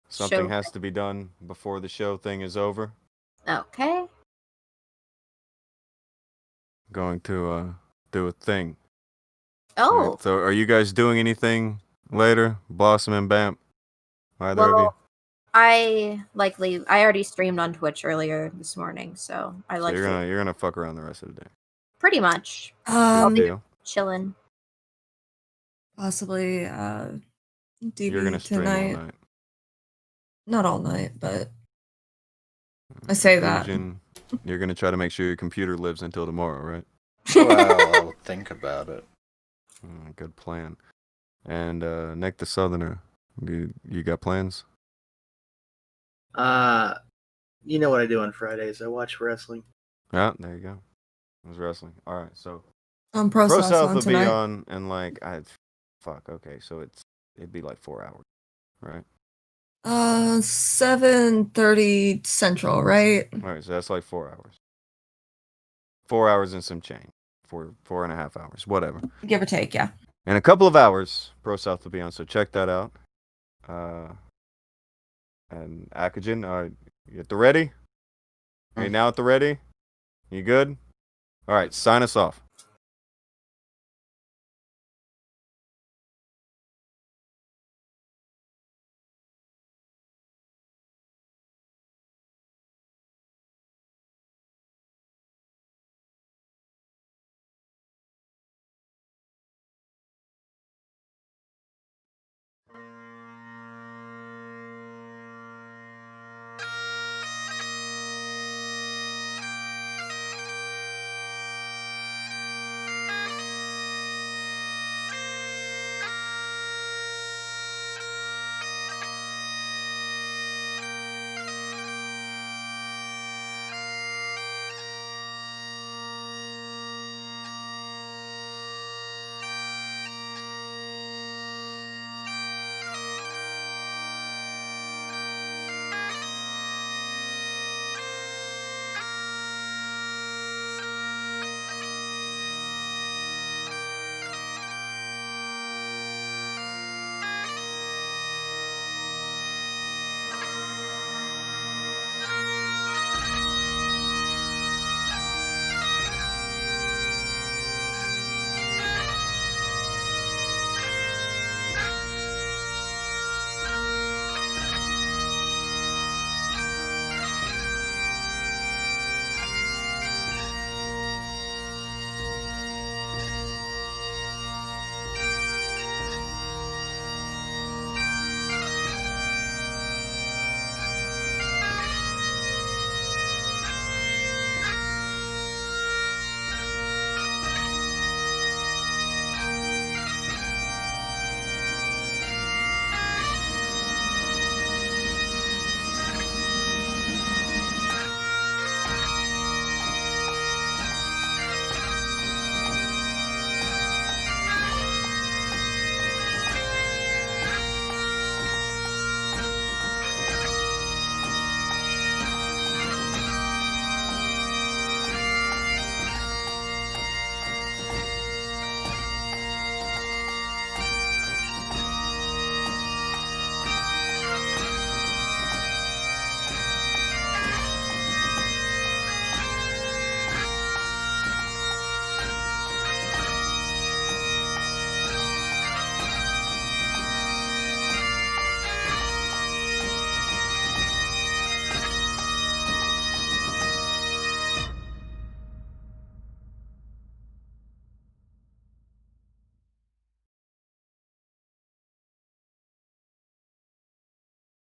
something Show has to be done before the show thing is over. Okay. Going to do a thing. Oh. Alright, so are you guys doing anything later? Blossom and Vamp? Either of you? Well, I already streamed on Twitch earlier this morning, so I So like you're gonna fuck around the rest of the day. pretty much I'll Good be deal. chilling. Possibly DB You're gonna stream tonight. all night. Not all night, but I say that. Akujin, you're gonna try to make sure your computer lives until tomorrow, right? Well, I'll think about it. Good plan. And Nick the Southerner, you got plans? You know what I do on Fridays? I watch wrestling. Yeah, there you go. It was wrestling. All right, so Pro Pro South South on will be tonight. on, and like okay, so it'd be like 4 hours, right? 7:30 Central, right? All right, so that's like 4 hours. 4 hours and some change. 4.5 hours, whatever. Give or take, yeah. In a couple of hours, Pro South will be on, so check that out. And Akujin, you at the ready? Are you now at the ready? You good? All right, sign us off.